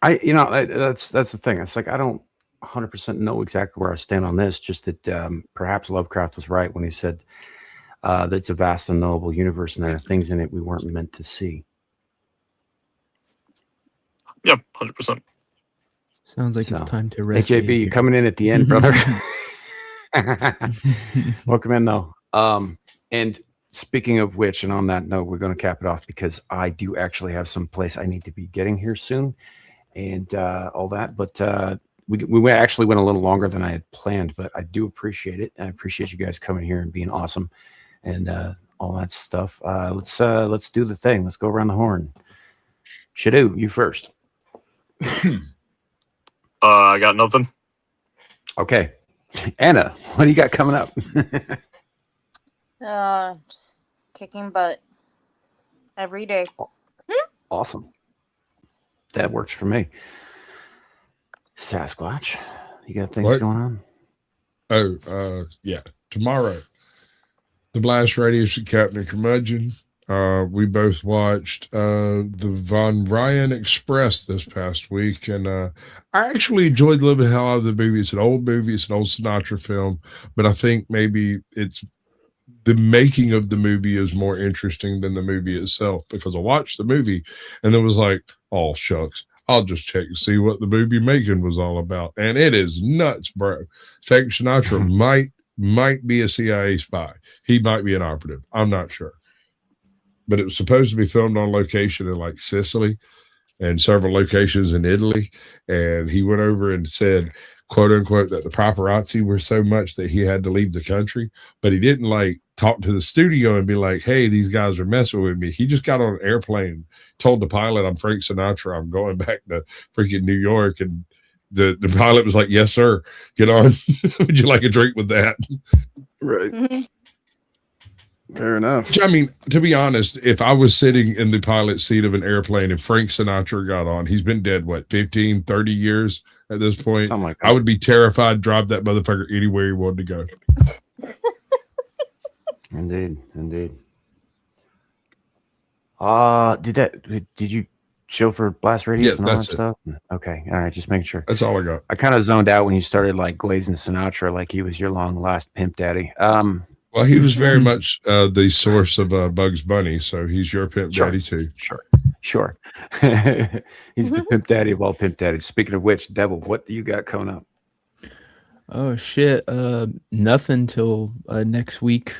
That's the thing. It's like I don't 100% know exactly where I stand on this. Just that perhaps Lovecraft was right when he said that it's a vast, unknowable universe, and there are things in it we weren't meant to see. Yep, 100%. Sounds like So, it's time to hey, rest. JB, you coming in at the end, brother? Welcome in, though. And speaking of which, and on that note, we're going to cap it off because I do actually have some place I need to be getting here soon, and all that. But we actually went a little longer than I had planned, but I do appreciate it. I appreciate you guys coming here and being awesome, and all that stuff. Let's do the thing. Let's go around the horn. Shadu, you first. I got nothing. Okay. Anna, what do you got coming up? Just kicking butt every day. Awesome. That works for me. Sasquatch, you got things going on? Oh, yeah. Tomorrow, the Blast Radius and Captain Curmudgeon. We both watched the Von Ryan Express this past week, and I actually enjoyed a little bit how the movie. It's an old movie, it's an old Sinatra film, but I think maybe it's the making of the movie is more interesting than the movie itself, because I watched the movie and it was like, oh shucks, I'll just check and see what the movie making was all about, and it is nuts, bro. Frank Sinatra might be a CIA spy. He might be an operative. I'm not sure. But it was supposed to be filmed on location in like Sicily and several locations in Italy. And he went over and said, quote unquote, that the paparazzi were so much that he had to leave the country. But he didn't like talk to the studio and be like, hey, these guys are messing with me. He just got on an airplane, told the pilot, I'm Frank Sinatra. I'm going back to freaking New York. And the pilot was like, yes, sir. Get on. Would you like a drink with that? Right. Mm-hmm. Fair enough. I mean, to be honest, if I was sitting in the pilot seat of an airplane and Frank Sinatra got on, he's been dead, what, 15, 30 years at this point? Like I would be terrified, drive that motherfucker anywhere he wanted to go. Indeed. Did you show for Blast Radius Yeah, and all that that's it. stuff? Okay. All right. Just making sure. That's all I got. I kind of zoned out when you started like glazing Sinatra like he was your long lost pimp daddy. Well, he was very much the source of Bugs Bunny, so he's your pimp daddy too. Sure. He's the pimp daddy of all pimp daddies. Speaking of which, Devil, what do you got coming up? Oh shit. Nothing till next week.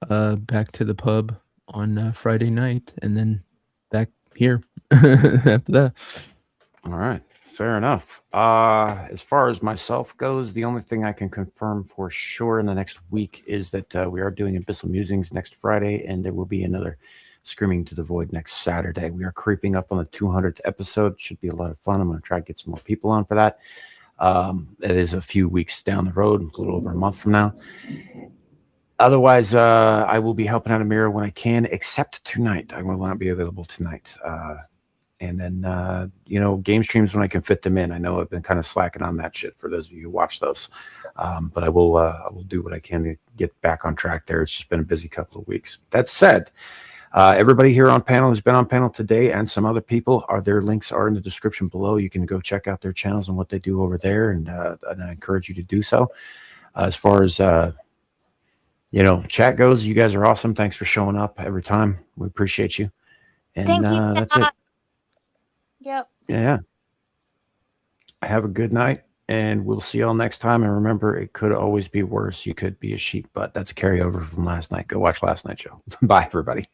Back to the pub on Friday night, and then back here after that. All right. Fair enough. As far as myself goes, the only thing I can confirm for sure in the next week is that we are doing Abyssal Musings next Friday, and there will be another Screaming to the Void next Saturday. We are creeping up on the 200th episode. Should be a lot of fun. I'm going to try to get some more people on for that. It is a few weeks down the road, a little over a month from now. Otherwise, I will be helping out Amira when I can, except tonight. I will not be available tonight. And then, game streams when I can fit them in. I know I've been kind of slacking on that shit for those of you who watch those. But I will do what I can to get back on track there. It's just been a busy couple of weeks. That said, everybody here on panel who's been on panel today and some other people, their links are in the description below. You can go check out their channels and what they do over there. And I encourage you to do so. As far as, chat goes, you guys are awesome. Thanks for showing up every time. We appreciate you. And Thank you. that's it. Yep. Yeah. Have a good night, and we'll see y'all next time. And remember, it could always be worse. You could be a sheep, but that's a carryover from last night. Go watch last night's show. Bye, everybody.